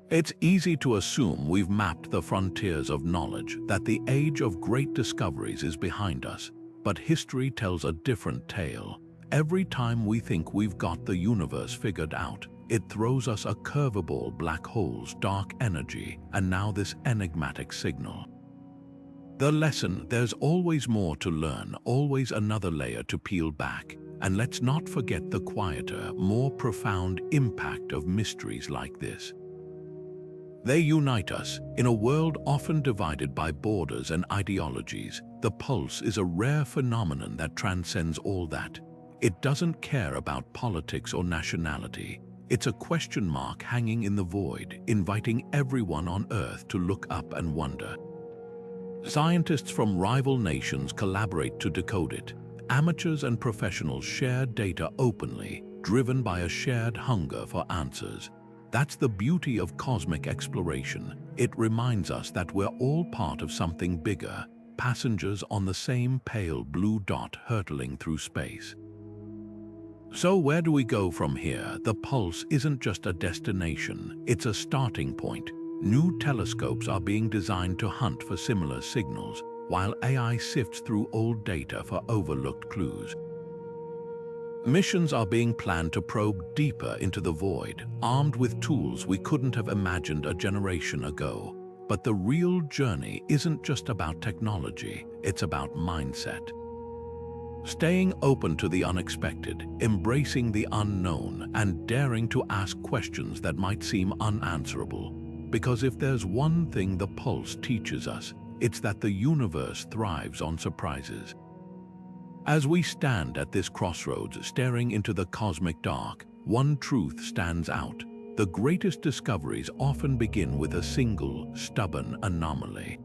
It's easy to assume we've mapped the frontiers of knowledge, that the age of great discoveries is behind us, but history tells a different tale. Every time we think we've got the universe figured out, it throws us a curveball: black holes, dark energy, and now this enigmatic signal. The lesson: there's always more to learn, always another layer to peel back. And let's not forget the quieter, more profound impact of mysteries like this. They unite us. In a world often divided by borders and ideologies, the pulse is a rare phenomenon that transcends all that. It doesn't care about politics or nationality. It's a question mark hanging in the void, inviting everyone on Earth to look up and wonder. Scientists from rival nations collaborate to decode it. Amateurs and professionals share data openly, driven by a shared hunger for answers. That's the beauty of cosmic exploration. It reminds us that we're all part of something bigger, passengers on the same pale blue dot hurtling through space. So where do we go from here? The pulse isn't just a destination, it's a starting point. New telescopes are being designed to hunt for similar signals, while AI sifts through old data for overlooked clues. Missions are being planned to probe deeper into the void, armed with tools we couldn't have imagined a generation ago. But the real journey isn't just about technology, it's about mindset. Staying open to the unexpected, embracing the unknown, and daring to ask questions that might seem unanswerable. Because if there's one thing the pulse teaches us, it's that the universe thrives on surprises. As we stand at this crossroads staring into the cosmic dark, one truth stands out. The greatest discoveries often begin with a single, stubborn anomaly.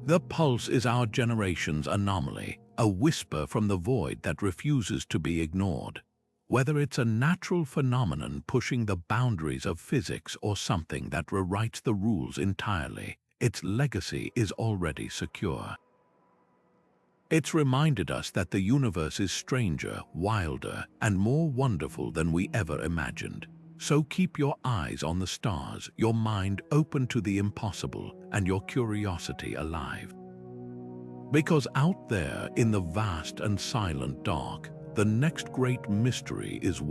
The pulse is our generation's anomaly, a whisper from the void that refuses to be ignored. Whether it's a natural phenomenon pushing the boundaries of physics or something that rewrites the rules entirely, its legacy is already secure. It's reminded us that the universe is stranger, wilder, and more wonderful than we ever imagined. So keep your eyes on the stars, your mind open to the impossible, and your curiosity alive. Because out there in the vast and silent dark, the next great mystery is